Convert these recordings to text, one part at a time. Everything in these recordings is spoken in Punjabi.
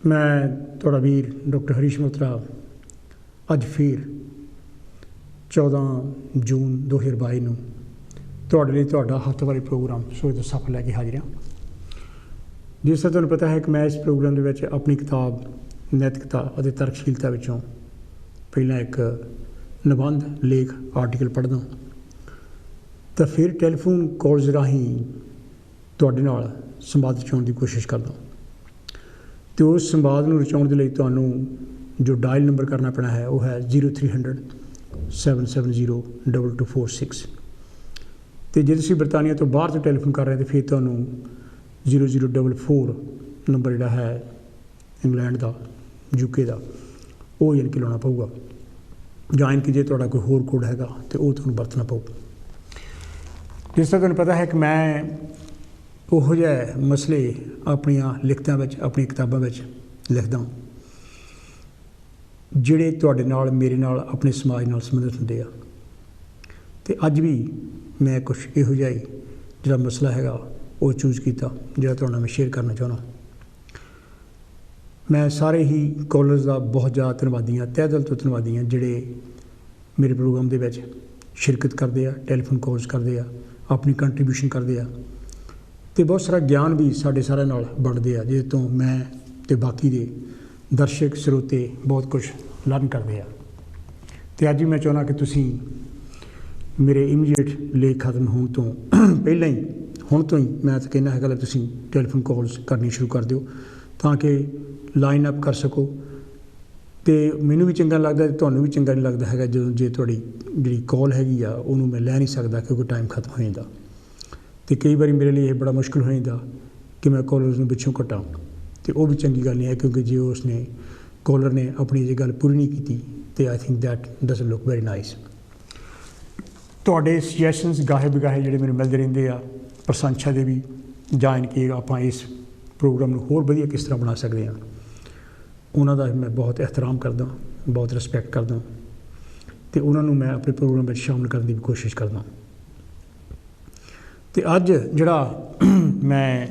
मैं तुहाड़ा वीर डॉक्टर हरीश मल्होत्रा अज फिर 14 जून 2022 ਨੂੰ ਤੁਹਾਡੇ ਲਈ ਤੁਹਾਡਾ ਹਫ਼ਤਾਵਾਰੀ ਪ੍ਰੋਗਰਾਮ ਸੋਚ ਦਾ ਸਫਲ ਲੈ ਕੇ ਹਾਜ਼ਰ ਹਾਂ। ਜਿਸ ਤਰ੍ਹਾਂ ਤੁਹਾਨੂੰ ਪਤਾ ਹੈ ਕਿ ਮੈਂ ਇਸ ਪ੍ਰੋਗਰਾਮ ਦੇ ਵਿੱਚ ਆਪਣੀ ਕਿਤਾਬ ਨੈਤਿਕਤਾ ਅਤੇ ਤਰਕਸ਼ੀਲਤਾ ਵਿੱਚੋਂ ਪਹਿਲਾਂ ਇੱਕ ਨਿਬੰਧ ਲੇਖ ਆਰਟੀਕਲ ਪੜ੍ਹਦਾ ਤਾਂ ਫਿਰ ਟੈਲੀਫੋਨ ਕਾਲਸ ਰਾਹੀਂ ਤੁਹਾਡੇ ਨਾਲ ਸੰਵਾਦ ਰਚਾਉਣ ਦੀ ਕੋਸ਼ਿਸ਼ ਕਰਦਾ ਅਤੇ ਉਸ ਸੰਵਾਦ ਨੂੰ ਰਚਾਉਣ ਦੇ ਲਈ ਤੁਹਾਨੂੰ ਜੋ ਡਾਇਲ ਨੰਬਰ ਕਰਨਾ ਪੈਣਾ ਹੈ ਉਹ ਹੈ 0300 770 2246 ਅਤੇ ਜੇ ਤੁਸੀਂ ਬਰਤਾਨੀਆ ਤੋਂ ਬਾਹਰ ਤੋਂ ਟੈਲੀਫੋਨ ਕਰ ਰਹੇ ਤਾਂ ਫਿਰ ਤੁਹਾਨੂੰ 0044 ਨੰਬਰ ਜਿਹੜਾ ਹੈ ਇੰਗਲੈਂਡ ਦਾ UK ਦਾ ਉਹ ਯਾਨੀ ਕਿ ਲਾਉਣਾ ਪਊਗਾ, ਜਾਂ ਕਿ ਜੇ ਤੁਹਾਡਾ ਕੋਈ ਹੋਰ ਕੋਡ ਹੈਗਾ ਤਾਂ ਉਹ ਤੁਹਾਨੂੰ ਵਰਤਣਾ ਪਊ। ਜਿਸ ਤਰ੍ਹਾਂ ਤੁਹਾਨੂੰ ਪਤਾ ਹੈ ਕਿ ਮੈਂ ਉਹੋ ਜਿਹੇ ਮਸਲੇ ਆਪਣੀਆਂ ਲਿਖਤਾਂ ਵਿੱਚ ਆਪਣੀਆਂ ਕਿਤਾਬਾਂ ਵਿੱਚ ਲਿਖਦਾ ਜਿਹੜੇ ਤੁਹਾਡੇ ਨਾਲ ਮੇਰੇ ਨਾਲ ਆਪਣੇ ਸਮਾਜ ਨਾਲ ਸੰਬੰਧਿਤ ਹੁੰਦੇ ਆ। ਅਤੇ ਅੱਜ ਵੀ ਮੈਂ ਕੁਛ ਇਹੋ ਜਿਹਾ ਹੀ ਜਿਹੜਾ ਮਸਲਾ ਹੈਗਾ ਉਹ ਚੂਜ਼ ਕੀਤਾ ਜਿਹੜਾ ਤੁਹਾਡੇ ਨਾਲ ਮੈਂ ਸ਼ੇਅਰ ਕਰਨਾ ਚਾਹੁੰਦਾ। ਮੈਂ ਸਾਰੇ ਹੀ ਕਾਲਰਸ ਦਾ ਬਹੁਤ ਜ਼ਿਆਦਾ ਧੰਨਵਾਦੀ ਹਾਂ, ਤਹਿ ਦਿਲ ਤੋਂ ਧੰਨਵਾਦੀ ਹਾਂ ਜਿਹੜੇ ਮੇਰੇ ਪ੍ਰੋਗਰਾਮ ਦੇ ਵਿੱਚ ਸ਼ਿਰਕਤ ਕਰਦੇ ਆ, ਟੈਲੀਫੋਨ ਕਾਲਸ ਕਰਦੇ ਆ, ਆਪਣੀ ਕੰਟਰੀਬਿਊਸ਼ਨ ਕਰਦੇ ਆ ਅਤੇ ਬਹੁਤ ਸਾਰਾ ਗਿਆਨ ਵੀ ਸਾਡੇ ਸਾਰਿਆਂ ਨਾਲ ਵੰਡਦੇ ਆ ਜਿਹਦੇ ਤੋਂ ਮੈਂ ਅਤੇ ਬਾਕੀ ਦੇ ਦਰਸ਼ਕ ਸਰੋਤੇ ਬਹੁਤ ਕੁਛ ਲਰਨ ਕਰਦੇ ਆ। ਅਤੇ ਅੱਜ ਵੀ ਮੈਂ ਚਾਹੁੰਦਾ ਕਿ ਤੁਸੀਂ ਮੇਰੇ ਇਮੀਡੀਏਟ ਲੇਖ ਖਤਮ ਹੋਣ ਤੋਂ ਪਹਿਲਾਂ ਹੀ ਹੁਣ ਤੋਂ ਹੀ ਮੈਂ ਤਾਂ ਕਹਿੰਦਾ ਹੈਗਾ ਤੁਸੀਂ ਟੈਲੀਫੋਨ ਕਾਲਸ ਕਰਨੀ ਸ਼ੁਰੂ ਕਰ ਦਿਓ ਤਾਂ ਕਿ ਲਾਈਨ ਅਪ ਕਰ ਸਕੋ। ਅਤੇ ਮੈਨੂੰ ਵੀ ਚੰਗਾ ਲੱਗਦਾ ਅਤੇ ਤੁਹਾਨੂੰ ਵੀ ਚੰਗਾ ਨਹੀਂ ਲੱਗਦਾ ਹੈਗਾ ਜਦੋਂ ਜੇ ਤੁਹਾਡੀ ਜਿਹੜੀ ਕਾਲ ਹੈਗੀ ਆ ਉਹਨੂੰ ਮੈਂ ਲੈ ਨਹੀਂ ਸਕਦਾ ਕਿਉਂਕਿ ਟਾਈਮ ਖਤਮ ਹੋ ਜਾਂਦਾ। ਅਤੇ ਕਈ ਵਾਰੀ ਮੇਰੇ ਲਈ ਇਹ ਬੜਾ ਮੁਸ਼ਕਿਲ ਹੋ ਜਾਂਦਾ ਕਿ ਮੈਂ ਕਾਲਰਸ ਨੂੰ ਪਿੱਛੋਂ ਕੱਟਾਂ ਅਤੇ ਉਹ ਵੀ ਚੰਗੀ ਗੱਲ ਨਹੀਂ ਹੈ ਕਿਉਂਕਿ ਜੇ ਉਸਨੇ ਕਾਲਰ ਨੇ ਆਪਣੀ ਜੇ ਗੱਲ ਪੂਰੀ ਨਹੀਂ ਕੀਤੀ ਅਤੇ I think that doesn't look very nice. ਤੁਹਾਡੇ ਸੁਜੈਸ਼ਨਸ ਗਾਹੇ ਬਗਾਹੇ ਜਿਹੜੇ ਮੈਨੂੰ ਮਿਲਦੇ ਰਹਿੰਦੇ ਆ ਪ੍ਰਸ਼ੰਸਾ ਦੇ ਵੀ, ਜਾਂ ਕਿ ਆਪਾਂ ਇਸ ਪ੍ਰੋਗਰਾਮ ਨੂੰ ਹੋਰ ਵਧੀਆ ਕਿਸ ਤਰ੍ਹਾਂ ਬਣਾ ਸਕਦੇ ਹਾਂ, ਉਹਨਾਂ ਦਾ ਮੈਂ ਬਹੁਤ ਇਹਤਰਾਮ ਕਰਦਾ, ਬਹੁਤ ਰਿਸਪੈਕਟ ਕਰਦਾ ਅਤੇ ਉਹਨਾਂ ਨੂੰ ਮੈਂ ਆਪਣੇ ਪ੍ਰੋਗਰਾਮ ਵਿੱਚ ਸ਼ਾਮਲ ਕਰਨ ਦੀ ਵੀ ਕੋਸ਼ਿਸ਼ ਕਰਦਾ। ਅਤੇ ਅੱਜ ਜਿਹੜਾ ਮੈਂ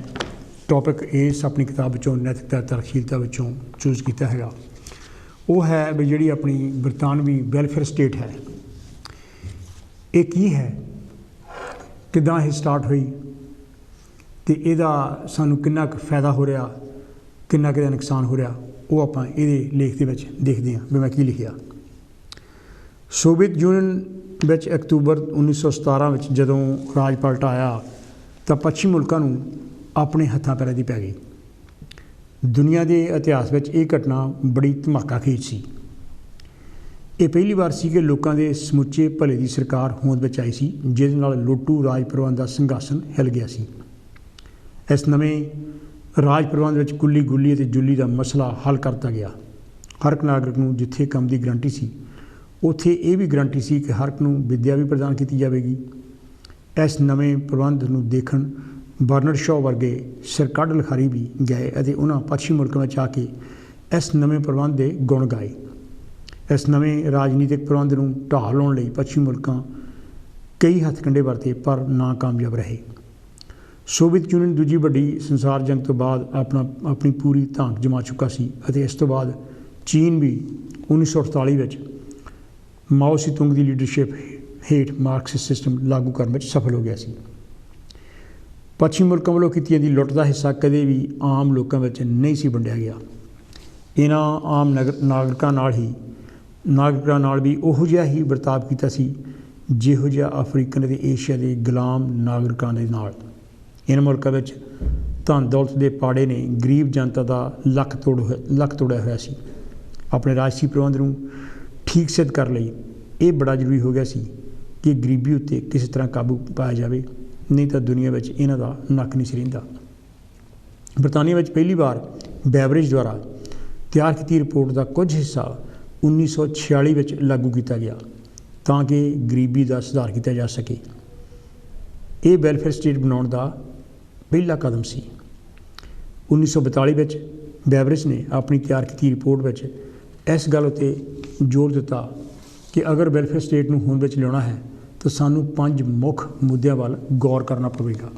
ਟੋਪਿਕ ਇਸ ਆਪਣੀ ਕਿਤਾਬ ਵਿੱਚੋਂ ਨੈਤਿਕਤਾ ਤਰਕਸ਼ੀਲਤਾ ਵਿੱਚੋਂ ਚੂਜ਼ ਕੀਤਾ ਹੈਗਾ ਉਹ ਹੈ ਵੀ ਜਿਹੜੀ ਆਪਣੀ ਬਰਤਾਨਵੀ ਵੈਲਫੇਅਰ ਸਟੇਟ ਹੈ ਇਹ ਕੀ ਹੈ, ਕਿੱਦਾਂ ਇਹ ਸਟਾਰਟ ਹੋਈ ਅਤੇ ਇਹਦਾ ਸਾਨੂੰ ਕਿੰਨਾ ਕੁ ਫਾਇਦਾ ਹੋ ਰਿਹਾ, ਕਿੰਨਾ ਕੁ ਦਾ ਨੁਕਸਾਨ ਹੋ ਰਿਹਾ, ਉਹ ਆਪਾਂ ਇਹਦੇ ਲੇਖ ਦੇ ਵਿੱਚ ਦੇਖਦੇ ਹਾਂ ਵੀ ਮੈਂ ਕੀ ਲਿਖਿਆ। ਸੋਵੀਅਤ ਯੂਨੀਅਨ ਵਿੱਚ ਅਕਤੂਬਰ 1917 ਵਿੱਚ ਜਦੋਂ ਰਾਜ ਪਲਟਾ ਆਇਆ ਤਾਂ ਪੱਛਮੀ ਮੁਲਕਾਂ ਨੂੰ ਆਪਣੇ ਹੱਥਾਂ ਪੈਰਾਂ ਦੀ ਪੈ ਗਈ। ਦੁਨੀਆ ਦੇ ਇਤਿਹਾਸ ਵਿੱਚ ਇਹ ਘਟਨਾ ਬੜੀ ਧਮਾਕਾ ਖੇਜ ਸੀ। ਇਹ ਪਹਿਲੀ ਵਾਰ ਸੀ ਕਿ ਲੋਕਾਂ ਦੇ ਸਮੁੱਚੇ ਭਲੇ ਦੀ ਸਰਕਾਰ ਹੋਂਦ ਵਿੱਚ ਆਈ ਸੀ ਜਿਹਦੇ ਨਾਲ ਲੋਟੂ ਰਾਜ ਪ੍ਰਬੰਧ ਦਾ ਸਿੰਘਾਸਨ ਹਿੱਲ ਗਿਆ ਸੀ। ਇਸ ਨਵੇਂ ਰਾਜ ਪ੍ਰਬੰਧ ਵਿੱਚ ਕੁੱਲੀ ਗੁੱਲੀ ਅਤੇ ਜੁੱਲੀ ਦਾ ਮਸਲਾ ਹੱਲ ਕਰਤਾ ਗਿਆ। ਹਰ ਇੱਕ ਨਾਗਰਿਕ ਨੂੰ ਜਿੱਥੇ ਕੰਮ ਦੀ ਗਰੰਟੀ ਸੀ ਉੱਥੇ ਇਹ ਵੀ ਗਰੰਟੀ ਸੀ ਕਿ ਹਰ ਇੱਕ ਨੂੰ ਵਿੱਦਿਆ ਵੀ ਪ੍ਰਦਾਨ ਕੀਤੀ ਜਾਵੇਗੀ। ਇਸ ਨਵੇਂ ਪ੍ਰਬੰਧ ਨੂੰ ਦੇਖਣ ਬਰਨਰਡ ਸ਼ਾਅ ਵਰਗੇ ਸਿਰਕੱਢ ਲਿਖਾਰੀ ਵੀ ਗਏ ਅਤੇ ਉਹਨਾਂ ਪੱਛਮੀ ਮੁਲਕਾਂ ਵਿੱਚ ਆ ਕੇ ਇਸ ਨਵੇਂ ਪ੍ਰਬੰਧ ਦੇ ਗੁਣ ਗਾਏ। ਇਸ ਨਵੇਂ ਰਾਜਨੀਤਿਕ ਪ੍ਰਬੰਧ ਨੂੰ ਢਾਹ ਲਾਉਣ ਲਈ ਪੱਛਮੀ ਮੁਲਕਾਂ ਕਈ ਹੱਥਕੰਡੇ ਵਰਤੇ ਪਰ ਨਾਕਾਮਯਾਬ ਰਹੇ। ਸੋਵੀਅਤ ਯੂਨੀਅਨ ਦੂਜੀ ਵੱਡੀ ਸੰਸਾਰ ਜੰਗ ਤੋਂ ਬਾਅਦ ਆਪਣੀ ਪੂਰੀ ਧਾਂਕ ਜਮਾ ਚੁੱਕਾ ਸੀ ਅਤੇ ਇਸ ਤੋਂ ਬਾਅਦ ਚੀਨ ਵੀ 1948 ਵਿੱਚ ਮਾਓ ਸੀ-ਤੁੰਗ ਦੀ ਲੀਡਰਸ਼ਿਪ ਹੇਠ ਮਾਰਕਸਿਸਟ ਸਿਸਟਮ ਲਾਗੂ ਕਰਨ ਵਿੱਚ ਸਫਲ ਹੋ ਗਿਆ ਸੀ। ਪੱਛਮੀ ਮੁਲਕਾਂ ਵੱਲੋਂ ਕੀਤੀ ਜਾਂਦੀ ਲੁੱਟ ਦਾ ਹਿੱਸਾ ਕਦੇ ਵੀ ਆਮ ਲੋਕਾਂ ਵਿੱਚ ਨਹੀਂ ਸੀ ਵੰਡਿਆ ਗਿਆ। ਇਹਨਾਂ ਆਮ ਨਾਗਰਿਕਾਂ ਨਾਲ ਵੀ ਉਹੋ ਜਿਹਾ ਹੀ ਵਰਤਾਵ ਕੀਤਾ ਸੀ ਜਿਹੋ ਜਿਹਾ ਅਫਰੀਕਨ ਅਤੇ ਏਸ਼ੀਆ ਦੇ ਗੁਲਾਮ ਨਾਗਰਿਕਾਂ ਦੇ ਨਾਲ। ਇਹਨਾਂ ਮੁਲਕਾਂ ਵਿੱਚ ਧਨ ਦੌਲਤ ਦੇ ਪਾੜੇ ਨੇ ਗਰੀਬ ਜਨਤਾ ਦਾ ਲੱਕ ਤੋੜਿਆ ਹੋਇਆ ਸੀ। ਆਪਣੇ ਰਾਜਸੀ ਪ੍ਰਬੰਧ ਨੂੰ ਠੀਕ ਸਿੱਧ ਕਰਨ ਲਈ ਇਹ ਬੜਾ ਜ਼ਰੂਰੀ ਹੋ ਗਿਆ ਸੀ ਕਿ ਗਰੀਬੀ ਉੱਤੇ ਕਿਸੇ ਤਰ੍ਹਾਂ ਕਾਬੂ ਪਾਇਆ ਜਾਵੇ, ਨਹੀਂ ਤਾਂ ਦੁਨੀਆ ਵਿੱਚ ਇਹਨਾਂ ਦਾ ਨੱਕ ਨਹੀਂ ਸੀ ਰਹਿੰਦਾ। ਬਰਤਾਨੀਆ ਵਿੱਚ ਪਹਿਲੀ ਵਾਰ ਬੈਵਰੇਜ ਦੁਆਰਾ ਤਿਆਰ ਕੀਤੀ ਰਿਪੋਰਟ ਦਾ ਕੁਝ ਹਿੱਸਾ 1946 ਵਿੱਚ ਲਾਗੂ ਕੀਤਾ ਗਿਆ ਤਾਂ ਕਿ ਗਰੀਬੀ ਦਾ ਸੁਧਾਰ ਕੀਤਾ ਜਾ ਸਕੇ। ਇਹ ਵੈਲਫੇਅਰ ਸਟੇਟ ਬਣਾਉਣ ਦਾ ਪਹਿਲਾ ਕਦਮ ਸੀ। 1942 ਵਿੱਚ ਬੈਵਰੇਜ ਨੇ ਆਪਣੀ ਤਿਆਰ ਕੀਤੀ ਰਿਪੋਰਟ ਵਿੱਚ ਇਸ ਗੱਲ ਉੱਤੇ ਜ਼ੋਰ ਦਿੱਤਾ ਕਿ ਅਗਰ ਵੈਲਫੇਅਰ ਸਟੇਟ ਨੂੰ ਹੋਂਦ ਵਿੱਚ ਲਿਆਉਣਾ ਹੈ ਤਾਂ ਸਾਨੂੰ 5 ਮੁੱਖ ਮੁੱਦਿਆਂ ਵੱਲ ਗੌਰ ਕਰਨਾ ਪਵੇਗਾ।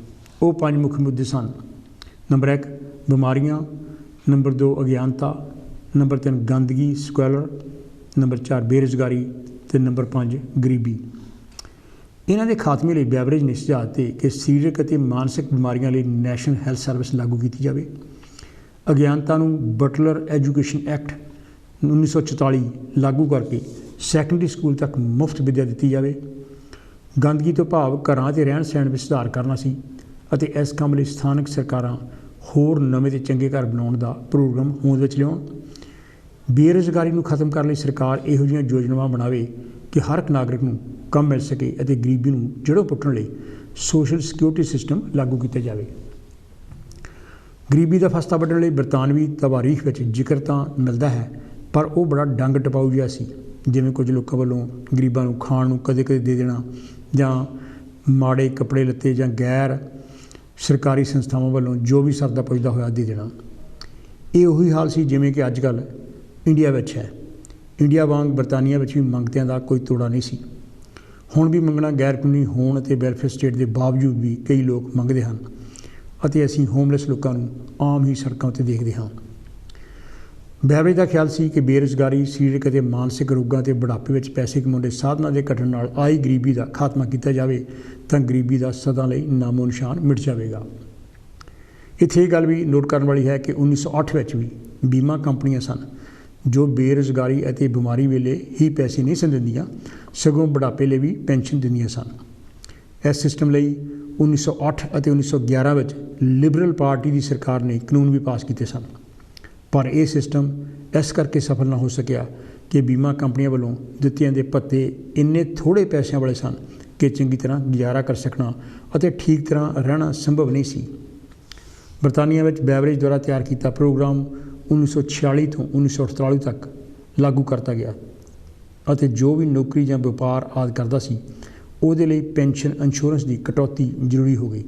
ਉਹ 5 ਮੁੱਖ ਮੁੱਦੇ ਸਨ। ਨੰਬਰ 1 ਬਿਮਾਰੀਆਂ, नंबर 2 अज्ञानता, नंबर 3 गंदगी स्क्वैलर, नंबर 4 बेरोजगारी तो नंबर 5 गरीबी। इन्हां दे खात्मे लई बैवरेज ने सुझाव दिते कि सरीरक ਅਤੇ मानसिक बीमारियां लई नैशनल हैल्थ सर्विस लागू की जाए। अज्ञानता नूं बटलर एजुकेशन एक्ट 1944 लागू करके सैकंडरी स्कूल तक मुफ्त विद्या दी जाए। गंदगी तो भाव घरां ते रहन सहन में सुधार करना सी ਅਤੇ इस काम लई स्थानक सरकारां होर नਵੇਂ ते चंगे घर बनाउण दा प्रोग्राम होंद विच लिआउण। बेरोजगारी नूं खत्म करन लई सरकार इहो जिहियां योजनावां बनावे कि हर एक नागरिक नूं काम मिल सके ਅਤੇ गरीबी नूं जड़ों पुੱਟਣ ਲਈ सोशल सिक्योरिटी सिस्टम लागू किया जाए। गरीबी का फस्ता ਵੱਢਣ ਲਈ ਬਰਤਾਨਵੀ ਤਵਾਰੀਖ ਵਿੱਚ ਜ਼ਿਕਰ ਤਾਂ ਮਿਲਦਾ ਹੈ, पर वो बड़ा डंग टपाऊ जिहा सी। जिवें कुछ लोगों वालों गरीबां नूं खाण नूं कदे कदे दे देना जां माड़े कपड़े लत्ते जां गैर सरकारी संस्थावां वालों जो भी सरदा पुजदा होया दे देना। ये उही हाल सी जिवें कि अजकल इंडिया विच है। इंडिया वांग बरतानिया विच भी मंगतियां दा कोई तोड़ा नहीं सी। हुण भी मंगना गैर कानूनी होण ते वैलफेयर स्टेट के बावजूद भी कई लोग मंगते हैं ਅਤੇ ਅਸੀਂ ਹੋਮਲੈਸ ਲੋਕਾਂ ਨੂੰ ਆਮ ਹੀ ਸੜਕਾਂ ਉੱਤੇ ਦੇਖਦੇ ਹਾਂ। ਬੈਵਰੇਜ ਦਾ ਖਿਆਲ ਸੀ ਕਿ ਬੇਰੁਜ਼ਗਾਰੀ, ਸਰੀਰਕ ਅਤੇ ਮਾਨਸਿਕ ਰੋਗਾਂ ਅਤੇ ਬੁਢਾਪੇ ਵਿੱਚ ਪੈਸੇ ਕਮਾਉਣ ਦੇ ਸਾਧਨਾਂ ਦੇ ਘਟਣ ਨਾਲ ਆਈ ਗਰੀਬੀ ਦਾ ਖਾਤਮਾ ਕੀਤਾ ਜਾਵੇ ਤਾਂ ਗਰੀਬੀ ਦਾ ਸਦਾ ਲਈ ਨਾਮੋ ਨਿਸ਼ਾਨ ਮਿਟ ਜਾਵੇਗਾ। ਇੱਥੇ ਇਹ ਗੱਲ ਵੀ ਨੋਟ ਕਰਨ ਵਾਲੀ ਹੈ ਕਿ 1908 ਵਿੱਚ ਵੀ ਬੀਮਾ ਕੰਪਨੀਆਂ ਸਨ ਜੋ ਬੇਰੁਜ਼ਗਾਰੀ ਅਤੇ ਬਿਮਾਰੀ ਵੇਲੇ ਹੀ ਪੈਸੇ ਨਹੀਂ ਸਨ ਦਿੰਦੀਆਂ, ਸਗੋਂ ਬੁਢਾਪੇ ਲਈ ਵੀ ਪੈਨਸ਼ਨ ਦਿੰਦੀਆਂ ਸਨ। ਇਸ ਸਿਸਟਮ ਲਈ 1908 ਅਤੇ 1911 ਵਿੱਚ ਲਿਬਰਲ ਪਾਰਟੀ ਦੀ ਸਰਕਾਰ ਨੇ ਕਾਨੂੰਨ ਵੀ ਪਾਸ ਕੀਤੇ ਸਨ, ਪਰ ਇਹ ਸਿਸਟਮ ਇਸ ਕਰਕੇ ਸਫਲ ਨਾ ਹੋ ਸਕਿਆ ਕਿ ਬੀਮਾ ਕੰਪਨੀਆਂ ਵੱਲੋਂ ਦਿੱਤੇ ਜਾਂਦੇ ਭੱਤੇ ਇੰਨੇ ਥੋੜ੍ਹੇ ਪੈਸਿਆਂ ਵਾਲੇ ਸਨ ਕਿ ਚੰਗੀ ਤਰ੍ਹਾਂ ਗੁਜ਼ਾਰਾ ਕਰ ਸਕਣਾ ਅਤੇ ਠੀਕ ਤਰ੍ਹਾਂ ਰਹਿਣਾ ਸੰਭਵ ਨਹੀਂ ਸੀ। ਬਰਤਾਨੀਆ ਵਿੱਚ ਬੈਵਰੇਜ ਦੁਆਰਾ ਤਿਆਰ ਕੀਤਾ ਪ੍ਰੋਗਰਾਮ 1946 ਤੋਂ 1948 ਤੱਕ ਲਾਗੂ ਕਰਤਾ ਗਿਆ ਅਤੇ ਜੋ ਵੀ ਨੌਕਰੀ ਜਾਂ ਵਪਾਰ ਆਦਿ ਕਰਦਾ ਸੀ ਉਹਦੇ ਲਈ ਪੈਨਸ਼ਨ ਇੰਸ਼ੋਰੈਂਸ ਦੀ ਕਟੌਤੀ ਜ਼ਰੂਰੀ ਹੋ ਗਈ।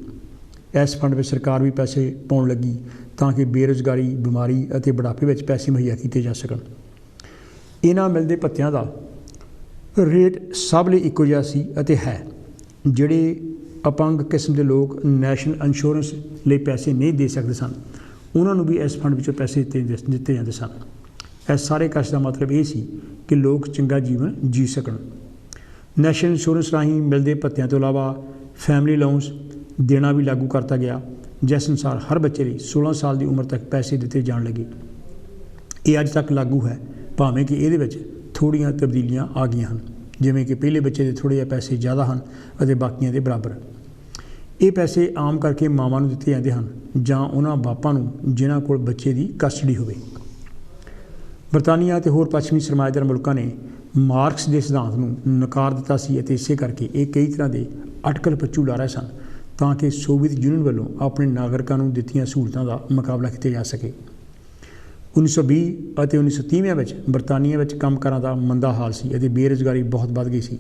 ਇਸ ਫੰਡ ਵਿੱਚ ਸਰਕਾਰ ਵੀ ਪੈਸੇ ਪਾਉਣ ਲੱਗੀ ਤਾਂ ਕਿ ਬੇਰੁਜ਼ਗਾਰੀ, ਬਿਮਾਰੀ ਅਤੇ ਬੁਢਾਪੇ ਵਿੱਚ ਪੈਸੇ ਮੁਹੱਈਆ ਕੀਤੇ ਜਾ ਸਕਣ। ਇਹਨਾਂ ਮਿਲਦੇ ਭੱਤਿਆਂ ਦਾ ਰੇਟ ਸਭ ਲਈ ਇੱਕੋ ਜਿਹਾ ਸੀ ਅਤੇ ਹੈ। ਜਿਹੜੇ ਅਪੰਗ ਕਿਸਮ ਦੇ ਲੋਕ ਨੈਸ਼ਨਲ ਇੰਸ਼ੋਰੈਂਸ ਲਈ ਪੈਸੇ ਨਹੀਂ ਦੇ ਸਕਦੇ ਸਨ, ਉਹਨਾਂ ਨੂੰ ਵੀ ਇਸ ਫੰਡ ਵਿੱਚੋਂ ਪੈਸੇ ਦਿੱਤੇ ਜਾਂਦੇ ਸਨ। ਇਸ ਸਾਰੇ ਕਸ਼ ਦਾ ਮਤਲਬ ਇਹ ਸੀ ਕਿ ਲੋਕ ਚੰਗਾ ਜੀਵਨ ਜੀ ਸਕਣ। ਨੈਸ਼ਨਲ ਇੰਸ਼ੋਰੈਂਸ ਰਾਹੀਂ ਮਿਲਦੇ ਭੱਤਿਆਂ ਤੋਂ ਇਲਾਵਾ ਫੈਮਿਲੀ ਅਲਾਊਂਸ ਦੇਣਾ ਵੀ ਲਾਗੂ ਕਰਤਾ ਗਿਆ, ਜਿਸ ਅਨੁਸਾਰ ਹਰ ਬੱਚੇ ਲਈ 16 ਸਾਲ ਦੀ ਉਮਰ ਤੱਕ ਪੈਸੇ ਦਿੱਤੇ ਜਾਣ ਲੱਗੇ। ਇਹ ਅੱਜ ਤੱਕ ਲਾਗੂ ਹੈ, ਭਾਵੇਂ ਕਿ ਇਹਦੇ ਵਿੱਚ ਥੋੜ੍ਹੀਆਂ ਤਬਦੀਲੀਆਂ ਆ ਗਈਆਂ ਹਨ, ਜਿਵੇਂ ਕਿ ਪਹਿਲੇ ਬੱਚੇ ਦੇ ਥੋੜ੍ਹੇ ਜਿਹੇ ਪੈਸੇ ਜ਼ਿਆਦਾ ਹਨ ਅਤੇ ਬਾਕੀਆਂ ਦੇ ਬਰਾਬਰ। ਇਹ ਪੈਸੇ ਆਮ ਕਰਕੇ ਮਾਵਾਂ ਨੂੰ ਦਿੱਤੇ ਜਾਂਦੇ ਹਨ ਜਾਂ ਉਹਨਾਂ ਬਾਪਾਂ ਨੂੰ ਜਿਨ੍ਹਾਂ ਕੋਲ ਬੱਚੇ ਦੀ ਕਸਟਡੀ ਹੋਵੇ। ਬਰਤਾਨੀਆ ਅਤੇ ਹੋਰ ਪੱਛਮੀ ਸਰਮਾਏਦਾਰ ਮੁਲਕਾਂ ਨੇ ਮਾਰਕਸ ਦੇ ਸਿਧਾਂਤ ਨੂੰ ਨਕਾਰ ਦਿੱਤਾ ਸੀ ਅਤੇ ਇਸੇ ਕਰਕੇ ਇਹ ਕਈ ਤਰ੍ਹਾਂ ਦੇ ਅਟਕਲ ਪੱਚੂ ਲਾ ਰਹੇ ਸਨ ਤਾਂ ਕਿ ਸੋਵੀਅਤ ਯੂਨੀਅਨ ਵੱਲੋਂ ਆਪਣੇ ਨਾਗਰਿਕਾਂ ਨੂੰ ਦਿੱਤੀਆਂ ਸਹੂਲਤਾਂ ਦਾ ਮੁਕਾਬਲਾ ਕੀਤਾ ਜਾ ਸਕੇ। 1920 ਅਤੇ 1930 ਵਿੱਚ ਬਰਤਾਨੀਆ ਵਿੱਚ ਕੰਮਕਾਰਾਂ ਦਾ ਮੰਦਾ ਹਾਲ ਸੀ ਅਤੇ ਬੇਰੁਜ਼ਗਾਰੀ ਬਹੁਤ ਵੱਧ ਗਈ ਸੀ।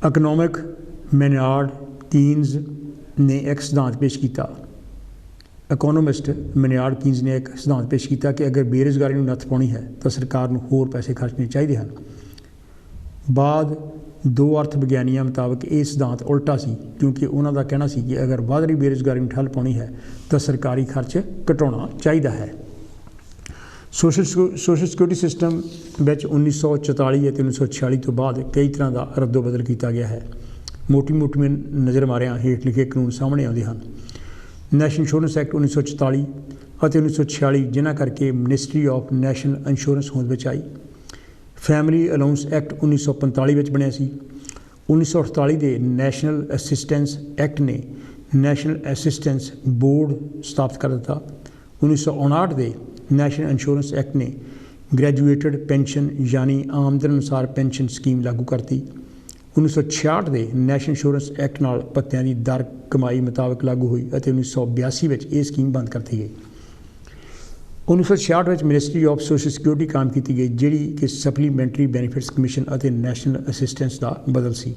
ਇਕਨੋਮਿਕ ਮੈਨਾਰਡ ਕੀਨਜ਼ ਨੇ ਇੱਕ ਸਿਧਾਂਤ ਪੇਸ਼ ਕੀਤਾ। ਇਕੋਨੋਮਿਸਟ ਮੈਨਾਰਡ ਕੀਨਜ਼ ਨੇ ਇੱਕ ਸਿਧਾਂਤ ਪੇਸ਼ ਕੀਤਾ ਕਿ ਅਗਰ ਬੇਰੁਜ਼ਗਾਰੀ ਨੂੰ ਨੱਥ ਪਾਉਣੀ ਹੈ ਤਾਂ ਸਰਕਾਰ ਨੂੰ ਹੋਰ ਪੈਸੇ ਖਰਚਣੇ ਚਾਹੀਦੇ ਹਨ। ਬਾਅਦ ਦੋ ਅਰਥ ਵਿਗਿਆਨੀਆਂ ਮੁਤਾਬਕ ਇਹ ਸਿਧਾਂਤ ਉਲਟਾ ਸੀ, ਕਿਉਂਕਿ ਉਹਨਾਂ ਦਾ ਕਹਿਣਾ ਸੀ ਕਿ ਅਗਰ ਵੱਧ ਰਹੀ ਬੇਰੁਜ਼ਗਾਰੀ ਨੂੰ ਠੱਲ ਪਾਉਣੀ ਹੈ ਤਾਂ ਸਰਕਾਰੀ ਖਰਚ ਘਟਾਉਣਾ ਚਾਹੀਦਾ ਹੈ। ਸੋਸ਼ਲ ਸਿਕਿਉਰਿਟੀ ਸਿਸਟਮ ਵਿੱਚ 1944 ਅਤੇ 1946 ਤੋਂ ਬਾਅਦ ਕਈ ਤਰ੍ਹਾਂ ਦਾ ਰੱਦੋ ਬਦਲ ਕੀਤਾ ਗਿਆ ਹੈ। ਮੋਟੀਆਂ ਨਜ਼ਰ ਮਾਰਿਆਂ ਹੇਠ ਲਿਖੇ ਕਾਨੂੰਨ ਸਾਹਮਣੇ ਆਉਂਦੇ ਹਨ। ਨੈਸ਼ਨਲ ਇੰਸ਼ੋਰੈਂਸ ਐਕਟ 1944 ਅਤੇ 1946 ਜਿਨ੍ਹਾਂ ਕਰਕੇ ਮਿਨਿਸਟਰੀ ਆਫ ਨੈਸ਼ਨਲ ਇੰਸ਼ੋਰੈਂਸ ਹੋਂਦ ਵਿੱਚ ਆਈ। ਫੈਮਿਲੀ ਅਲਾਊਂਸ ਐਕਟ 1945 ਵਿੱਚ ਬਣਿਆ ਸੀ। 1948 ਦੇ ਨੈਸ਼ਨਲ ਅਸਿਸਟੈਂਸ ਐਕਟ ਨੇ ਨੈਸ਼ਨਲ ਅਸਿਸਟੈਂਸ ਬੋਰਡ ਸਥਾਪਿਤ ਕਰ ਦਿੱਤਾ। 1959 ਦੇ ਨੈਸ਼ਨਲ ਇੰਸ਼ੋਰੈਂਸ ਐਕਟ ਨੇ ਗ੍ਰੈਜੂਏਟਡ ਪੈਨਸ਼ਨ ਯਾਨੀ ਆਮਦਨ ਅਨੁਸਾਰ ਪੈਨਸ਼ਨ ਸਕੀਮ ਲਾਗੂ ਕਰਤੀ। 1966 ਦੇ ਨੈਸ਼ਨਲ ਇੰਸ਼ੋਰੈਂਸ ਐਕਟ ਨਾਲ ਭੱਤਿਆਂ ਦੀ ਦਰ ਕਮਾਈ ਮੁਤਾਬਕ ਲਾਗੂ ਹੋਈ ਅਤੇ 1982 ਵਿੱਚ ਇਹ ਸਕੀਮ ਬੰਦ ਕਰਤੀ ਗਈ। 1966 ਵਿੱਚ ਮਿਨਿਸਟਰੀ ਆਫ ਸੋਸ਼ਲ ਸਿਕਿਉਰਿਟੀ ਕਾਇਮ ਕੀਤੀ ਗਈ, ਜਿਹੜੀ ਕਿ ਸਪਲੀਮੈਂਟਰੀ ਬੈਨੀਫਿਟਸ ਕਮਿਸ਼ਨ ਅਤੇ ਨੈਸ਼ਨਲ ਅਸਿਸਟੈਂਸ ਦਾ ਬਦਲ ਸੀ।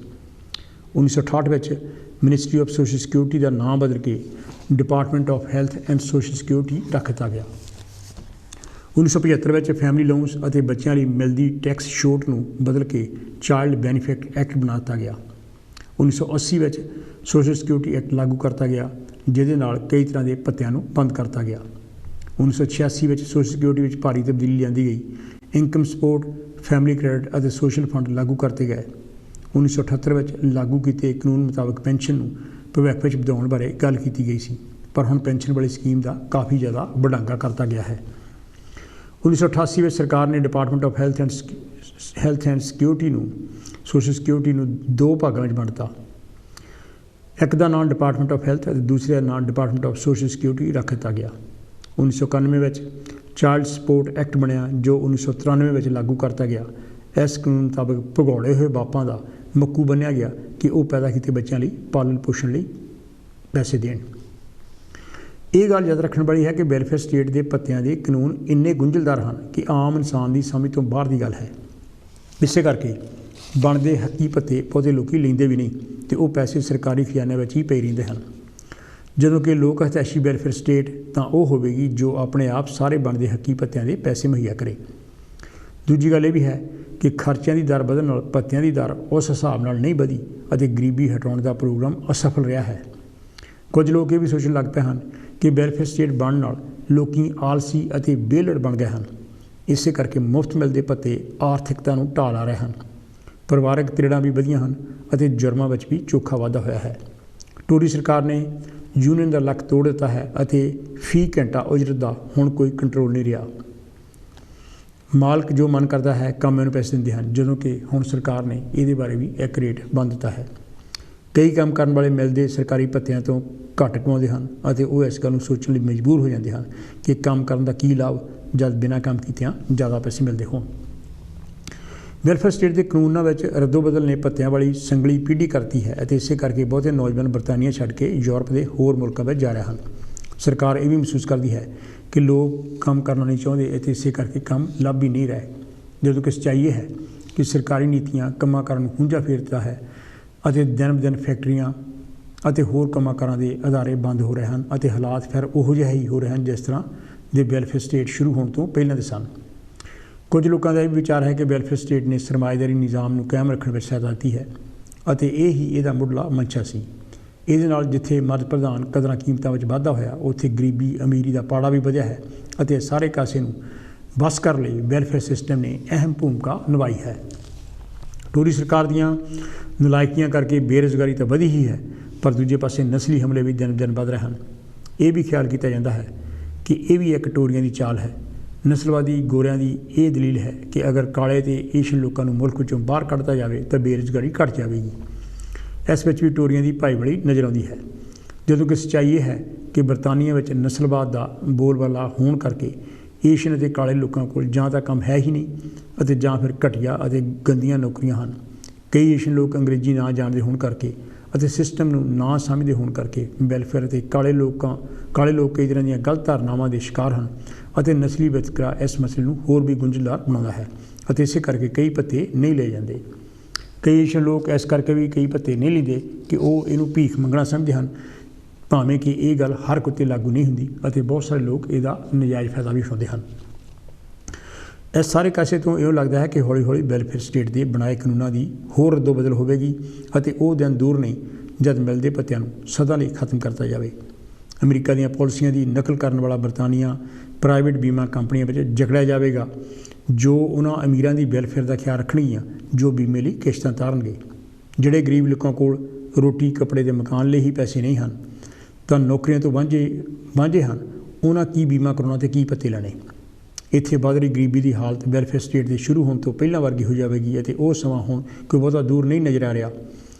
1968 ਵਿੱਚ ਮਿਨਿਸਟਰੀ ਆਫ ਸੋਸ਼ਲ ਸਿਕਿਉਰਿਟੀ ਦਾ ਨਾਮ ਬਦਲ ਕੇ department of health and social security ਰੱਖ ਦਿੱਤਾ ਗਿਆ। 1975 ਵਿੱਚ ਫੈਮਿਲੀ ਲੋਨਸ ਅਤੇ ਬੱਚਿਆਂ ਲਈ ਮਿਲਦੀ ਟੈਕਸ ਛੋਟ ਨੂੰ ਬਦਲ ਕੇ ਚਾਈਲਡ ਬੈਨੀਫਿਟ ਐਕਟ ਬਣਾ ਦਿੱਤਾ ਗਿਆ। 1980 ਵਿੱਚ ਸੋਸ਼ਲ ਸਿਕਿਉਰਿਟੀ ਐਕਟ ਲਾਗੂ ਕਰਤਾ ਗਿਆ, ਜਿਹਦੇ ਨਾਲ ਕਈ ਤਰ੍ਹਾਂ ਦੇ ਭੱਤਿਆਂ ਨੂੰ ਬੰਦ ਕਰਤਾ ਗਿਆ। 1986 ਵਿੱਚ ਸੋਸ਼ਲ ਸਿਕਿਉਰਿਟੀ ਵਿੱਚ ਭਾਰੀ ਤਬਦੀਲੀ ਲਿਆਂਦੀ ਗਈ। ਇਨਕਮ ਸਪੋਰਟ, ਫੈਮਿਲੀ ਕ੍ਰੈਡਿਟ ਅਤੇ ਸੋਸ਼ਲ ਫੰਡ ਲਾਗੂ ਕਰਤੇ ਗਏ। 1978 ਵਿੱਚ ਲਾਗੂ ਕੀਤੇ ਕਾਨੂੰਨ ਮੁਤਾਬਕ ਪੈਨਸ਼ਨ ਨੂੰ ਭਵਿੱਖ ਵਿੱਚ ਵਧਾਉਣ ਬਾਰੇ ਗੱਲ ਕੀਤੀ ਗਈ ਸੀ, ਪਰ ਹੁਣ ਪੈਨਸ਼ਨ ਵਾਲੀ ਸਕੀਮ ਦਾ ਕਾਫੀ ਜ਼ਿਆਦਾ ਵਡਾਂਗਾ ਕਰਤਾ ਗਿਆ ਹੈ। 1988 ਵਿੱਚ ਸਰਕਾਰ ਨੇ department of health and security ਨੂੰ ਸੋਸ਼ਲ ਸਿਕਿਉਰਿਟੀ ਨੂੰ ਦੋ ਭਾਗਾਂ ਵਿੱਚ ਵੰਡਤਾ। ਇੱਕ ਦਾ ਨਾਮ ਡਿਪਾਰਟਮੈਂਟ ਆਫ ਹੈਲਥ ਅਤੇ ਦੂਸਰੇ ਦਾ ਨਾਮ ਡਿਪਾਰਟਮੈਂਟ ਆਫ ਸੋਸ਼ਲ ਸਿਕਿਉਰਿਟੀ ਰੱਖ ਦਿੱਤਾ ਗਿਆ। 1991 ਵਿੱਚ ਚਾਈਲਡ ਸਪੋਰਟ ਐਕਟ ਬਣਿਆ, ਜੋ 1993 ਵਿੱਚ ਲਾਗੂ ਕਰਤਾ ਗਿਆ। ਇਸ ਕਾਨੂੰਨ ਮੁਤਾਬਕ ਭਗੌੜੇ ਹੋਏ ਬਾਪਾਂ ਦਾ ਮੱਕੂ ਬੰਨ੍ਹਿਆ ਗਿਆ ਕਿ ਉਹ ਪੈਦਾ ਕੀਤੇ ਬੱਚਿਆਂ ਲਈ ਪਾਲਣ ਪੋਸ਼ਣ ਲਈ ਪੈਸੇ ਦੇਣ। ਇਹ ਗੱਲ ਯਾਦ ਰੱਖਣ ਵਾਲੀ ਹੈ ਕਿ ਵੈਲਫੇਅਰ ਸਟੇਟ ਦੇ ਭੱਤਿਆਂ ਦੇ ਕਾਨੂੰਨ ਇੰਨੇ ਗੁੰਝਲਦਾਰ ਹਨ ਕਿ ਆਮ ਇਨਸਾਨ ਦੀ ਸਮਝ ਤੋਂ ਬਾਹਰ ਦੀ ਗੱਲ ਹੈ। ਇਸੇ ਕਰਕੇ ਬਣਦੇ ਹੱਕੀ ਭੱਤੇ ਬਹੁਤੇ ਲੋਕ ਲੈਂਦੇ ਵੀ ਨਹੀਂ ਅਤੇ ਉਹ ਪੈਸੇ ਸਰਕਾਰੀ ਖਜ਼ਾਨੇ ਵਿੱਚ ਹੀ ਪਏ ਰਹਿੰਦੇ ਹਨ। ਜਦੋਂ ਕਿ ਲੋਕ ਹਿਤੈਸ਼ੀ ਵੈਲਫੇਅਰ ਸਟੇਟ ਤਾਂ ਉਹ ਹੋਵੇਗੀ ਜੋ ਆਪਣੇ ਆਪ ਸਾਰੇ ਬਣਦੇ ਹੱਕੀ ਭੱਤਿਆਂ ਦੇ ਪੈਸੇ ਮੁਹੱਈਆ ਕਰੇ। ਦੂਜੀ ਗੱਲ ਇਹ ਵੀ ਹੈ ਕਿ ਖਰਚਿਆਂ ਦੀ ਦਰ ਵਧਣ ਨਾਲ ਭੱਤਿਆਂ ਦੀ ਦਰ ਉਸ ਹਿਸਾਬ ਨਾਲ ਨਹੀਂ ਵਧੀ ਅਤੇ ਗਰੀਬੀ ਹਟਾਉਣ ਦਾ ਪ੍ਰੋਗਰਾਮ ਅਸਫਲ ਰਿਹਾ ਹੈ। ਕੁਝ ਲੋਕ ਇਹ ਵੀ ਸੋਚਣ ਲੱਗ ਪਏ ਹਨ ਕਿ ਵੈਲਫੇਅਰ ਸਟੇਟ ਬਣਨ ਨਾਲ ਲੋਕ ਆਲਸੀ ਅਤੇ ਬੇਲੜ ਬਣ ਗਏ ਹਨ। ਇਸੇ ਕਰਕੇ ਮੁਫਤ ਮਿਲਦੇ ਭੱਤੇ ਆਰਥਿਕਤਾ ਨੂੰ ਢਾਹ ਲਾ ਰਹੇ ਹਨ। ਪਰਿਵਾਰਕ ਤ੍ਰਿੜਾਂ ਵੀ ਵਧੀਆਂ ਹਨ ਅਤੇ ਜੁਰਮਾਂ ਵਿੱਚ ਵੀ ਚੋਖਾ ਵਾਧਾ ਹੋਇਆ ਹੈ। ਟੋਰੀ ਸਰਕਾਰ ਨੇ ਯੂਨੀਅਨ ਦਾ ਲੱਕ ਤੋੜ ਦਿੱਤਾ ਹੈ ਅਤੇ ਫੀ ਘੰਟਾ ਉਜਰਤ ਦਾ ਹੁਣ ਕੋਈ ਕੰਟਰੋਲ ਨਹੀਂ ਰਿਹਾ। ਮਾਲਕ ਜੋ ਮਨ ਕਰਦਾ ਹੈ ਕਾਮਿਆਂ ਨੂੰ ਪੈਸੇ ਦਿੰਦੇ ਹਨ, ਜਦੋਂ ਕਿ ਹੁਣ ਸਰਕਾਰ ਨੇ ਇਹਦੇ ਬਾਰੇ ਵੀ ਇੱਕ ਰੇਟ ਬੰਨ੍ਹ ਦਿੱਤਾ ਹੈ। ਕਈ ਕੰਮ ਕਰਨ ਵਾਲੇ ਮਿਲਦੇ ਸਰਕਾਰੀ ਭੱਤਿਆਂ ਤੋਂ ਘੱਟ ਕਮਾਉਂਦੇ ਹਨ ਅਤੇ ਉਹ ਇਸ ਗੱਲ ਨੂੰ ਸੋਚਣ ਲਈ ਮਜਬੂਰ ਹੋ ਜਾਂਦੇ ਹਨ ਕਿ ਕੰਮ ਕਰਨ ਦਾ ਕੀ ਲਾਭ ਜਦ ਬਿਨਾਂ ਕੰਮ ਕੀਤਿਆਂ ਜ਼ਿਆਦਾ ਪੈਸੇ ਮਿਲਦੇ ਹੋਣ। ਵੈਲਫੇਅਰ ਸਟੇਟ ਦੇ ਕਾਨੂੰਨਾਂ ਵਿੱਚ ਰੱਦੋ ਬਦਲ ਨੇ ਭੱਤਿਆਂ ਵਾਲੀ ਸੰਗਲੀ ਪੀੜ੍ਹੀ ਕਰਤੀ ਹੈ ਅਤੇ ਇਸੇ ਕਰਕੇ ਬਹੁਤੇ ਨੌਜਵਾਨ ਬਰਤਾਨੀਆ ਛੱਡ ਕੇ ਯੂਰਪ ਦੇ ਹੋਰ ਮੁਲਕਾਂ ਵਿੱਚ ਜਾ ਰਹੇ ਹਨ। ਸਰਕਾਰ ਇਹ ਵੀ ਮਹਿਸੂਸ ਕਰਦੀ ਹੈ ਕਿ ਲੋਕ ਕੰਮ ਕਰਨਾ ਨਹੀਂ ਚਾਹੁੰਦੇ ਅਤੇ ਇਸੇ ਕਰਕੇ ਕੰਮ ਲੱਭ ਹੀ ਨਹੀਂ ਰਹੇ, ਜਦੋਂ ਕਿ ਸੱਚਾਈ ਇਹ ਹੈ ਕਿ ਸਰਕਾਰੀ ਨੀਤੀਆਂ ਕੰਮਾਂ ਕਾਰਾਂ ਨੂੰ ਖੂੰਝਾ ਫੇਰ ਦਿੱਤਾ ਹੈ ਅਤੇ ਦਿਨ ਬ ਦਿਨ ਫੈਕਟਰੀਆਂ ਅਤੇ ਹੋਰ ਕੰਮਾਂ ਕਾਰਾਂ ਦੇ ਅਦਾਰੇ ਬੰਦ ਹੋ ਰਹੇ ਹਨ ਅਤੇ ਹਾਲਾਤ ਫਿਰ ਉਹੋ ਜਿਹੇ ਹੀ ਹੋ ਰਹੇ ਹਨ ਜਿਸ ਤਰ੍ਹਾਂ ਦੇ ਵੈਲਫੇਅਰ ਸਟੇਟ ਸ਼ੁਰੂ ਹੋਣ ਤੋਂ ਪਹਿਲਾਂ ਦੇ ਸਨ। ਕੁਝ ਲੋਕਾਂ ਦਾ ਇਹ ਵੀ ਵਿਚਾਰ ਹੈ ਕਿ ਵੈਲਫੇਅਰ ਸਟੇਟ ਨੇ ਸਰਮਾਏਦਾਰੀ ਨਿਜ਼ਾਮ ਨੂੰ ਕਾਇਮ ਰੱਖਣ ਵਿੱਚ ਸਹਾਇਤਾ ਦਿੱਤੀ ਹੈ ਅਤੇ ਇਹ ਹੀ ਇਹਦਾ ਮੁੱਢਲਾ ਮਨਸ਼ਾ ਸੀ। ਇਹਦੇ ਨਾਲ ਜਿੱਥੇ ਮਰਦ ਪ੍ਰਧਾਨ ਕਦਰਾਂ ਕੀਮਤਾਂ ਵਿੱਚ ਵਾਧਾ ਹੋਇਆ, ਉੱਥੇ ਗਰੀਬੀ ਅਮੀਰੀ ਦਾ ਪਾੜਾ ਵੀ ਵਧਿਆ ਹੈ ਅਤੇ ਸਾਰੇ ਕਾਸੇ ਨੂੰ ਬਸ ਕਰਨ ਲਈ ਵੈਲਫੇਅਰ ਸਿਸਟਮ ਨੇ ਅਹਿਮ ਭੂਮਿਕਾ ਨਿਭਾਈ ਹੈ। ਟੋਰੀ ਸਰਕਾਰ ਦੀਆਂ ਨਲਾਇਕੀਆਂ ਕਰਕੇ ਬੇਰੁਜ਼ਗਾਰੀ ਤਾਂ ਵਧੀ ਹੀ ਹੈ, ਪਰ ਦੂਜੇ ਪਾਸੇ ਨਸਲੀ ਹਮਲੇ ਵੀ ਦਿਨ ਦਿਨ ਵੱਧ ਰਹੇ ਹਨ। ਇਹ ਵੀ ਖਿਆਲ ਕੀਤਾ ਜਾਂਦਾ ਹੈ ਕਿ ਇਹ ਵੀ ਇੱਕ ਟੋਰੀਆਂ ਦੀ ਚਾਲ ਹੈ। ਨਸਲਵਾਦੀ ਗੋਰਿਆਂ ਦੀ ਇਹ ਦਲੀਲ ਹੈ ਕਿ ਅਗਰ ਕਾਲੇ ਅਤੇ ਏਸ਼ੀਅਨ ਲੋਕਾਂ ਨੂੰ ਮੁਲਕ ਵਿੱਚੋਂ ਬਾਹਰ ਕੱਢਤਾ ਜਾਵੇ ਤਾਂ ਬੇਰੁਜ਼ਗਾਰੀ ਘੱਟ ਜਾਵੇਗੀ। ਇਸ ਵਿੱਚ ਵੀ ਟੋਰੀਆਂ ਦੀ ਭਾਈਵਾਲੀ ਨਜ਼ਰ ਆਉਂਦੀ ਹੈ, ਜਦੋਂ ਕਿ ਸੱਚਾਈ ਇਹ ਹੈ ਕਿ ਬਰਤਾਨੀਆ ਵਿੱਚ ਨਸਲਵਾਦ ਦਾ ਬੋਲਬਾਲਾ ਹੋਣ ਕਰਕੇ ਏਸ਼ੀਅਨ ਅਤੇ ਕਾਲੇ ਲੋਕਾਂ ਕੋਲ ਜਾਂ ਤਾਂ ਕੰਮ ਹੈ ਹੀ ਨਹੀਂ ਅਤੇ ਜਾਂ ਫਿਰ ਘਟੀਆ ਅਤੇ ਗੰਦੀਆਂ ਨੌਕਰੀਆਂ ਹਨ। ਕਈ ਏਸ਼ੀਅਨ ਲੋਕ ਅੰਗਰੇਜ਼ੀ ਨਾ ਜਾਣਦੇ ਹੋਣ ਕਰਕੇ ਅਤੇ ਸਿਸਟਮ ਨੂੰ ਨਾ ਸਮਝਦੇ ਹੋਣ ਕਰਕੇ ਵੈਲਫੇਅਰ ਅਤੇ ਕਾਲੇ ਲੋਕ ਕਈ ਤਰ੍ਹਾਂ ਦੀਆਂ ਗਲਤ ਧਾਰਨਾਵਾਂ ਦੇ ਸ਼ਿਕਾਰ ਹਨ ਅਤੇ ਨਸਲੀ ਵਿਤਕਰਾ ਇਸ ਮਸਲੇ ਨੂੰ ਹੋਰ ਵੀ ਗੁੰਝਲਦਾਰ ਬਣਾਉਂਦਾ ਹੈ ਅਤੇ ਇਸੇ ਕਰਕੇ ਕਈ ਭੱਤੇ ਨਹੀਂ ਲਏ ਜਾਂਦੇ। ਕਈ ਏਸ਼ੀਅਨ ਲੋਕ ਇਸ ਕਰਕੇ ਵੀ ਕਈ ਭੱਤੇ ਨਹੀਂ ਲੈਂਦੇ ਕਿ ਉਹ ਇਹਨੂੰ ਭੀਖ ਮੰਗਣਾ ਸਮਝਦੇ ਹਨ, ਭਾਵੇਂ ਕਿ ਇਹ ਗੱਲ ਹਰ ਕੁੱਤੇ ਲਾਗੂ ਨਹੀਂ ਹੁੰਦੀ ਅਤੇ ਬਹੁਤ ਸਾਰੇ ਲੋਕ ਇਹਦਾ ਨਜਾਇਜ਼ ਫਾਇਦਾ ਵੀ ਉਠਾਉਂਦੇ ਹਨ। ਇਸ ਸਾਰੇ ਕਾਸੇ ਤੋਂ ਇਉਂ ਲੱਗਦਾ ਹੈ ਕਿ ਹੌਲੀ ਹੌਲੀ ਵੈਲਫੇਅਰ ਸਟੇਟ ਦੇ ਬਣਾਏ ਕਾਨੂੰਨਾਂ ਦੀ ਹੋਰ ਰੱਦੋ ਬਦਲ ਹੋਵੇਗੀ ਅਤੇ ਉਹ ਦਿਨ ਦੂਰ ਨਹੀਂ ਜਦ ਮਿਲਦੇ ਭੱਤਿਆਂ ਨੂੰ ਸਦਾ ਲਈ ਖਤਮ ਕਰਤਾ ਜਾਵੇ। ਅਮਰੀਕਾ ਦੀਆਂ ਪਾਲਿਸੀਆਂ ਦੀ ਨਕਲ ਕਰਨ ਵਾਲਾ ਬਰਤਾਨੀਆ ਪ੍ਰਾਈਵੇਟ ਬੀਮਾ ਕੰਪਨੀਆਂ ਵਿੱਚ ਜਕੜਿਆ ਜਾਵੇਗਾ, ਜੋ ਉਹਨਾਂ ਅਮੀਰਾਂ ਦੀ ਵੈਲਫੇਅਰ ਦਾ ਖਿਆਲ ਰੱਖਣਗੀਆਂ ਜੋ ਬੀਮੇ ਲਈ ਕਿਸ਼ਤਾਂ ਤਾਰਨਗੇ। ਜਿਹੜੇ ਗਰੀਬ ਲੋਕਾਂ ਕੋਲ ਰੋਟੀ ਕੱਪੜੇ ਦੇ ਮਕਾਨ ਲਈ ਹੀ ਪੈਸੇ ਨਹੀਂ ਹਨ ਤਾਂ ਨੌਕਰੀਆਂ ਤੋਂ ਵਾਂਝੇ ਹਨ, ਉਹਨਾਂ ਕੀ ਬੀਮਾ ਕਰਾਉਣਾ ਅਤੇ ਕੀ ਭੱਤੇ ਲੈਣੇ। ਇੱਥੇ ਵੱਧ ਰਹੀ ਗਰੀਬੀ ਦੀ ਹਾਲਤ ਵੈਲਫੇਅਰ ਸਟੇਟ ਦੇ ਸ਼ੁਰੂ ਹੋਣ ਤੋਂ ਪਹਿਲਾਂ ਵਰਗੀ ਹੋ ਜਾਵੇਗੀ ਅਤੇ ਉਹ ਸਮਾਂ ਹੁਣ ਕੋਈ ਬਹੁਤਾ ਦੂਰ ਨਹੀਂ ਨਜ਼ਰ ਆ ਰਿਹਾ।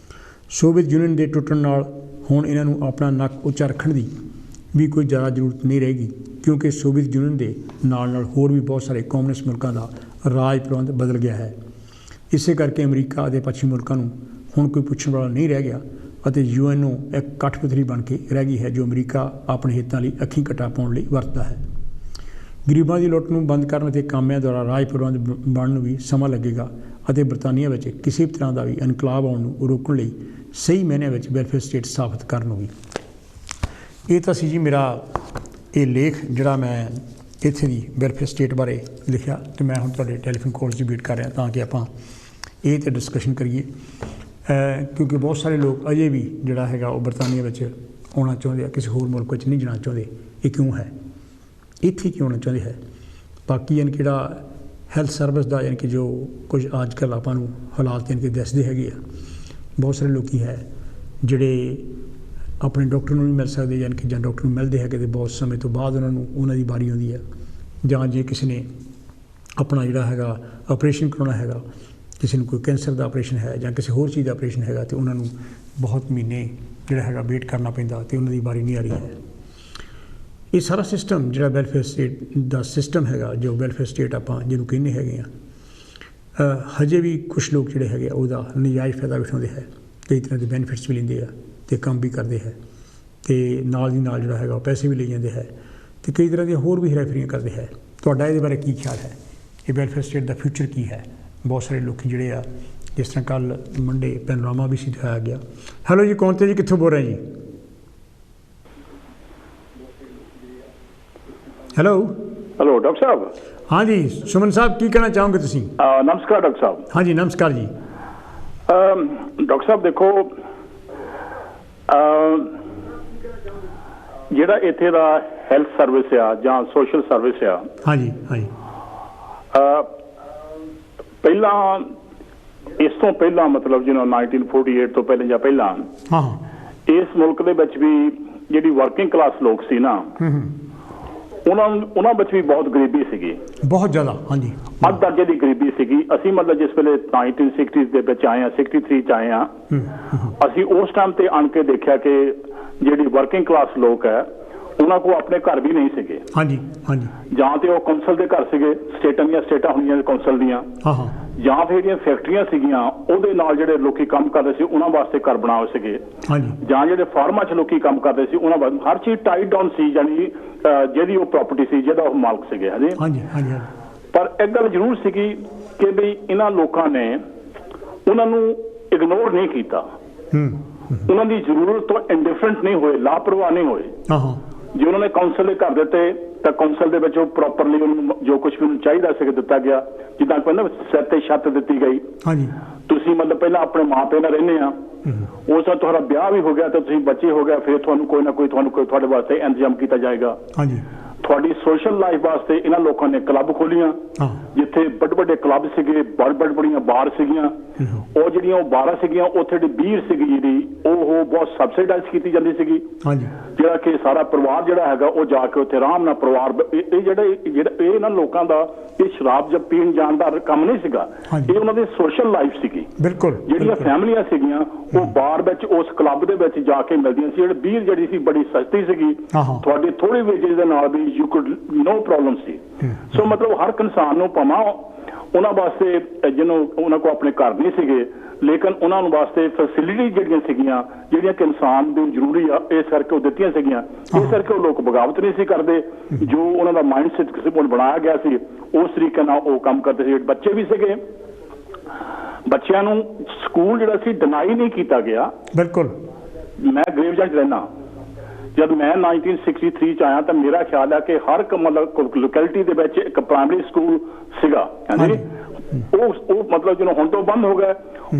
ਸੋਵੀਅਤ ਯੂਨੀਅਨ ਦੇ ਟੁੱਟਣ ਨਾਲ ਹੁਣ ਇਹਨਾਂ ਨੂੰ ਆਪਣਾ ਨੱਕ ਉੱਚਾ ਰੱਖਣ ਦੀ ਵੀ ਕੋਈ ਜ਼ਿਆਦਾ ਜ਼ਰੂਰਤ ਨਹੀਂ ਰਹੇਗੀ, ਕਿਉਂਕਿ ਸੋਵੀਅਤ ਯੂਨੀਅਨ ਦੇ ਨਾਲ ਹੋਰ ਵੀ ਬਹੁਤ ਸਾਰੇ ਕਮਿਊਨਿਸਟ ਮੁਲਕਾਂ ਦਾ ਰਾਜ ਪ੍ਰਬੰਧ ਬਦਲ ਗਿਆ ਹੈ। ਇਸੇ ਕਰਕੇ ਅਮਰੀਕਾ ਅਤੇ ਪੱਛਮੀ ਮੁਲਕਾਂ ਨੂੰ ਹੁਣ ਕੋਈ ਪੁੱਛਣ ਵਾਲਾ ਨਹੀਂ ਰਹਿ ਗਿਆ ਅਤੇ UNO ਇੱਕ ਕਠਪੁਤਲੀ ਬਣ ਕੇ ਰਹਿ ਗਈ ਹੈ ਜੋ ਅਮਰੀਕਾ ਆਪਣੇ ਹਿੱਤਾਂ ਲਈ ਅੱਖੀਂ ਘਟਾ ਪਾਉਣ ਲਈ ਵਰਤਦਾ ਹੈ। ਗਰੀਬਾਂ ਦੀ ਲੁੱਟ ਨੂੰ ਬੰਦ ਕਰਨ ਅਤੇ ਕਾਮਿਆਂ ਦੁਆਰਾ ਰਾਜ ਪ੍ਰਬੰਧ ਬਣਨ ਨੂੰ ਵੀ ਸਮਾਂ ਲੱਗੇਗਾ ਅਤੇ ਬਰਤਾਨੀਆ ਵਿੱਚ ਕਿਸੇ ਵੀ ਤਰ੍ਹਾਂ ਦਾ ਵੀ ਇਨਕਲਾਬ ਆਉਣ ਨੂੰ ਰੋਕਣ ਲਈ ਸਹੀ ਮਾਇਨਿਆਂ ਵਿੱਚ ਵੈਲਫੇਅਰ ਸਟੇਟ ਸਥਾਪਿਤ ਕਰਨ ਨੂੰ ਵੀ। ਇਹ ਤਾਂ ਸੀ ਜੀ ਮੇਰਾ ਇਹ ਲੇਖ ਜਿਹੜਾ ਮੈਂ ਇੱਥੇ ਦੀ ਵੈਲਫੇਅਰ ਸਟੇਟ ਬਾਰੇ ਲਿਖਿਆ ਅਤੇ ਮੈਂ ਹੁਣ ਤੁਹਾਡੇ ਟੈਲੀਫੋਨ ਕਾਲਸ ਦੀ ਵੇਟ ਕਰ ਰਿਹਾ ਤਾਂ ਕਿ ਆਪਾਂ ਇਹ 'ਤੇ ਡਿਸਕਸ਼ਨ ਕਰੀਏ, ਕਿਉਂਕਿ ਬਹੁਤ ਸਾਰੇ ਲੋਕ ਅਜੇ ਵੀ ਜਿਹੜਾ ਹੈਗਾ ਉਹ ਬਰਤਾਨੀਆ ਵਿੱਚ ਆਉਣਾ ਚਾਹੁੰਦੇ ਆ, ਕਿਸੇ ਹੋਰ ਮੁਲਕ ਵਿੱਚ ਨਹੀਂ ਜਾਣਾ ਚਾਹੁੰਦੇ। ਇਹ ਕਿਉਂ ਹੈ? ਇੱਥੇ ਕਿਉਂ ਆਉਣਾ ਚਾਹੁੰਦੇ ਹੈ। ਬਾਕੀ ਯਾਨੀ ਕਿ ਜਿਹੜਾ ਹੈਲਥ ਸਰਵਿਸ ਦਾ ਯਾਨੀ ਕਿ ਜੋ ਕੁਝ ਅੱਜ ਕੱਲ੍ਹ ਆਪਾਂ ਨੂੰ ਹਾਲਾਤ ਯਾਨੀ ਕਿ ਦੱਸਦੇ ਹੈਗੇ ਆ, ਬਹੁਤ ਸਾਰੇ ਲੋਕ ਹੈ ਜਿਹੜੇ ਆਪਣੇ ਡਾਕਟਰ ਨੂੰ ਨਹੀਂ ਮਿਲ ਸਕਦੇ, ਯਾਨੀ ਕਿ ਜਾਂ ਡਾਕਟਰ ਨੂੰ ਮਿਲਦੇ ਹੈਗੇ ਅਤੇ ਬਹੁਤ ਸਮੇਂ ਤੋਂ ਬਾਅਦ ਉਹਨਾਂ ਦੀ ਵਾਰੀ ਆਉਂਦੀ ਹੈ। ਜਾਂ ਜੇ ਕਿਸੇ ਨੇ ਆਪਣਾ ਜਿਹੜਾ ਹੈਗਾ ਆਪਰੇਸ਼ਨ ਕਰਾਉਣਾ ਹੈਗਾ, ਕਿਸੇ ਨੂੰ ਕੋਈ ਕੈਂਸਰ ਦਾ ਆਪਰੇਸ਼ਨ ਹੈ ਜਾਂ ਕਿਸੇ ਹੋਰ ਚੀਜ਼ ਦਾ ਆਪਰੇਸ਼ਨ ਹੈਗਾ, ਅਤੇ ਉਹਨਾਂ ਨੂੰ ਬਹੁਤ ਮਹੀਨੇ ਜਿਹੜਾ ਹੈਗਾ ਵੇਟ ਕਰਨਾ ਪੈਂਦਾ ਅਤੇ ਉਹਨਾਂ ਦੀ ਵਾਰੀ ਨਹੀਂ ਆ ਰਹੀ ਹੈ। ਇਹ ਸਾਰਾ ਸਿਸਟਮ ਜਿਹੜਾ ਵੈਲਫੇਅਰ ਸਟੇਟ ਦਾ ਸਿਸਟਮ ਹੈਗਾ, ਜੋ ਵੈਲਫੇਅਰ ਸਟੇਟ ਆਪਾਂ ਜਿਹਨੂੰ ਕਹਿੰਦੇ ਹੈਗੇ ਆ, ਹਜੇ ਵੀ ਕੁਛ ਲੋਕ ਜਿਹੜੇ ਹੈਗੇ ਆ ਉਹਦਾ ਨਜਾਇਜ਼ ਫਾਇਦਾ ਉਠਾਉਂਦੇ ਹੈ, ਕਈ ਤਰ੍ਹਾਂ ਦੇ ਬੈਨੀਫਿਟਸ ਵੀ ਲੈਂਦੇ ਆ ਅਤੇ ਕੰਮ ਵੀ ਕਰਦੇ ਹੈ, ਅਤੇ ਨਾਲ ਦੀ ਨਾਲ ਜਿਹੜਾ ਹੈਗਾ ਉਹ ਪੈਸੇ ਵੀ ਲਈ ਜਾਂਦੇ ਹੈ, ਅਤੇ ਕਈ ਤਰ੍ਹਾਂ ਦੀਆਂ ਹੋਰ ਵੀ ਹੈਰਾਫੇਰੀਆਂ ਕਰਦੇ ਹੈ। ਤੁਹਾਡਾ ਇਹਦੇ ਬਾਰੇ ਕੀ ਖਿਆਲ ਹੈ? ਇਹ ਵੈਲਫੇਅਰ ਸਟੇਟ ਦਾ ਫਿਊਚਰ ਕੀ ਹੈ? ਬਹੁਤ ਸਾਰੇ ਲੋਕ ਜਿਹੜੇ ਆ, ਜਿਸ ਤਰ੍ਹਾਂ ਕੱਲ੍ਹ ਮੰਡੇ ਪੈਨੋਰਾਮਾ ਵੀ ਸੀ ਦਿਖਾਇਆ ਗਿਆ। ਹੈਲੋ ਜੀ, ਕੌਣ ਤੇ ਜੀ, ਕਿੱਥੋਂ ਬੋਲ ਰਹੇ ਜੀ? ਹੈਲੋ ਹੈਲੋ ਡਾਕਟਰ ਸਾਹਿਬ। हाँ जी, सुमन साहब की कहना चाहोगे तुसी? नमस्कार डॉक्टर साहब। हाँ जी नमस्कार जी। डॉक्टर साहब देखो, ਜਿਹੜਾ ਇੱਥੇ ਦਾ ਹੈਲਥ ਸਰਵਿਸ ਆ ਜਾਂ ਸੋਸ਼ਲ ਸਰਵਿਸ ਆ, हाँ जी हाँ जी, ਪਹਿਲਾਂ ਇਸ ਤੋਂ ਪਹਿਲਾਂ ਮਤਲਬ 1948 ਤੋਂ ਪਹਿਲਾਂ ਜਾਂ ਪਹਿਲਾਂ हाँ ਇਸ ਮੁਲਕ ਦੇ ਵਿੱਚ ਵੀ ਜਿਹੜੀ ਵਰਕਿੰਗ ਕਲਾਸ ਲੋਕ ਸੀ ਨਾ, ਉਹਨਾਂ ਵਿੱਚ ਵੀ ਬਹੁਤ ਗਰੀਬੀ ਸੀਗੀ, बहुत ज़्यादा। हाँ जी, ਅੱਧ ਦਰਜੇ ਦੀ ਗਰੀਬੀ ਸੀਗੀ। ਅਸੀਂ ਮਤਲਬ ਜਿਸ ਵੇਲੇ 1960s ਦੇ ਵਿੱਚ ਆਏ ਹਾਂ, 63 ਚ ਆਏ ਹਾਂ, ਅਸੀਂ ਉਸ ਟਾਈਮ ਤੇ ਆਣ ਕੇ ਦੇਖਿਆ ਕਿ ਜਿਹੜੀ ਵਰਕਿੰਗ ਕਲਾਸ ਲੋਕ ਹੈ ਉਹਨਾਂ ਕੋਲ ਆਪਣੇ ਘਰ ਵੀ ਨਹੀਂ ਸੀਗੇ। हाँ जी हाँ जी, ਜਾਂ ਤੇ ਉਹ ਕੌਂਸਲ ਦੇ ਘਰ ਸੀਗੇ, ਸਟੇਟਾਂ ਹੋਈਆਂ ਕੌਂਸਲ ਦੀਆਂ, हाँ हाँ, ਜਾਂ ਫਿਰ ਜਿਹੜੀਆਂ ਫੈਕਟਰੀਆਂ ਸੀਗੀਆਂ ਉਹਦੇ ਨਾਲ ਜਿਹੜੇ ਲੋਕੀ ਕੰਮ ਕਰਦੇ ਸੀ ਉਹਨਾਂ ਵਾਸਤੇ ਘਰ ਬਣਾਏ ਸੀਗੇ, हाँ जी, ਜਾਂ ਜਿਹੜੇ ਫਾਰਮਾਂ 'ਚ ਲੋਕੀ ਕੰਮ ਕਰਦੇ ਸੀ ਉਹਨਾਂ ਵਾਸਤੇ ਹਰ ਚੀਜ਼ ਟਾਈਟ ਡਾਊਨ ਸੀ, ਜਾਨੀ ਜਿਹਦੀ ਉਹ ਪ੍ਰਾਪਰਟੀ ਸੀ, ਜਿਹਦਾ ਉਹ ਮਾਲਕ ਸੀਗੇ। ਹਾਂਜੀ हाँ जी हाँ जी, ਪਰ ਇੱਕ ਗੱਲ ਜ਼ਰੂਰ ਸੀਗੀ ਕਿ ਵੀ ਇਹਨਾਂ ਲੋਕਾਂ ਨੇ ਉਹਨਾਂ ਨੂੰ ਇਗਨੋਰ ਨਹੀਂ ਕੀਤਾ, ਉਹਨਾਂ ਦੀ ਜ਼ਰੂਰਤ ਤੋਂ ਇੰਡੀਫਰੈਂਟ ਨਹੀਂ ਹੋਏ, ਲਾਪਰਵਾਹ ਨਹੀਂ ਹੋਏ। हाँ हाँ, ਜੇ ਉਹਨਾਂ ਨੇ ਕੌਂਸਲ ਦੇ ਘਰ ਦਿੱਤੇ ਤਾਂ ਕੌਂਸਲ ਦੇ ਵਿੱਚ ਉਹ ਪ੍ਰੋਪਰਲੀ ਉਹਨੂੰ ਜੋ ਕੁਝ ਵੀ ਉਹਨੂੰ ਚਾਹੀਦਾ ਸੀ ਦਿੱਤਾ ਗਿਆ। ਜਿੱਦਾਂ ਕਹਿੰਦਾ ਸਿਰ ਤੇ ਛੱਤ ਦਿੱਤੀ ਗਈ, हाँ जी, ਤੁਸੀਂ ਮਤਲਬ ਪਹਿਲਾਂ ਆਪਣੇ ਮਾਂ ਪਿਓ ਨਾਲ ਰਹਿੰਦੇ ਆ, ਉਸ ਦਾ ਤੁਹਾਡਾ ਵਿਆਹ ਵੀ ਹੋ ਗਿਆ ਤਾਂ ਤੁਸੀਂ ਬੱਚੇ ਹੋ ਗਿਆ, ਫਿਰ ਤੁਹਾਨੂੰ ਕੋਈ ਨਾ ਕੋਈ ਤੁਹਾਡੇ ਵਾਸਤੇ ਇੰਤਜ਼ਾਮ ਕੀਤਾ ਜਾਏਗਾ। हाँ जी, ਤੁਹਾਡੀ ਸੋਸ਼ਲ ਲਾਈਫ ਵਾਸਤੇ ਇਹਨਾਂ ਲੋਕਾਂ ਨੇ ਕਲੱਬ ਖੋਲੀਆਂ, हाँ, ਜਿੱਥੇ ਵੱਡੇ ਵੱਡੇ ਕਲੱਬ ਸੀਗੇ, ਬੜੀਆਂ ਬਾਰ ਸੀਗੀਆਂ। ਉਹ ਜਿਹੜੀਆਂ ਉਹ ਬਾਰਾਂ ਸੀਗੀਆਂ ਉੱਥੇ ਦੀ ਬੀਰ ਸੀਗੀ ਜਿਹੜੀ ਉਹ ਬਹੁਤ ਸਬਸਿਡਾਈਜ਼ ਕੀਤੀ ਜਾਂਦੀ ਸੀਗੀ, हाँ जी, ਜਿਹੜਾ ਕਿ ਸਾਰਾ ਪਰਿਵਾਰ ਜਿਹੜਾ ਹੈਗਾ ਉਹ ਜਾ ਕੇ ਉੱਥੇ ਆਰਾਮ ਨਾਲ ਪਰਿਵਾਰ ਇਹ ਜਿਹੜਾ ਇਹਨਾਂ ਲੋਕਾਂ ਦਾ ਇਹ ਸ਼ਰਾਬ ਜਾਂ ਪੀਣ ਜਾਣ ਦਾ ਕੰਮ ਨਹੀਂ ਸੀਗਾ, ਇਹ ਉਹਨਾਂ ਦੀ ਸੋਸ਼ਲ ਲਾਈਫ ਸੀਗੀ। बिल्कुल, ਜਿਹੜੀਆਂ ਫੈਮਲੀਆਂ ਸੀਗੀਆਂ ਉਹ ਬਾਰ ਵਿੱਚ ਉਸ ਕਲੱਬ ਦੇ ਵਿੱਚ ਜਾ ਕੇ ਮਿਲਦੀਆਂ ਸੀ। ਜਿਹੜੀ ਬੀਰ ਜਿਹੜੀ ਸੀ ਬੜੀ ਸਸਤੀ ਸੀਗੀ, हाँ हाँ, ਤੁਹਾਡੀ ਥੋੜੀ ਵੇਜੇਜ ਦੇ ਨਾਲ ਵੀ ਯੂ ਕੁਡ ਨੋ ਪ੍ਰੋਬਲਮ ਸੀ। ਸੋ ਮਤਲਬ ਹਰ ਇਨਸਾਨ ਨੂੰ ਭਾਵੇਂ ਉਹਨਾਂ ਵਾਸਤੇ ਜਿਹਨੂੰ ਉਹਨਾਂ ਕੋਲ ਆਪਣੇ ਘਰ ਨਹੀਂ ਸੀਗੇ, ਲੇਕਿਨ ਉਹਨਾਂ ਨੂੰ ਵਾਸਤੇ ਫੈਸਿਲਿਟੀ ਜਿਹੜੀਆਂ ਸੀਗੀਆਂ, ਜਿਹੜੀਆਂ ਕਿ ਇਨਸਾਨ ਨੂੰ ਜ਼ਰੂਰੀ ਆ, ਇਸ ਕਰਕੇ ਉਹ ਦਿੱਤੀਆਂ ਸੀਗੀਆਂ। ਇਸ ਕਰਕੇ ਉਹ ਲੋਕ ਬਗਾਵਤ ਨਹੀਂ ਸੀ ਕਰਦੇ, ਜੋ ਉਹਨਾਂ ਦਾ ਮਾਈਂਡ ਸੈਟ ਕਿਸੇ ਕੋਲ ਬਣਾਇਆ ਗਿਆ ਸੀ ਉਸ ਤਰੀਕੇ ਨਾਲ ਉਹ ਕੰਮ ਕਰਦੇ ਸੀ। ਬੱਚੇ ਵੀ ਸੀਗੇ, ਬੱਚਿਆਂ ਨੂੰ ਸਕੂਲ ਜਿਹੜਾ ਸੀ ਡਿਨਾਈ ਨਹੀਂ ਕੀਤਾ ਗਿਆ। बिल्कुल, ਮੈਂ ਗ੍ਰੇਵਯਾਰਡ 'ਚ ਰਹਿਣਾ, ਜਦ ਮੈਂ 1963 ਚ ਆਇਆ ਤਾਂ ਮੇਰਾ ਖਿਆਲ ਹੈ ਕਿ ਹਰ ਇੱਕ ਮਤਲਬ ਲੋਕੈਲਿਟੀ ਦੇ ਵਿੱਚ ਇੱਕ ਪ੍ਰਾਇਮਰੀ ਸਕੂਲ ਸੀਗਾ। ਹਾਂਜੀ, ਉਹ ਮਤਲਬ ਜਿਹਨੂੰ ਹੁਣ ਤੋਂ ਬੰਦ ਹੋ ਗਏ,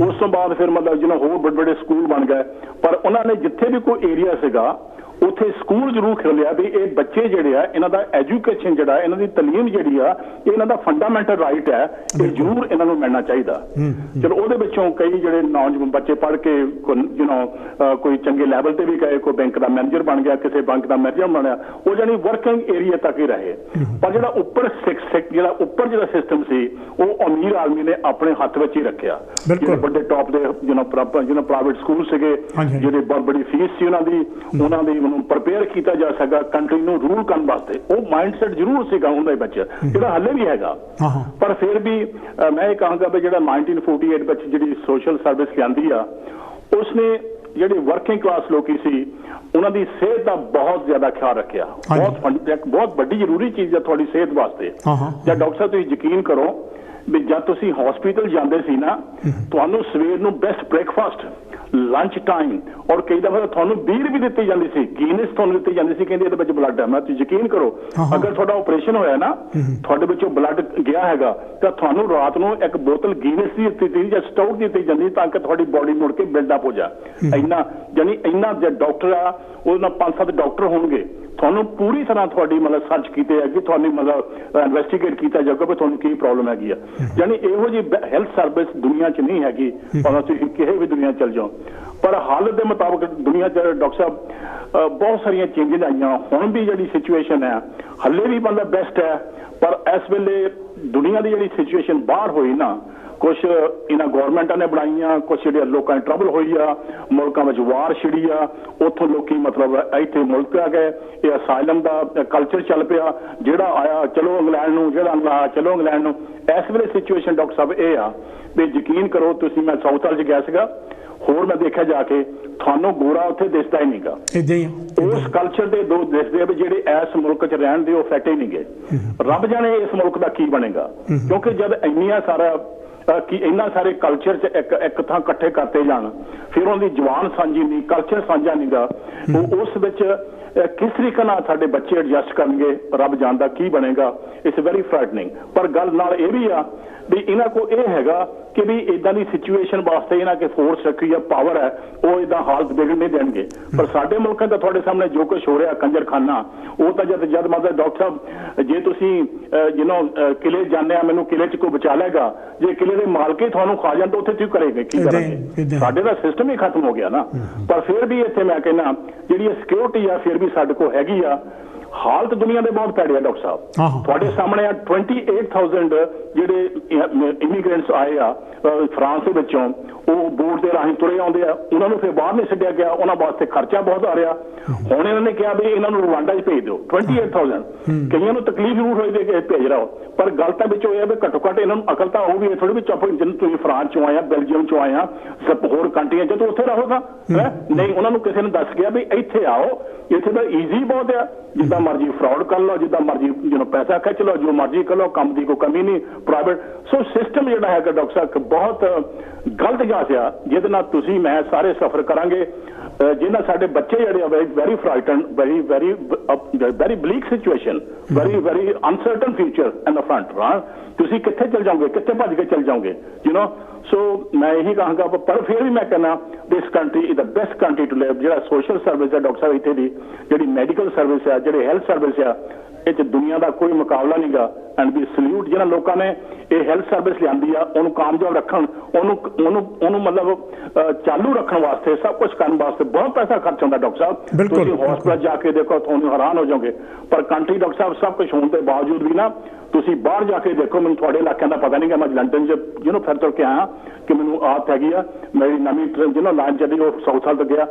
ਉਸ ਤੋਂ ਬਾਅਦ ਫਿਰ ਮਤਲਬ ਜਿਹਨੂੰ ਹੋਰ ਵੱਡੇ ਵੱਡੇ ਸਕੂਲ ਬਣ ਗਏ, ਪਰ ਉਹਨਾਂ ਨੇ ਜਿੱਥੇ ਵੀ ਕੋਈ ਏਰੀਆ ਸੀਗਾ ਉੱਥੇ ਸਕੂਲ ਜ਼ਰੂਰ ਖੋਲ੍ਹਿਆ ਵੀ ਇਹ ਬੱਚੇ ਜਿਹੜੇ ਆ ਇਹਨਾਂ ਦਾ ਐਜੂਕੇਸ਼ਨ ਜਿਹੜਾ ਇਹਨਾਂ ਦੀ ਤਾਲੀਮ ਜਿਹੜੀ ਆ ਇਹ ਇਹਨਾਂ ਦਾ ਫੰਡਾਮੈਂਟਲ ਰਾਈਟ ਹੈ, ਇਹ ਜ਼ਰੂਰ ਇਹਨਾਂ ਨੂੰ ਮਿਲਣਾ ਚਾਹੀਦਾ। ਚਲੋ ਉਹਦੇ ਵਿੱਚੋਂ ਕਈ ਜਿਹੜੇ ਨੌਜਵਾਨ ਬੱਚੇ ਪੜ੍ਹ ਕੇ ਕੋਈ ਚੰਗੇ ਲੈਵਲ ਤੇ ਵੀ ਗਏ, ਕੋਈ ਬੈਂਕ ਦਾ ਮੈਨੇਜਰ ਬਣ ਗਿਆ, ਕਿਸੇ ਬੈਂਕ ਦਾ ਮੈਨੇਜਰ ਬਣਿਆ, ਉਹ ਜਾਨੀ ਵਰਕਿੰਗ ਏਰੀਆ ਤੱਕ ਹੀ ਰਹੇ। ਪਰ ਜਿਹੜਾ ਉੱਪਰ ਜਿਹੜਾ ਸਿਸਟਮ ਸੀ ਉਹ ਅਮੀਰ ਆਦਮੀ ਨੇ ਆਪਣੇ ਹੱਥ ਵਿੱਚ ਹੀ ਰੱਖਿਆ। ਜਿਹੜੇ ਵੱਡੇ ਟੌਪ ਦੇ ਪ੍ਰਾਈਵੇਟ ਸਕੂਲ ਸੀਗੇ, ਜਿਹੜੇ ਬਹੁਤ ਬੜੀ ਫੀਸ ਸੀ ਉਹਨਾਂ ਦੀ ਪ੍ਰਪੇਅਰ ਕੀਤਾ ਜਾ ਸਕਦਾ ਕੰਟਰੀ ਨੂੰ ਰੂਲ ਕਰਨ ਵਾਸਤੇ, ਉਹ ਮਾਈਂਡ ਸੈਟ ਜ਼ਰੂਰ ਸੀਗਾ ਉਹਦੇ ਵਿੱਚ, ਜਿਹੜਾ ਹਾਲੇ ਵੀ ਹੈਗਾ। ਪਰ ਫਿਰ ਵੀ ਮੈਂ ਇਹ ਕਹਾਂਗਾ ਵੀ ਜਿਹੜਾ 1948 ਵਿੱਚ ਜਿਹੜੀ ਸੋਸ਼ਲ ਸਰਵਿਸ ਲਿਆਂਦੀ ਆ, ਉਸਨੇ ਜਿਹੜੇ ਵਰਕਿੰਗ ਕਲਾਸ ਲੋਕੀ ਸੀ ਉਹਨਾਂ ਦੀ ਸਿਹਤ ਦਾ ਬਹੁਤ ਜ਼ਿਆਦਾ ਖਿਆਲ ਰੱਖਿਆ। ਬਹੁਤ ਵੱਡੀ ਜ਼ਰੂਰੀ ਚੀਜ਼ ਹੈ ਤੁਹਾਡੀ ਸਿਹਤ ਵਾਸਤੇ। ਜਾਂ ਡਾਕਟਰ ਸਾਹਿਬ ਤੁਸੀਂ ਯਕੀਨ ਕਰੋ ਵੀ ਜਦ ਤੁਸੀਂ ਹਸਪੀਟਲ ਜਾਂਦੇ ਸੀ ਨਾ, ਤੁਹਾਨੂੰ ਸਵੇਰ ਨੂੰ ਬੈਸਟ ਬ੍ਰੇਕਫਾਸਟ, ਲੰਚ ਟਾਈਮ, ਔਰ ਕਈ ਦਫਾ ਤੁਹਾਨੂੰ ਬੀਰ ਵੀ ਦਿੱਤੀ ਜਾਂਦੀ ਸੀ, ਗੀਨਸ ਤੁਹਾਨੂੰ ਦਿੱਤੀ ਜਾਂਦੀ ਸੀ, ਕਹਿੰਦੇ ਇਹਦੇ ਵਿੱਚ ਬਲੱਡ ਹੈ। ਮੈਂ ਤੁਸੀਂ ਯਕੀਨ ਕਰੋ, ਅਗਰ ਤੁਹਾਡਾ ਆਪਰੇਸ਼ਨ ਹੋਇਆ ਨਾ, ਤੁਹਾਡੇ ਵਿੱਚੋਂ ਬਲੱਡ ਗਿਆ ਹੈਗਾ, ਤਾਂ ਤੁਹਾਨੂੰ ਰਾਤ ਨੂੰ ਇੱਕ ਬੋਤਲ ਗੀਨਸ ਦੀ ਦਿੱਤੀ ਜਾਂ ਸਟਾਊਟ ਦਿੱਤੀ ਜਾਂਦੀ, ਤਾਂ ਕਿ ਤੁਹਾਡੀ ਬੋਡੀ ਮੁੜ ਕੇ ਬਿਲਡਅਪ ਹੋ ਜਾ। ਇੰਨਾ ਜਾਨੀ ਇੰਨਾ ਜੇ ਡਾਕਟਰ ਆ, ਉਹਦੇ ਨਾਲ 5-7 ਡਾਕਟਰ ਹੋਣਗੇ, ਤੁਹਾਨੂੰ ਪੂਰੀ ਤਰ੍ਹਾਂ ਤੁਹਾਡੀ ਮਤਲਬ ਸਰਚ ਕੀਤੇ ਹੈਗੀ, ਤੁਹਾਨੂੰ ਮਤਲਬ ਇਨਵੈਸਟੀਗੇਟ ਕੀਤਾ ਜਾਊਗਾ ਵੀ ਤੁਹਾਨੂੰ ਕੀ ਪ੍ਰੋਬਲਮ ਹੈਗੀ ਆ। ਜਾਨੀ ਇਹੋ ਜਿਹੀ ਹੈਲਥ ਸਰਵਿਸ ਦੁਨੀਆ 'ਚ ਨਹੀਂ ਹੈਗੀ, ਭਾਵੇਂ ਤੁਸੀਂ ਕਿਸੇ ਵੀ ਦੁਨੀਆ ਚੱਲ ਜਾਓ। ਪਰ ਹਾਲ ਦੇ ਮੁਤਾਬਕ ਦੁਨੀਆ 'ਚ ਡਾਕਟਰ ਸਾਹਿਬ ਬਹੁਤ ਸਾਰੀਆਂ ਚੇਂਜਿਸ ਆਈਆਂ। ਹੁਣ ਵੀ ਜਿਹੜੀ ਸਿਚੁਏਸ਼ਨ ਹੈ ਹੱਲੇ ਵੀ ਮਤਲਬ ਬੈਸਟ ਹੈ, ਪਰ ਇਸ ਵੇਲੇ ਦੁਨੀਆ ਦੀ ਜਿਹੜੀ ਸਿਚੁਏਸ਼ਨ ਬਾਹਰ ਹੋਈ ਨਾ, ਕੁਛ ਇਹਨਾਂ ਗੌਰਮੈਂਟਾਂ ਨੇ ਬਣਾਈਆਂ, ਕੁਛ ਜਿਹੜੇ ਲੋਕਾਂ ਦੀ ਟਰਬਲ ਹੋਈ ਆ, ਮੁਲਕਾਂ ਵਿੱਚ ਵਾਰ ਛਿੜੀ ਆ, ਉੱਥੋਂ ਲੋਕੀ ਮਤਲਬ ਇੱਥੇ ਮੁਲਕ ਆ ਗਏ, ਇਹ ਅਸਾਈਲਮ ਦਾ ਕਲਚਰ ਚੱਲ ਪਿਆ, ਜਿਹੜਾ ਆਇਆ ਚਲੋ ਇੰਗਲੈਂਡ ਨੂੰ, ਜਿਹੜਾ ਨਾ ਆਇਆ ਚਲੋ ਇੰਗਲੈਂਡ ਨੂੰ। ਇਸ ਵੇਲੇ ਸਿਚੁਏਸ਼ਨ ਡਾਕਟਰ ਸਾਹਿਬ ਇਹ ਆ ਵੀ ਯਕੀਨ ਕਰੋ ਤੁਸੀਂ, ਮੈਂ ਸਾਊਥ ਵਾਲ 'ਚ ਗਿਆ ਸੀਗਾ, ਹੋਰ ਮੈਂ ਦੇਖਿਆ ਜਾ ਕੇ, ਤੁਹਾਨੂੰ ਗੋਰਾ ਉੱਥੇ ਦਿਸਦਾ ਹੀ ਨਹੀਂਗਾ। ਉਸ ਕਲਚਰ ਦੇ ਦੋ ਦਿਸਦੇ ਆ ਵੀ ਜਿਹੜੇ ਇਸ ਮੁਲਕ 'ਚ ਰਹਿਣ ਦੇ ਉਹ ਸੈੱਟ ਹੀ ਨਹੀਂ ਗਏ। ਰੱਬ ਜਾਣੇ ਇਸ ਮੁਲਕ ਦਾ ਕੀ ਬਣੇਗਾ, ਕਿਉਂਕਿ ਜਦ ਇੰਨੀਆਂ ਸਾਰਾ ਕਿ ਇੰਨਾ ਸਾਰੇ ਕਲਚਰ 'ਚ ਇੱਕ ਥਾਂ ਇਕੱਠੇ ਕਰਤੇ ਜਾਣ, ਫਿਰ ਉਹਨਾਂ ਦੀ ਜ਼ੁਬਾਨ ਸਾਂਝੀ ਨਹੀਂ, ਕਲਚਰ ਸਾਂਝਾ ਨਹੀਂਗਾ, ਉਸ ਵਿੱਚ ਕਿਸ ਤਰੀਕੇ ਨਾਲ ਸਾਡੇ ਬੱਚੇ ਐਡਜਸਟ ਕਰਨਗੇ, ਰੱਬ ਜਾਣਦਾ ਕੀ ਬਣੇਗਾ। It's very frightening. ਪਰ ਗੱਲ ਨਾਲ ਇਹ ਵੀ ਆ ਵੀ ਇਹਨਾਂ ਕੋਲ ਇਹ ਹੈਗਾ ਕਿ ਵੀ ਇਦਾਂ ਦੀ ਸਿਚੁਏਸ਼ਨ ਵਾਸਤੇ ਇਹਨਾਂ ਕੇ ਫੋਰਸ ਰੱਖੀ ਆ, ਪਾਵਰ ਹੈ, ਉਹ ਇਦਾਂ ਹਾਲਤ ਵਿਗੜ ਨਹੀਂ ਦੇਣਗੇ। ਪਰ ਸਾਡੇ ਮੁਲਕਾਂ ਦਾ ਤੁਹਾਡੇ ਸਾਹਮਣੇ ਜੋ ਕੁਝ ਹੋ ਰਿਹਾ ਕੰਜਰਖਾਨਾ, ਉਹ ਤਾਂ ਜਦ ਮਤਲਬ ਡਾਕਟਰ ਸਾਹਿਬ ਜੇ ਤੁਸੀਂ ਕਿਲੇ ਜਾਂਦੇ ਆ, ਮੈਨੂੰ ਕਿਲੇ 'ਚ ਕੋਈ ਬਚਾ ਲੇਗਾ, ਜੇ ਕਿਲੇ ਦੇ ਮਾਲਕ ਹੀ ਤੁਹਾਨੂੰ ਖਾ ਜਾਣ ਤਾਂ ਉੱਥੇ ਤੁਸੀਂ ਕਰੇਗੇ ਕੀ ਕਰਾਂਗੇ? ਸਾਡੇ ਦਾ ਸਿਸਟਮ ਹੀ ਖਤਮ ਹੋ ਗਿਆ ਨਾ। ਪਰ ਫਿਰ ਵੀ ਇੱਥੇ ਮੈਂ ਕਹਿੰਦਾ ਜਿਹੜੀ ਸਿਕਿਉਰਿਟੀ ਆ ਫਿਰ ਵੀ ਸਾਡੇ ਕੋਲ ਹੈਗੀ ਆ। ਹਾਲਤ ਦੁਨੀਆ ਦੇ ਬਹੁਤ ਭੈੜੇ ਆ ਡਾਕਟਰ ਸਾਹਿਬ, ਤੁਹਾਡੇ ਸਾਹਮਣੇ ਆ 28,000 ਜਿਹੜੇ ਇਮੀਗ੍ਰੈਂਟਸ ਆਏ ਆ ਫਰਾਂਸ ਦੇ ਵਿੱਚੋਂ, ਉਹ ਬੋਟ ਦੇ ਰਾਹੀਂ ਤੁਰੇ ਆਉਂਦੇ ਆ, ਉਹਨਾਂ ਨੂੰ ਫਿਰ ਬਾਹਰ ਨਹੀਂ ਛੱਡਿਆ ਗਿਆ, ਉਹਨਾਂ ਵਾਸਤੇ ਖਰਚਾ ਬਹੁਤ ਆ ਰਿਹਾ। ਹੁਣ ਇਹਨਾਂ ਨੇ ਕਿਹਾ ਵੀ ਇਹਨਾਂ ਨੂੰ ਰਵਾਂਡਾ 'ਚ ਭੇਜ ਦਿਓ 28,000। ਕਈਆਂ ਨੂੰ ਤਕਲੀਫ ਜ਼ਰੂਰ ਹੋਈ ਦੇ ਕਿ ਭੇਜ ਰਹਾ, ਪਰ ਗੱਲ ਤਾਂ ਵਿੱਚ ਇਹ ਵੀ ਘੱਟੋ ਘੱਟ ਇਹਨਾਂ ਨੂੰ ਅਕਲ ਤਾਂ ਉਹ ਵੀ ਥੋੜੀ ਵੀ ਚੁੱਪ, ਜਿਵੇਂ ਤੁਸੀਂ ਫਰਾਂਸ 'ਚੋਂ ਆਇਆ, ਬੈਲਜੀਅਮ 'ਚੋਂ ਆਇਆ, ਹੋਰ ਕੰਟਰੀਆਂ 'ਚ ਤਾਂ ਉੱਥੇ ਰਹੋ ਤਾਂ ਨਹੀਂ। ਉਹਨਾਂ ਨੂੰ ਕਿਸੇ ਨੇ ਦੱਸ ਗਿਆ ਵੀ ਇੱਥੇ ਆਓ, ਇੱਥੇ ਤਾਂ ਈਜ਼ੀ ਬਹੁਤ ਆ, ਜਿੱਦਾਂ ਮਰਜ਼ੀ ਫਰਾਡ ਕਰ ਲਓ, ਜਿੱਦਾਂ ਮਰਜ਼ੀ ਪੈਸਾ ਖਿੱਚ ਲਓ, ਜੋ ਮਰਜ਼ੀ ਕਰ ਲਓ, ਕੰਮ ਦੀ ਕੋਈ ਕਮੀ ਨਹੀਂ, ਪ੍ਰਾਈਵੇਟ। ਸੋ ਸਿਸਟਮ ਜਿਹੜਾ ਹੈਗਾ ਡਾਕਟਰ ਸਾਹਿਬ ਬਹੁਤ ਗਲਤ ਜਾ ਸਿਆ, ਜਿਹਦੇ ਨਾਲ ਤੁਸੀਂ ਮੈਂ ਸਾਰੇ ਸਫਰ ਕਰਾਂਗੇ, ਜਿਹਨਾਂ ਸਾਡੇ ਬੱਚੇ ਜਿਹੜੇ ਆ very frighten, very bleak situation, very uncertain future in the front. ਤੁਸੀਂ ਕਿੱਥੇ ਚਲ ਜਾਓਗੇ, ਕਿੱਥੇ ਭੱਜ ਕੇ ਚਲ ਜਾਓਗੇ, ਸੋ ਮੈਂ ਇਹੀ ਕਹਾਂਗਾ। ਪਰ ਫਿਰ ਵੀ ਮੈਂ ਕਹਿੰਦਾ this country is the best country to live. ਜਿਹੜਾ ਸੋਸ਼ਲ ਸਰਵਿਸ ਹੈ ਡਾਕਟਰ ਸਾਹਿਬ ਇੱਥੇ ਦੀ, ਜਿਹੜੀ ਮੈਡੀਕਲ ਸਰਵਿਸ ਹੈ, ਜਿਹੜੇ ਹੈਲਥ ਸਰਵਿਸ ਆ, ਇਹ 'ਚ ਦੁਨੀਆ ਦਾ ਕੋਈ ਮੁਕਾਬਲਾ ਨਹੀਂਗਾ। ਐਂਡ ਵੀ ਸਲੂਟ ਜਿਹਨਾਂ ਲੋਕਾਂ ਨੇ ਇਹ ਹੈਲਥ ਸਰਵਿਸ ਲਿਆਂਦੀ ਆ, ਉਹਨੂੰ ਕਾਮਯਾਬ ਰੱਖਣ, ਉਹਨੂੰ ਮਤਲਬ ਚਾਲੂ ਰੱਖਣ ਵਾਸਤੇ, ਸਭ ਕੁਝ ਕਰਨ ਵਾਸਤੇ ਬਹੁਤ ਪੈਸਾ ਖਰਚ ਹੁੰਦਾ ਡਾਕਟਰ ਸਾਹਿਬ। ਤੁਸੀਂ ਹਸਪਤਾਲ ਜਾ ਕੇ ਦੇਖੋ, ਤੁਹਾਨੂੰ ਹੈਰਾਨ ਹੋ ਜਾਓਗੇ। ਪਰ ਕੰਟਰੀ ਡਾਕਟਰ ਸਾਹਿਬ ਸਭ ਕੁਝ ਹੋਣ ਦੇ ਬਾਵਜੂਦ ਵੀ ਨਾ, ਤੁਸੀਂ ਬਾਹਰ ਜਾ ਕੇ ਦੇਖੋ, ਮੈਨੂੰ ਤੁਹਾਡੇ ਇਲਾਕਿਆਂ ਦਾ ਪਤਾ ਨਹੀਂਗਾ, ਮੈਂ ਲੰਡਨ 'ਚ ਫਿਰ ਤੁਰ ਕੇ ਆਇਆ ਕਿ ਮੈਨੂੰ ਆਦਤ ਹੈਗੀ ਆ, ਮੇਰੀ ਨਵੀਂ ਟ੍ਰੇਨ ਲਾਈਨ ਚੱਲੀ, ਉਹ ਸਾਊਥ ਹਾਲ ਤੋਂ ਗਿਆ।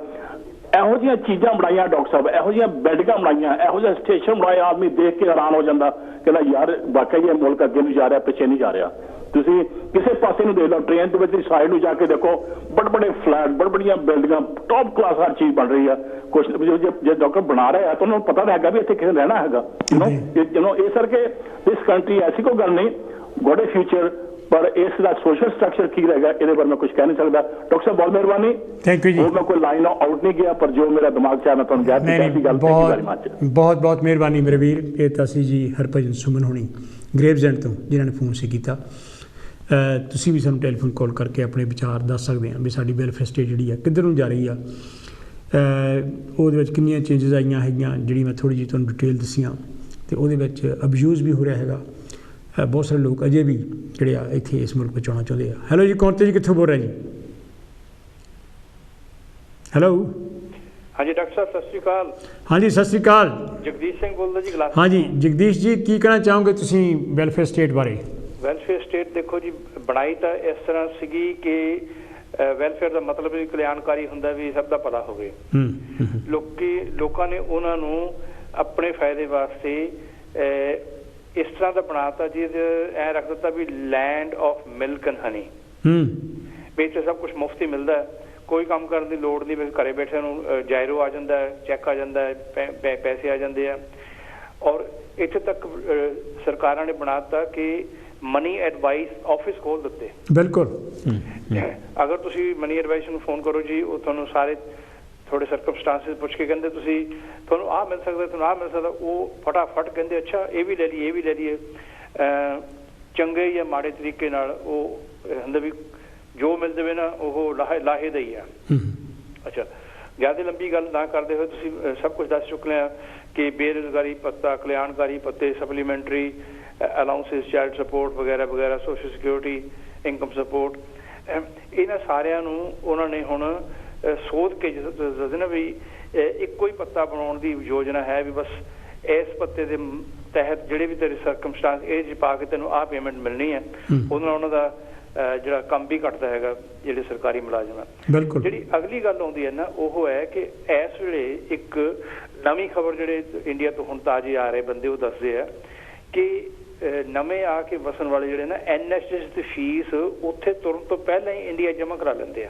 ਇਹੋ ਜਿਹੀਆਂ ਚੀਜ਼ਾਂ ਬਣਾਈਆਂ ਡਾਕਟਰ ਸਾਹਿਬ, ਇਹੋ ਜਿਹੀਆਂ ਬੈਡਕਾਂ ਬਣਾਈਆਂ, ਇਹੋ ਜਿਹਾ ਸਟੇਸ਼ਨ ਬਣਾਇਆ, ਆਦਮੀ ਦੇਖ ਕੇ ਹੈਰਾਨ ਹੋ ਜਾਂਦਾ, ਕਹਿੰਦਾ ਯਾਰ ਵਾਕਈ ਇਹ ਮੁਲਕ ਅੱਗੇ ਨੂੰ ਜਾ ਰਿਹਾ, ਪਿੱਛੇ ਨਹੀਂ ਜਾ ਰਿਹਾ। ਤੁਸੀਂ ਕਿਸੇ ਪਾਸੇ ਨੂੰ ਦੇਖ ਲਓ, ਟ੍ਰੇਨ ਦੇ ਵਿੱਚ ਸਾਈਡ ਨੂੰ ਜਾ ਕੇ ਦੇਖੋ, ਬੜੇ ਫਲੈਟ, ਬੜੀਆਂ ਬਿਲਡਿੰਗਾਂ, ਟੌਪ ਕਲਾਸ ਹਰ ਚੀਜ਼ ਬਣ ਰਹੀ ਆ। ਕੁਛ ਜੇ ਡਾਕਟਰ ਬਣਾ ਰਿਹਾ ਤਾਂ ਉਹਨਾਂ ਨੂੰ ਪਤਾ ਤਾਂ ਹੈਗਾ ਵੀ ਇੱਥੇ ਕਿਸੇ ਰਹਿਣਾ ਹੈਗਾ। ਇਸ ਕਰਕੇ ਇਸ ਕੰਟਰੀ ਐਸੀ ਕੋਈ ਗੱਲ ਨਹੀਂ, ਗੋਡ ਏ ਫਿਊਚਰ, ਪਰ ਇਸ ਦਾ ਸੋਸ਼ਲ ਸਟਰਕਚਰ ਕੀ ਰਹੇਗਾ ਇਹਦੇ ਬਾਰੇ ਮੈਂ ਕੁਝ ਕਹਿ ਨਹੀਂ ਸਕਦਾ। ਡਾਕਟਰ ਸਾਹਿਬ ਬਹੁਤ ਮਿਹਰਬਾਨੀ, ਥੈਂਕ ਯੂ ਜੀ। ਮੈਂ ਕੋਈ ਲਾਈਨ ਆਊਟ ਨਹੀਂ ਗਿਆ, ਪਰ ਜੋ ਮੇਰਾ ਦਿਮਾਗ 'ਚ ਆ ਮੈਂ ਤੁਹਾਨੂੰ ਬਹੁਤ ਮਿਹਰਬਾਨੀ ਮੇਰੇ ਵੀਰ। ਇਹ ਤਾਂ ਸੀ ਜੀ ਹਰਭਜਨ ਸੁਮਨ ਹੋਣੀ ਗ੍ਰੇਵਜ਼ੈਂਡ ਤੋਂ, ਜਿਨ੍ਹਾਂ ਨੇ ਫੋਨ ਸੀ ਕੀਤਾ। ਤੁਸੀਂ ਵੀ ਸਾਨੂੰ ਟੈਲੀਫੋਨ ਕਾਲ ਕਰਕੇ ਆਪਣੇ ਵਿਚਾਰ ਦੱਸ ਸਕਦੇ ਆ ਵੀ ਸਾਡੀ ਵੈਲਫੇਅਰ ਸਟੇਟ ਜਿਹੜੀ ਆ ਕਿੱਧਰ ਨੂੰ ਜਾ ਰਹੀ ਆ, ਉਹਦੇ ਵਿੱਚ ਕਿੰਨੀਆਂ ਚੇਂਜਸ ਆਈਆਂ ਹੈਗੀਆਂ, ਜਿਹੜੀ ਮੈਂ ਥੋੜ੍ਹੀ ਜਿਹੀ ਤੁਹਾਨੂੰ ਡਿਟੇਲ ਦੱਸੀਆਂ, ਅਤੇ ਉਹਦੇ ਵਿੱਚ ਅਬਿਊਜ਼ ਵੀ ਹੋ ਰਿਹਾ ਹੈਗਾ। ਬਹੁਤ ਸਾਰੇ ਲੋਕ ਅਜੇ ਵੀ ਜਿਹੜੇ ਆ ਇੱਥੇ ਇਸ ਮੁਲਕ ਵਿੱਚ ਆਉਣਾ ਚਾਹੁੰਦੇ ਆ। ਹੈਲੋ ਜੀ, ਕੌਣ ਤੇ ਜੀ, ਕਿੱਥੋਂ ਬੋਲ ਰਹੇ ਜੀ? ਹੈਲੋ, ਹਾਂਜੀ ਡਾਕਟਰ ਸਾਹਿਬ ਸਤਿ ਸ਼੍ਰੀ ਅਕਾਲ। ਹਾਂਜੀ ਸਤਿ ਸ਼੍ਰੀ ਅਕਾਲ, ਜਗਦੀਸ਼ ਸਿੰਘ ਬੋਲਦਾ ਜੀ ਗਲਾਸ। ਹਾਂਜੀ ਜਗਦੀਸ਼ ਜੀ, ਕੀ ਕਹਿਣਾ ਚਾਹੋਗੇ ਤੁਸੀਂ ਵੈਲਫੇਅਰ ਸਟੇਟ ਬਾਰੇ? ਵੈਲਫੇਅਰ ਸਟੇਟ ਦੇਖੋ ਜੀ, ਬਣਾਈ ਤਾਂ ਇਸ ਤਰ੍ਹਾਂ ਸੀਗੀ ਕਿ ਵੈਲਫੇਅਰ ਦਾ ਮਤਲਬ ਵੀ ਕਲਿਆਣਕਾਰੀ ਹੁੰਦਾ, ਵੀ ਸਭ ਦਾ ਭਲਾ ਹੋਵੇ। ਲੋਕਾਂ ਨੇ ਉਹਨਾਂ ਨੂੰ ਆਪਣੇ ਫਾਇਦੇ ਵਾਸਤੇ ਇਸ ਤਰ੍ਹਾਂ ਦਾ ਬਣਾਤਾ ਜੀ, ਐ ਰੱਖ ਦਿੱਤਾ ਵੀ land of milk and honey, ਵੀ ਇੱਥੇ ਸਭ ਕੁਛ ਮੁਫਤ ਹੀ ਮਿਲਦਾ, ਕੋਈ ਕੰਮ ਕਰਨ ਦੀ ਲੋੜ ਨਹੀਂ, ਘਰੇ ਬੈਠੇ ਨੂੰ ਜਾਇਰੋ ਆ ਜਾਂਦਾ, ਚੈੱਕ ਆ ਜਾਂਦਾ, ਪੈਸੇ ਆ ਜਾਂਦੇ ਆ। ਔਰ ਇੱਥੇ ਤੱਕ ਸਰਕਾਰਾਂ ਨੇ ਬਣਾਤਾ ਕਿ ਮਨੀ ਐਡਵਾਈਸ ਆਫਿਸ ਖੋਲ ਦਿੱਤੇ। ਬਿਲਕੁਲ, ਅਗਰ ਤੁਸੀਂ ਮਨੀ ਐਡਵਾਈਸ ਨੂੰ ਫੋਨ ਕਰੋ ਜੀ, ਉਹ ਤੁਹਾਨੂੰ ਸਾਰੇ ਥੋੜੇ ਸਰਕਮਸਟਾਂਸਿਸ ਪੁੱਛ ਕੇ ਕਹਿੰਦੇ ਤੁਸੀਂ ਤੁਹਾਨੂੰ ਆਹ ਮਿਲ ਸਕਦਾ, ਤੁਹਾਨੂੰ ਆਹ ਮਿਲ ਸਕਦਾ, ਉਹ ਫਟਾਫਟ ਕਹਿੰਦੇ ਅੱਛਾ ਇਹ ਵੀ ਲੈ ਲਈਏ, ਇਹ ਵੀ ਲੈ ਲਈਏ। ਚੰਗੇ ਜਾਂ ਮਾੜੇ ਤਰੀਕੇ ਨਾਲ ਉਹ ਹੁੰਦਾ ਵੀ ਜੋ ਮਿਲ ਜਾਵੇ ਨਾ ਉਹ ਲਾਹੇ ਦਾ ਹੀ ਆ। ਅੱਛਾ, ਜ਼ਿਆਦਾ ਲੰਬੀ ਗੱਲ ਨਾ ਕਰਦੇ ਹੋਏ ਤੁਸੀਂ ਸਭ ਕੁਝ ਦੱਸ ਚੁੱਕੇ ਆ ਕਿ ਬੇਰੁਜ਼ਗਾਰੀ ਭੱਤਾ, ਕਲਿਆਣਕਾਰੀ ਭੱਤੇ, ਸਪਲੀਮੈਂਟਰੀ ਅਲਾਊਂਸਿਸ, ਚਾਈਲਡ ਸਪੋਰਟ ਵਗੈਰਾ ਵਗੈਰਾ, ਸੋਸ਼ਲ ਸਿਕਿਉਰਿਟੀ, ਇਨਕਮ ਸਪੋਰਟ, ਇਹਨਾਂ ਸਾਰਿਆਂ ਨੂੰ ਉਹਨਾਂ ਨੇ ਹੁਣ ਸੋਧ ਕੇ ਦੱਸਦੇ ਨਾ ਵੀ ਇੱਕੋ ਹੀ ਪੱਤਾ ਬਣਾਉਣ ਦੀ ਯੋਜਨਾ ਹੈ ਵੀ ਬਸ ਇਸ ਪੱਤੇ ਦੇ ਤਹਿਤ ਜਿਹੜੇ ਵੀ ਤੇਰੇ ਸਰਕਮਸਟਾਂਸ ਇਹ 'ਚ ਪਾ ਕੇ ਤੈਨੂੰ ਆਹ ਪੇਮੈਂਟ ਮਿਲਣੀ ਹੈ। ਉਹਦੇ ਨਾਲ ਉਹਨਾਂ ਦਾ ਜਿਹੜਾ ਕੰਮ ਵੀ ਘੱਟਦਾ ਹੈਗਾ ਜਿਹੜੇ ਸਰਕਾਰੀ ਮੁਲਾਜ਼ਮ ਆ। ਜਿਹੜੀ ਅਗਲੀ ਗੱਲ ਆਉਂਦੀ ਹੈ ਨਾ ਉਹ ਹੈ ਕਿ ਇਸ ਵੇਲੇ ਇੱਕ ਨਵੀਂ ਖਬਰ ਜਿਹੜੇ ਇੰਡੀਆ ਤੋਂ ਹੁਣ ਤਾਜ਼ੇ ਆ ਰਹੇ ਬੰਦੇ ਉਹ ਦੱਸਦੇ ਆ ਕਿ ਨਵੇਂ ਆ ਕੇ ਵਸਣ ਵਾਲੇ ਜਿਹੜੇ ਨਾ NHS ਦੀ ਫੀਸ ਉੱਥੇ ਤੁਰਨ ਤੋਂ ਪਹਿਲਾਂ ਹੀ ਇੰਡੀਆ ਜਮ੍ਹਾਂ ਕਰਾ ਲੈਂਦੇ ਆ।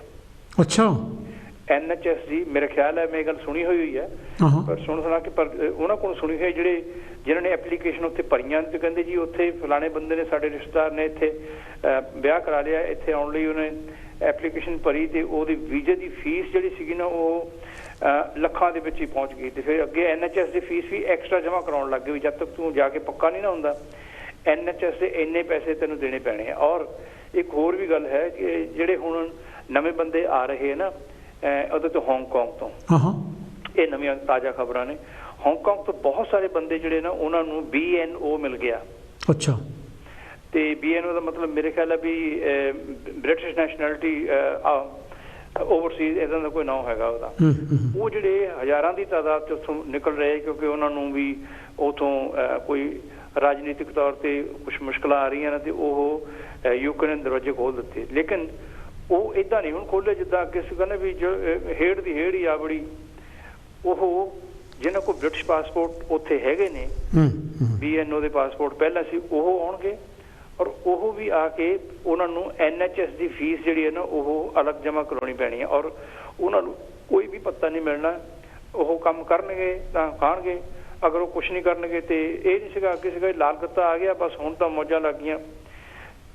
ਅੱਛਾ, NHS ਦੀ ਮੇਰੇ ਖਿਆਲ ਹੈ, ਮੈਂ ਗੱਲ ਸੁਣੀ ਹੋਈ ਹੈ ਪਰ ਸੁਣਾ ਕੇ ਪਰ ਉਹਨਾਂ ਕੋਲ ਸੁਣੀ ਹੋਈ ਜਿਹੜੇ ਜਿਨ੍ਹਾਂ ਨੇ ਐਪਲੀਕੇਸ਼ਨ ਉੱਥੇ ਭਰੀਆਂ ਤੇ ਕਹਿੰਦੇ ਜੀ ਉੱਥੇ ਫਲਾਣੇ ਬੰਦੇ ਨੇ ਸਾਡੇ ਰਿਸ਼ਤੇਦਾਰ ਨੇ ਇੱਥੇ ਵਿਆਹ ਕਰਾ ਲਿਆ, ਇੱਥੇ ਆਉਣ ਲਈ ਉਹਨੇ ਐਪਲੀਕੇਸ਼ਨ ਭਰੀ ਤੇ ਉਹਦੀ ਵੀਜ਼ੇ ਦੀ ਫੀਸ ਜਿਹੜੀ ਸੀਗੀ ਨਾ ਉਹ ਲੱਖਾਂ ਦੇ ਵਿੱਚ ਹੀ ਪਹੁੰਚ ਗਈ। ਤੇ ਫਿਰ ਅੱਗੇ NHS ਦੀ ਫੀਸ ਵੀ ਐਕਸਟਰਾ ਜਮ੍ਹਾਂ ਕਰਾਉਣ ਲੱਗ ਗਏ ਵੀ ਜਦ ਤੱਕ ਤੂੰ ਜਾ ਕੇ ਪੱਕਾ ਨਹੀਂ ਨਾ ਹੁੰਦਾ NHS ਦੇ ਇੰਨੇ ਪੈਸੇ ਤੈਨੂੰ ਦੇਣੇ ਪੈਣੇ ਆ। ਔਰ ਇੱਕ ਹੋਰ ਵੀ ਗੱਲ ਹੈ ਕਿ ਜਿਹੜੇ ਹੁਣ ਨਵੇਂ ਬੰਦੇ ਆ ਰਹੇ ਨਾ ਉਹਦੇ ਤੋਂ ਹਾਂਗਕਾਂਗ ਤੋਂ, ਇਹ ਨਵੀਆਂ ਤਾਜ਼ਾ ਖਬਰਾਂ ਨੇ, ਹਾਂਗਕਾਂਗ ਤੋਂ ਬਹੁਤ ਸਾਰੇ ਬੰਦੇ ਜਿਹੜੇ ਨਾ ਉਹਨਾਂ ਨੂੰ BNO ਮਿਲ ਗਿਆ। ਅੱਛਾ, ਤੇ BNO ਦਾ ਮਤਲਬ ਮੇਰੇ ਖਿਆਲ ਹੈ ਵੀ ਬ੍ਰਿਟਿਸ਼ ਨੈਸ਼ਨੈਲਿਟੀ ਓਵਰਸੀਜ਼ ਇਹਦਾ ਦਾ ਕੋਈ ਨਾਮ ਹੈਗਾ ਉਹਦਾ। ਉਹ ਜਿਹੜੇ ਹਜ਼ਾਰਾਂ ਦੀ ਤਾਦਾਦ 'ਚ ਉੱਥੋਂ ਨਿਕਲ ਰਹੇ ਕਿਉਂਕਿ ਉਹਨਾਂ ਨੂੰ ਵੀ ਉੱਥੋਂ ਕੋਈ ਰਾਜਨੀਤਿਕ ਤੌਰ ਤੇ ਕੁਛ ਮੁਸ਼ਕਲਾਂ ਆ ਰਹੀਆਂ ਨੇ ਤੇ ਉਹ UK ਨੇ ਦਰਵਾਜ਼ੇ ਖੋਲ੍ਹ ਦਿੱਤੇ। ਲੇਕਿਨ ਉਹ ਇੱਦਾਂ ਨਹੀਂ ਹੁਣ ਖੋਲ੍ਹੇ ਜਿੱਦਾਂ ਕਿਸੇ ਕਹਿੰਦੇ ਵੀ ਹੇੜ ਦੀ ਹੇੜ ਹੀ ਆ ਬੜੀ। ਉਹ ਜਿਹਨਾਂ ਕੋਲ ਬ੍ਰਿਟਿਸ਼ ਪਾਸਪੋਰਟ ਉੱਥੇ ਹੈਗੇ ਨੇ, BNO ਦੇ ਪਾਸਪੋਰਟ ਪਹਿਲਾਂ ਸੀ, ਉਹ ਆਉਣਗੇ ਔਰ ਉਹ ਵੀ ਆ ਕੇ ਉਹਨਾਂ ਨੂੰ NHS ਦੀ ਫੀਸ ਜਿਹੜੀ ਹੈ ਨਾ ਉਹ ਅਲੱਗ ਜਮ੍ਹਾਂ ਕਰਾਉਣੀ ਪੈਣੀ ਹੈ ਔਰ ਉਹਨਾਂ ਨੂੰ ਕੋਈ ਵੀ ਪੱਤਾ ਨਹੀਂ ਮਿਲਣਾ। ਉਹ ਕੰਮ ਕਰਨਗੇ ਤਾਂ ਖਾਣਗੇ, ਅਗਰ ਉਹ ਕੁਛ ਨਹੀਂ ਕਰਨਗੇ ਤੇ ਇਹ ਨਹੀਂ ਸੀਗਾ ਅੱਗੇ ਸੀਗਾ ਲਾਲ ਗੱਤਾ ਆ ਗਿਆ ਬਸ ਹੁਣ ਤਾਂ ਮੌਜਾਂ ਲੱਗ ਗਈਆਂ।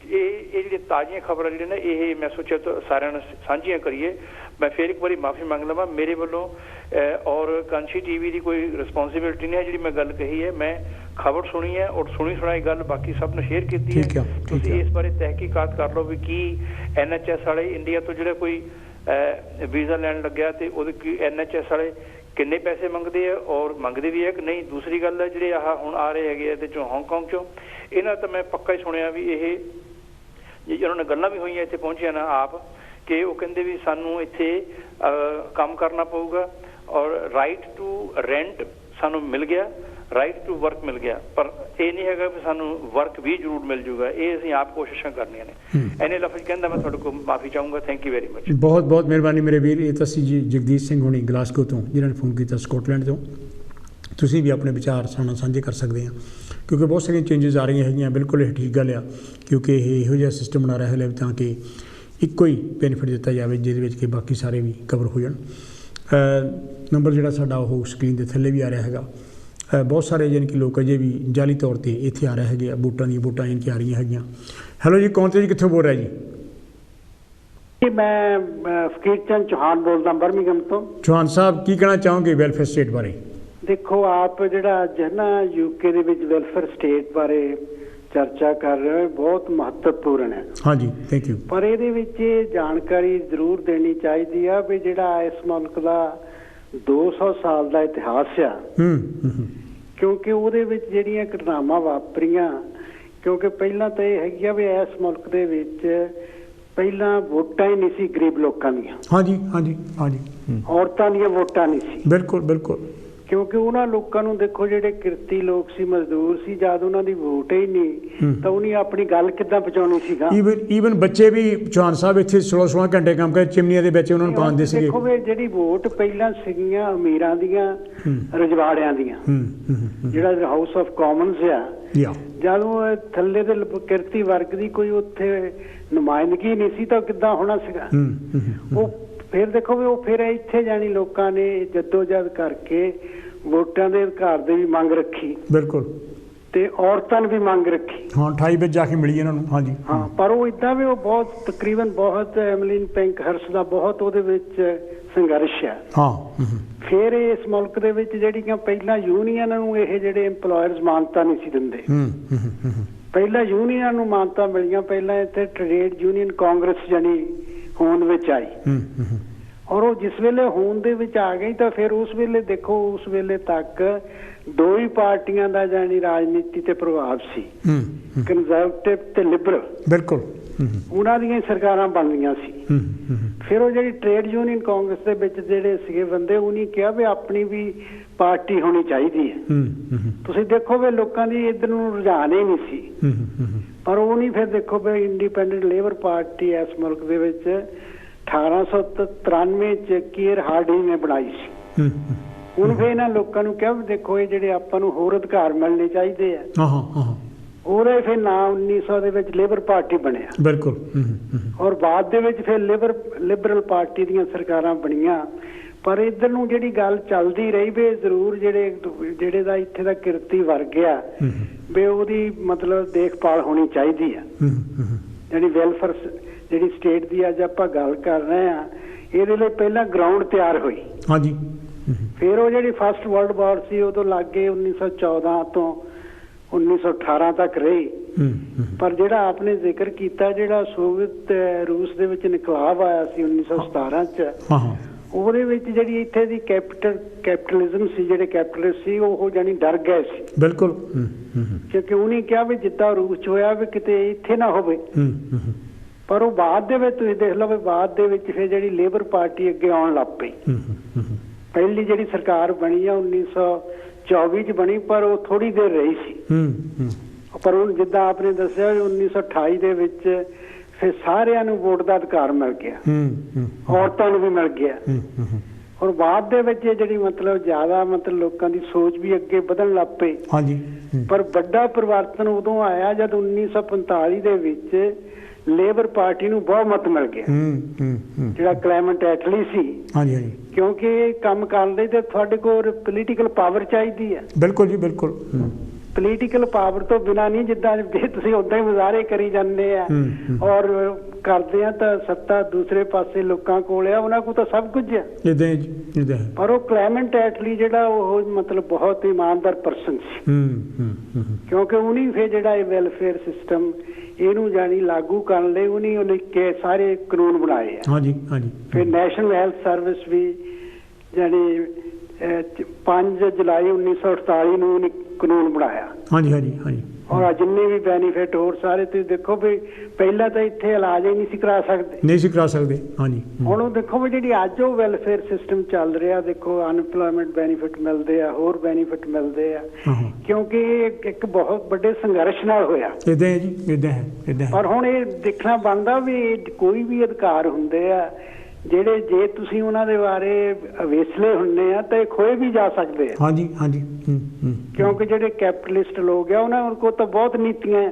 ਇਹ ਜਿਹੜੀਆਂ ਤਾਜ਼ੀਆਂ ਖਬਰਾਂ ਜਿਹੜੀਆਂ ਨਾ ਇਹ ਮੈਂ ਸੋਚਿਆ ਸਾਰਿਆਂ ਨਾਲ ਸਾਂਝੀਆਂ ਕਰੀਏ। ਮੈਂ ਫਿਰ ਇੱਕ ਵਾਰੀ ਮਾਫੀ ਮੰਗ ਲਵਾਂ ਮੇਰੇ ਵੱਲੋਂ ਔਰ ਕਾਂਸ਼ੀ TV ਦੀ ਕੋਈ ਰਿਸਪੌਂਸਿਬਿਲਿਟੀ ਨਹੀਂ ਹੈ। ਜਿਹੜੀ ਮੈਂ ਗੱਲ ਕਹੀ ਹੈ ਮੈਂ ਖਬਰ ਸੁਣੀ ਹੈ ਔਰ ਸੁਣੀ ਸੁਣਾਈ ਗੱਲ ਬਾਕੀ ਸਭ ਨੂੰ ਸ਼ੇਅਰ ਕੀਤੀ ਹੈ। ਤੁਸੀਂ ਇਸ ਬਾਰੇ ਤਹਿਕੀਕਾਤ ਕਰ ਲਓ ਵੀ ਕੀ NHS ਵਾਲੇ ਇੰਡੀਆ ਤੋਂ ਜਿਹੜਾ ਕੋਈ ਵੀਜ਼ਾ ਲੈਣ ਲੱਗਿਆ ਤੇ ਉਹਦੇ ਕੀ NHS ਵਾਲੇ ਕਿੰਨੇ ਪੈਸੇ ਮੰਗਦੇ ਆ ਔਰ ਮੰਗਦੇ ਵੀ ਹੈ ਕਿ ਨਹੀਂ। ਦੂਸਰੀ ਗੱਲ ਹੈ ਜਿਹੜੇ ਆਹ ਹੁਣ ਆ ਰਹੇ ਹੈਗੇ ਇਹਦੇ 'ਚੋਂ ਹਾਂਗਕਾਂਗ 'ਚੋਂ ਇਹਨਾਂ ਤਾਂ ਮੈਂ ਪੱਕਾ ਹੀ ਸੁਣਿਆ ਵੀ ਇਹ ਉਹਨਾਂ ਨਾਲ ਗੱਲਾਂ ਵੀ ਹੋਈਆਂ ਇੱਥੇ ਪਹੁੰਚਿਆ ਨਾ ਆਪ ਕਿ ਉਹ ਕਹਿੰਦੇ ਵੀ ਸਾਨੂੰ ਇੱਥੇ ਕੰਮ ਕਰਨਾ ਪਊਗਾ ਔਰ ਰਾਈਟ ਟੂ ਰੈਂਟ ਸਾਨੂੰ ਮਿਲ ਗਿਆ, ਰਾਈਟ ਟੂ ਵਰਕ ਮਿਲ ਗਿਆ, ਪਰ ਇਹ ਨਹੀਂ ਹੈਗਾ ਵੀ ਸਾਨੂੰ ਵਰਕ ਵੀ ਜ਼ਰੂਰ ਮਿਲ ਜੂਗਾ। ਇਹ ਅਸੀਂ ਆਪ ਕੋਸ਼ਿਸ਼ਾਂ ਕਰਨੀਆਂ ਨੇ। ਇਹਨੇ ਲਫ਼ਜ਼ ਕਹਿੰਦਾ ਮੈਂ ਤੁਹਾਡੇ ਕੋਲ ਮਾਫੀ ਚਾਹੂੰਗਾ। Thank you very much. ਬਹੁਤ ਬਹੁਤ ਮਿਹਰਬਾਨੀ ਮੇਰੇ ਵੀਰ। ਇਹ ਤਾਂ ਸੀ ਜੀ ਜਗਦੀਸ਼ ਸਿੰਘ ਹੁਣੀ ਗਲਾਸਗੋ ਤੋਂ ਜਿਨ੍ਹਾਂ ਨੇ ਫੋਨ ਕੀਤਾ ਸਕਾਟਲੈਂਡ ਤੋਂ। ਤੁਸੀਂ ਵੀ ਆਪਣੇ ਵਿਚਾਰ ਸਾਡੇ ਨਾਲ ਸਾਂਝੇ ਕਰ ਸਕਦੇ ਆ ਕਿਉਂਕਿ ਬਹੁਤ ਸਾਰੀਆਂ ਚੇਂਜਸ ਆ ਰਹੀਆਂ ਹੈਗੀਆਂ। ਬਿਲਕੁਲ ਇਹ ਠੀਕ ਗੱਲ ਆ ਕਿਉਂਕਿ ਇਹ ਇਹੋ ਜਿਹਾ ਸਿਸਟਮ ਬਣਾ ਰਿਹਾ ਹੈ ਤਾਂ ਕਿ ਇੱਕੋ ਹੀ ਬੈਨੀਫਿਟ ਦਿੱਤਾ ਜਾਵੇ ਜਿਹਦੇ ਵਿੱਚ ਕਿ ਬਾਕੀ ਸਾਰੇ ਵੀ ਕਵਰ ਹੋ ਜਾਣ। ਨੰਬਰ ਜਿਹੜਾ ਸਾਡਾ ਉਹ ਸਕਰੀਨ ਦੇ ਥੱਲੇ ਵੀ ਆ ਰਿਹਾ ਹੈਗਾ। ਬਹੁਤ ਸਾਰੇ ਯਾਨੀ ਕਿ ਲੋਕ ਅਜੇ ਵੀ ਜਾਲੀ ਤੌਰ 'ਤੇ ਇੱਥੇ ਆ ਰਹੇ ਹੈਗੇ ਆ। ਵੋਟਾਂ ਦੀਆਂ ਵੋਟਾਂ ਯਾਨੀ ਕਿ ਆ ਰਹੀਆਂ ਹੈਗੀਆਂ। ਹੈਲੋ ਜੀ, ਕੌਣ ਤੇ ਜੀ, ਕਿੱਥੋਂ ਬੋਲ ਰਿਹਾ ਜੀ? ਮੈਂ ਫਕੀਰ ਚੰਦ ਚੌਹਾਨ ਬੋਲਦਾ ਬਰਮਿੰਘਮ ਤੋਂ। ਚੌਹਾਨ ਸਾਹਿਬ ਕੀ ਕਹਿਣਾ ਚਾਹੋਗੇ ਵੈਲਫੇਅਰ ਸਟੇਟ ਬਾਰੇ? ਦੇਖੋ ਆਪ ਜਿਹੜਾ ਅੱਜ ਹੈ ਨਾ UK ਦੇ ਵਿੱਚ ਵੈਲਫੇਅਰ ਸਟੇਟ ਬਾਰੇ ਚਰਚਾ ਕਰ ਰਹੇ ਹੋ ਬਹੁਤ ਮਹੱਤਵਪੂਰਨ ਹੈ। ਹਾਂਜੀ, ਥੈਂਕ ਯੂ। ਪਰ ਇਹਦੇ ਵਿੱਚ ਇਹ ਜਾਣਕਾਰੀ ਜ਼ਰੂਰ ਦੇਣੀ ਚਾਹੀਦੀ ਆ ਵੀ ਜਿਹੜਾ ਇਸ ਮੁਲਕ ਦਾ 200 ਸਾਲ ਦਾ ਇਤਿਹਾਸ ਆ ਕਿਉਂਕਿ ਉਹਦੇ ਵਿੱਚ ਜਿਹੜੀਆਂ ਘਟਨਾਵਾਂ ਵਾਪਰੀਆਂ ਕਿਉਂਕਿ ਪਹਿਲਾਂ ਤਾਂ ਇਹ ਹੈਗੀ ਆ ਵੀ ਇਸ ਮੁਲਕ ਦੇ ਵਿੱਚ ਪਹਿਲਾਂ ਵੋਟਾਂ ਹੀ ਨਹੀਂ ਸੀ ਗਰੀਬ ਲੋਕਾਂ ਦੀਆਂ। ਹਾਂਜੀ ਹਾਂਜੀ ਹਾਂਜੀ। ਔਰਤਾਂ ਦੀਆਂ ਵੋਟਾਂ ਨਹੀਂ ਸੀ। ਬਿਲਕੁਲ ਬਿਲਕੁਲ। ਕਿਉਂਕਿ ਉਹਨਾਂ ਲੋਕਾਂ ਨੂੰ ਦੇਖੋ ਜਿਹੜੇ ਕਿਰਤੀ ਲੋਕ ਸੀ, ਮਜ਼ਦੂਰ ਸੀ, ਜਦ ਉਹਨਾਂ ਦੀ ਵੋਟ ਹੀ ਨਹੀਂ ਤਾਂ ਉਹਨੇ ਆਪਣੀ ਗੱਲ ਕਿੱਦਾਂ ਪਹੁੰਚਾਉਣੀ ਸੀਗਾ। ਈਵਨ ਬੱਚੇ ਵੀ ਚੌਹਾਨ ਸਾਹਿਬ ਇੱਥੇ 16 ਘੰਟੇ ਕੰਮ ਕਰ ਚਿਮਨੀਆਂ ਦੇ ਵਿੱਚ ਉਹਨਾਂ ਨੂੰ ਪਾਉਂਦੇ ਸੀਗੇ। ਦੇਖੋ ਵੀ ਜਿਹੜੀ ਵੋਟ ਪਹਿਲਾਂ ਸੀਗੀਆਂ ਅਮੀਰਾਂ ਦੀਆਂ, ਰਜਵਾੜਿਆਂ ਦੀਆਂ, ਜਿਹੜਾ ਹਾਊਸ ਆਫ ਕਾਮਨਸ ਆ, ਜਦੋਂ ਥੱਲੇ ਦੇ ਕਿਰਤੀ ਵਰਗ ਦੀ ਕੋਈ ਉੱਥੇ ਨੁਮਾਇੰਦਗੀ ਨਹੀਂ ਸੀ ਤਾਂ ਕਿੱਦਾਂ ਹੋਣਾ ਸੀਗਾ। ਉਹ ਫਿਰ ਦੇਖੋ ਵੀ ਉਹ ਫਿਰ ਇੱਥੇ ਜਾਣੀ ਲੋਕਾਂ ਨੇ ਜੱਦੋ ਜਹਿਦ ਕਰਕੇ ਵੋਟਾਂ ਦੇ ਅਧਿਕਾਰ ਦੀ ਵੀ ਮੰਗ ਰੱਖੀ। ਬਿਲਕੁਲ। ਤੇ ਔਰਤਾਂ ਨੇ ਵੀ ਮੰਗ ਰੱਖੀ। ਹਾਂ 28 ਵਿੱਚ ਜਾ ਕੇ ਮਿਲੀ ਇਹਨਾਂ ਨੂੰ। ਹਾਂਜੀ ਹਾਂ, ਪਰ ਉਹ ਇਦਾਂ ਵੀ ਉਹ ਬਹੁਤ ਤਕਰੀਬਨ ਬਹੁਤ ਐਮਲੀਨ ਪੈਂਕਹਰਸ ਦਾ ਬਹੁਤ ਉਹਦੇ ਵਿੱਚ ਸੰਘਰਸ਼ ਹੈ। ਹਾਂ ਫਿਰ ਇਸ ਮੁਲਕ ਦੇ ਵਿੱਚ ਜਿਹੜੀਆਂ ਪਹਿਲਾਂ ਯੂਨੀਅਨ ਨੂੰ ਇਹ ਜਿਹੜੇ EMPLOYERS ਮਾਨਤਾ ਨਹੀਂ ਸੀ ਦਿੰਦੇ, ਪਹਿਲਾਂ ਯੂਨੀਅਨ ਨੂੰ ਮਾਨਤਾ ਮਿਲੀਆਂ। ਪਹਿਲਾਂ ਇੱਥੇ ਟ੍ਰੇਡ ਯੂਨੀਅਨ ਕਾਂਗਰਸ ਜਾਨੀ ਹੋਂਦ ਵਿੱਚ ਆਈ, ਔਰ ਉਹ ਜਿਸ ਵੇਲੇ ਹੋਂਦ ਦੇ ਵਿੱਚ ਆ ਗਈ ਤਾਂ ਫਿਰ ਉਸ ਵੇਲੇ ਦੇਖੋ ਉਸ ਵੇਲੇ ਤੱਕ ਦੋ ਹੀ ਪਾਰਟੀਆਂ ਦਾ ਜਾਨੀ ਰਾਜਨੀਤੀ ਤੇ ਪ੍ਰਭਾਵ ਸੀ, ਕੰਜ਼ਰਵੇਟਿਵ ਤੇ ਲਿਬਰਲ। ਬਿਲਕੁਲ ਉਹਨਾਂ ਦੀਆਂ ਸਰਕਾਰਾਂ ਬਣਦੀਆਂ ਸੀ। ਫਿਰ ਉਹ ਜਿਹੜੀ ਟ੍ਰੇਡ ਯੂਨੀਅਨ ਕਾਂਗਰਸ ਦੇ ਵਿੱਚ ਜਿਹੜੇ ਸੀਗੇ ਬੰਦੇ, ਉਹਨੇ ਕਿਹਾ ਵੀ ਆਪਣੀ ਵੀ ਪਾਰਟੀ ਹੋਣੀ ਚਾਹੀਦੀ ਹੈ। ਤੁਸੀਂ ਦੇਖੋ ਵੀ ਲੋਕਾਂ ਦੀ ਇੱਧਰ ਨੂੰ ਰੁਝਾਨ ਹੀ ਨਹੀਂ ਸੀ, ਪਰ ਉਹ ਨਹੀਂ। ਫਿਰ ਦੇਖੋ ਵੀ ਇੰਡੀਪੈਂਡੈਂਟ ਲੇਬਰ ਪਾਰਟੀ ਇਸ ਮੁਲਕ ਦੇ ਵਿੱਚ 1893 ਚ ਕੀਅਰ ਹਾਰਡਿੰਗ ਨੇ ਬਣਾਈ ਸੀ। ਹੁਣ ਫਿਰ ਇਹਨਾਂ ਲੋਕਾਂ ਨੂੰ ਕਿਹਾ ਵੀ ਦੇਖੋ ਇਹ ਜਿਹੜੇ ਆਪਾਂ ਨੂੰ ਹੋਰ ਅਧਿਕਾਰ ਮਿਲਣੇ ਚਾਹੀਦੇ ਆ। ਉਹਦਾ ਫਿਰ ਨਾਂ 1900 ਦੇ ਵਿੱਚ ਲੇਬਰ ਪਾਰਟੀ ਬਣਿਆ। ਬਿਲਕੁਲ। ਔਰ ਬਾਅਦ ਦੇ ਵਿੱਚ ਫਿਰ ਲਿਬਰਲ ਪਾਰਟੀ ਦੀਆਂ ਸਰਕਾਰਾਂ ਬਣੀਆਂ। ਪਰ ਇੱਧਰ ਨੂੰ ਜਿਹੜੀ ਗੱਲ ਚੱਲਦੀ ਰਹੀ ਵੀ ਜ਼ਰੂਰ ਜਿਹੜੇ ਦਾ ਇੱਥੇ ਦਾ ਕਿਰਤੀ ਵਰਗ ਆ ਵੀ ਉਹਦੀ ਮਤਲਬ ਦੇਖਭਾਲ ਹੋਣੀ ਚਾਹੀਦੀ ਆ। ਜਿਹੜੀ ਵੈਲਫੇਅਰ ਜਿਹੜੀ ਸਟੇਟ ਦੀ ਅੱਜ ਆਪਾਂ ਗੱਲ ਕਰ ਰਹੇ ਆ, ਇਹਦੇ ਲਈ ਪਹਿਲਾਂ ਗਰਾਊਂਡ ਤਿਆਰ ਹੋਈ। ਹਾਂਜੀ। ਫਿਰ ਉਹ ਜਿਹੜੀ ਫਸਟ ਵਰਲਡ ਵਾਰ ਸੀ ਉਦੋਂ ਲੱਗੇ 1914 ਤੋਂ 1918 ਤੱਕ ਰਹੀ। ਪਰ ਜਿਹੜਾ ਆਪਨੇ ਜ਼ਿਕਰ ਕੀਤਾ ਜਿਹੜਾ ਸੋਵੀਅਤ ਰੂਸ ਦੇ ਵਿੱਚ ਇਨਕਲਾਬ ਆਇਆ ਸੀ 1917 ਚ, ਉਹਦੇ ਵਿੱਚ ਜਿਹੜੀ ਇੱਥੇ ਦੀ ਕੈਪੀਟਲਿਜ਼ਮ ਸੀ, ਜਿਹੜੇ ਕੈਪੀਟਲਿਸਟ ਸੀ ਉਹ ਜਾਨੀ ਡਰ ਗਏ ਸੀ। ਬਿਲਕੁਲ। ਕਿਉਂਕਿ ਉਹਨੇ ਕਿਹਾ ਵੀ ਜਿੱਦਾਂ ਰੂਸ ਚ ਹੋਇਆ ਵੀ ਕਿਤੇ ਇੱਥੇ ਨਾ ਹੋਵੇ। ਪਰ ਉਹ ਬਾਅਦ ਦੇ ਵਿੱਚ ਤੁਸੀਂ ਦੇਖ ਲਓ ਵੀ ਬਾਅਦ ਦੇ ਵਿੱਚ ਫਿਰ ਜਿਹੜੀ ਲੇਬਰ ਪਾਰਟੀ ਅੱਗੇ ਆਉਣ ਲੱਗ ਪਈ। ਪਹਿਲੀ ਜਿਹੜੀ ਸਰਕਾਰ ਬਣੀ ਆ 1924 ਚ ਬਣੀ, ਪਰ ਉਹ ਥੋੜੀ ਦੇਰ ਰਹੀ ਸੀ। ਪਰ ਹੁਣ ਜਿੱਦਾਂ ਆਪਨੇ ਦੱਸਿਆ 1928 ਦੇ ਵਿੱਚ ਫਿਰ ਸਾਰਿਆਂ ਨੂੰ ਵੋਟ ਦਾ ਅਧਿਕਾਰ ਮਿਲ ਗਿਆ, ਔਰਤਾਂ ਨੂੰ ਵੀ ਮਿਲ ਗਿਆ। ਔਰ ਬਾਅਦ ਦੇ ਵਿੱਚ ਜਿਹੜੀ ਮਤਲਬ ਜ਼ਿਆਦਾ ਮਤਲਬ ਲੋਕਾਂ ਦੀ ਸੋਚ ਵੀ ਅੱਗੇ ਵਧਣ ਲੱਗ ਪਈ। ਪਰ ਵੱਡਾ ਪਰਿਵਰਤਨ ਉਦੋਂ ਆਇਆ ਜਦ 1945 ਦੇ ਵਿੱਚ ਲੇਬਰ ਪਾਰਟੀ ਨੂੰ ਬਹੁਮਤ ਮਿਲ ਗਿਆ, ਜਿਹੜਾ ਕਲੈਮੈਂਟ ਐਟਲੀ ਸੀ। ਕਿਉਂਕਿ ਇਹ ਕੰਮ ਕਰਨ ਲਈ ਤੇ ਤੁਹਾਡੇ ਕੋਲ ਪੋਲੀਟੀਕਲ ਪਾਵਰ ਚਾਹੀਦੀ ਹੈ। ਬਿਲਕੁਲ ਜੀ, ਬਿਲਕੁਲ। ਪੋਲੀਟੀਕਲ ਪਾਵਰ ਤੋਂ ਬਿਨਾਂ ਨਹੀਂ, ਜਿੱਦਾਂ ਜੇ ਤੁਸੀਂ ਉਦਾਂ ਹੀ ਮੁਜ਼ਾਹਰੇ ਕਰੀ ਜਾਂਦੇ ਆ ਔਰ ਕਰਦੇ ਆ ਤਾਂ ਸੱਤਾ ਦੂਸਰੇ ਪਾਸੇ ਲੋਕਾਂ ਕੋਲ ਆ, ਉਹਨਾਂ ਕੋਲ ਤਾਂ ਸਭ ਕੁਝ ਹੈ। ਪਰ ਉਹ ਕਲੈਮੈਂਟ ਐਟਲੀ ਜਿਹੜਾ ਉਹ ਮਤਲਬ ਬਹੁਤ ਇਮਾਨਦਾਰ ਪਰਸਨ ਸੀ। ਕਿਉਂਕਿ ਉਹਨੇ ਫਿਰ ਜਿਹੜਾ ਇਹ ਵੈਲਫੇਅਰ ਸਿਸਟਮ ਇਹਨੂੰ ਜਾਣੀ ਲਾਗੂ ਕਰਨ ਲਈ ਉਹਨੇ ਕੇ ਸਾਰੇ ਕਾਨੂੰਨ ਬਣਾਏ ਆ। ਫਿਰ ਨੈਸ਼ਨਲ ਹੈਲਥ ਸਰਵਿਸ ਵੀ ਜਾਣੀ 5 ਜੁਲਾਈ 1948 ਨੂੰ ਉਹਨੇ ਕਾਨੂੰਨ ਬਣਾਇਆ। ਔਰ ਜਿੰਨੇ ਵੀ ਬੈਨੀਫਿਟ ਹੋਰ ਸਾਰੇ ਤੁਸੀਂ ਦੇਖੋ ਵੀ ਪਹਿਲਾਂ ਤਾਂ ਇੱਥੇ ਇਲਾਜ ਹੀ ਨਹੀਂ ਸੀ ਕਰਾ ਸਕਦੇ। ਹੁਣ ਉਹ ਦੇਖੋ ਵੀ ਜਿਹੜੀ ਅੱਜ ਉਹ ਵੈਲਫੇਅਰ ਸਿਸਟਮ ਚੱਲ ਰਿਹਾ, ਦੇਖੋ ਅਨਪਲੋਇਮੈਂਟ ਬੈਨੀਫਿਟ ਮਿਲਦੇ ਆ, ਹੋਰ ਬੈਨੀਫਿਟ ਮਿਲਦੇ ਆ, ਕਿਉਂਕਿ ਇਹ ਇੱਕ ਬਹੁਤ ਵੱਡੇ ਸੰਘਰਸ਼ ਨਾਲ ਹੋਇਆ। ਔਰ ਹੁਣ ਇਹ ਦੇਖਣਾ ਬਣਦਾ ਵੀ ਕੋਈ ਵੀ ਅਧਿਕਾਰ ਹੁੰਦੇ ਆ ਜਿਹੜੇ ਜੇ ਤੁਸੀਂ ਉਹਨਾਂ ਦੇ ਬਾਰੇ ਅਵੇਸਲੇ ਹੁੰਦੇ ਆ ਤਾਂ ਇਹ ਖੋਏ ਵੀ ਜਾ ਸਕਦੇ ਆ। ਕਿਉਂਕਿ ਜਿਹੜੇ ਕੈਪੀਟਲਿਸਟ ਲੋਕ ਆ ਉਹਨਾਂ ਕੋਲ ਤਾਂ ਬਹੁਤ ਨੀਤੀਆਂ ਆ।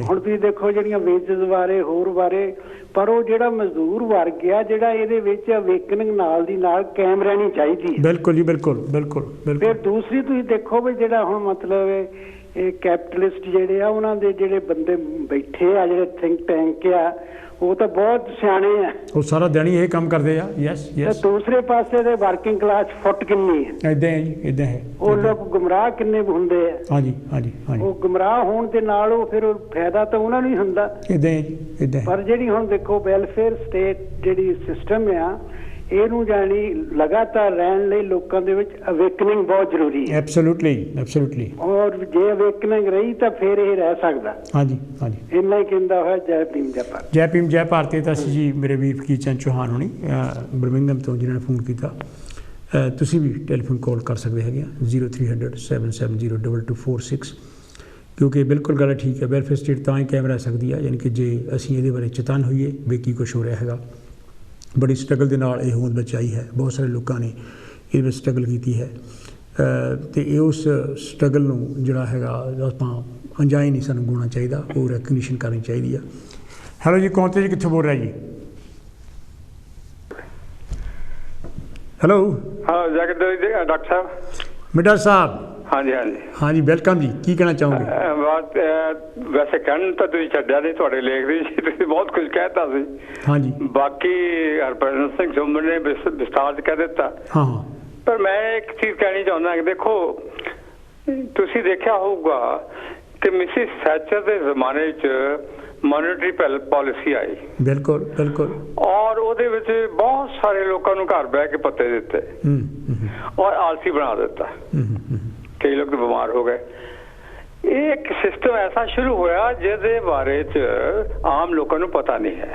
ਹੁਣ ਤੁਸੀਂ ਦੇਖੋ ਜਿਹੜੀਆਂ ਵੇਜਸ ਬਾਰੇ ਹੋਰ ਬਾਰੇ, ਪਰ ਉਹ ਜਿਹੜਾ ਮਜ਼ਦੂਰ ਵਰਗ ਆ ਜਿਹੜਾ ਇਹਦੇ ਵਿੱਚ ਅਵੇਕਨਿੰਗ ਨਾਲ ਦੀ ਨਾਲ ਕਾਇਮ ਰਹਿਣੀ ਚਾਹੀਦੀ ਹੈ। ਬਿਲਕੁਲ ਜੀ, ਬਿਲਕੁਲ। ਫਿਰ ਦੂਸਰੀ ਤੁਸੀਂ ਦੇਖੋ ਵੀ ਜਿਹੜਾ ਹੁਣ ਮਤਲਬ ਇਹ ਕੈਪੀਟਲਿਸਟ ਜਿਹੜੇ ਆ ਉਹਨਾਂ ਦੇ ਜਿਹੜੇ ਬੰਦੇ ਬੈਠੇ ਆ, ਜਿਹੜੇ ਥਿੰਕ ਟੈਂਕ ਆ, ਉਹ ਤਾਂ ਬਹੁਤ ਸਿਆਣੇ ਆ, ਉਹ ਸਾਰਾ ਦਿਨ ਇਹ ਕੰਮ ਕਰਦੇ ਆ। ਦੂਸਰੇ ਪਾਸੇ ਦੇ ਵਰਕਿੰਗ ਕਲਾਸ ਫੁੱਟ ਕਿੰਨੀ ਹੈ, ਏਦਾਂ ਹੈ। ਉਹ ਲੋਕ ਗੁੰਮਰਾਹ ਕਿੰਨੇ ਹੁੰਦੇ ਆ। ਉਹ ਗੁੰਮਰਾਹ ਹੋਣ ਦੇ ਨਾਲ ਉਹ ਫਿਰ ਫਾਇਦਾ ਤਾਂ ਉਹਨਾਂ ਨੂੰ ਹੀ ਹੁੰਦਾ। ਪਰ ਜਿਹੜੀ ਹੁਣ ਦੇਖੋ ਵੈਲਫੇਅਰ ਸਟੇਟ ਜਿਹੜੀ ਸਿਸਟਮ ਆ, ਇਹਨੂੰ ਜਾਣੀ ਲਗਾਤਾਰ ਰਹਿਣ ਲਈ ਲੋਕਾਂ ਦੇ ਵਿੱਚ ਅਵੇਕਨਿੰਗ ਬਹੁਤ ਜ਼ਰੂਰੀ ਹੈ। ਐਬਸੋਲੂਟਲੀ। ਔਰ ਜੇ ਅਵੇਕਨਿੰਗ ਰਹੀ ਤਾਂ ਫਿਰ ਇਹ ਰਹਿ ਸਕਦਾ। ਇੰਨਾ ਹੀ ਕਹਿੰਦਾ ਹੋਇਆ। ਜੈ ਭੀਮ ਜੈ ਭਾਰਤ। ਜੈ ਭੀਮ ਜੈ ਭਾਰਤ। ਤਾਂ ਅਸੀਂ ਜੀ ਮੇਰੇ ਵੀਰ ਫਕੀਰ ਚੰਦ ਚੌਹਾਨ ਹੋਣੀ ਬਰਮਿੰਗਮ ਤੋਂ ਜਿਨ੍ਹਾਂ ਨੇ ਫੋਨ ਕੀਤਾ। ਤੁਸੀਂ ਵੀ ਟੈਲੀਫੋਨ ਕਾਲ ਕਰ ਸਕਦੇ ਹੈਗੇ ਆ 0300 770 2246, ਕਿਉਂਕਿ ਬਿਲਕੁਲ ਗੱਲ ਠੀਕ ਹੈ। ਵੈਲਫੇਅਰ ਸਟੇਟ ਤਾਂ ਹੀ ਕਾਇਮ ਰਹਿ ਸਕਦੀ ਹੈ ਯਾਨੀ ਕਿ ਜੇ ਅਸੀਂ ਇਹਦੇ ਬਾਰੇ ਚੇਤਨ ਹੋਈਏ ਵੀ ਕੀ ਕੁਛ ਹੋ ਰਿਹਾ ਹੈਗਾ। ਬੜੀ ਸਟਰਗਲ ਦੇ ਨਾਲ ਇਹ ਹੋਂਦ ਵਿੱਚ ਆਈ ਹੈ। ਬਹੁਤ ਸਾਰੇ ਲੋਕਾਂ ਨੇ ਇਹਦੇ ਵਿੱਚ ਸਟਰਗਲ ਕੀਤੀ ਹੈ ਅਤੇ ਇਹ ਉਸ ਸਟਰਗਲ ਨੂੰ ਜਿਹੜਾ ਹੈਗਾ ਆਪਾਂ ਅੰਜਾਈ ਨਹੀਂ ਸਾਨੂੰ ਗੁਣਾ ਚਾਹੀਦਾ, ਉਹ ਰੈਕਗਨੀਸ਼ਨ ਕਰਨੀ ਚਾਹੀਦੀ ਆ। ਹੈਲੋ ਜੀ, ਕੌਣ ਤੇ ਜੀ, ਕਿੱਥੋਂ ਬੋਲ ਰਿਹਾ ਜੀ? ਹੈਲੋ। ਹਾਂ, ਜਗਦੇਵ ਜੀ, ਡਾਕਟਰ ਸਾਹਿਬ मिडार साहब हाँ जी, हाँ जी, हाँ जी, वेलकम जी, की कहना चाहोगे? बात वैसे कहਣ ਤਾਂ ਤੁਸੀਂ ਛੱਡਿਆ ਨਹੀਂ, ਤੁਹਾਡੇ ਲੇਖ ਦੀ ਤੁਸੀਂ ਬਹੁਤ ਕੁਝ ਕਹਿਤਾ ਸੀ। हाँ जी, ਬਾਕੀ ਹਰਭਜਨ ਸਿੰਘ ਸੁਮਨ ਨੇ ਵਿਸਤਾਰ ਚ ਕਹਿ ਦਿੱਤਾ। हाँ हाँ ਪਰ ਮੈਂ ਇੱਕ ਚੀਜ਼ ਕਹਿਣੀ ਚਾਹੁੰਦਾ ਕਿ ਦੇਖੋ, ਤੁਸੀਂ ਦੇਖਿਆ ਹੋਊਗਾ ਕਿ ਮਿਸਿਸ ਥੈਚਰ ਦੇ ਜ਼ਮਾਨੇ 'ਚ ਮੋਨਿਟਰੀ ਪਾਲਿਸੀ ਆਈ, बिल्कुल बिल्कुल, ਔਰ ਉਹਦੇ ਵਿੱਚ ਬਹੁਤ ਸਾਰੇ ਲੋਕਾਂ ਨੂੰ ਘਰ ਬਹਿ ਕੇ ਪੱਤੇ ਦਿੱਤੇ ਔਰ ਆਲਸੀ ਬਣਾ ਦਿੱਤਾ। ਕਈ ਲੋਕ ਬਿਮਾਰ ਹੋ ਗਏ। ਇਹ ਇੱਕ ਸਿਸਟਮ ਐਸਾ ਸ਼ੁਰੂ ਹੋਇਆ ਜਿਹਦੇ ਬਾਰੇ 'ਚ ਆਮ ਲੋਕਾਂ ਨੂੰ ਪਤਾ ਨਹੀਂ ਹੈ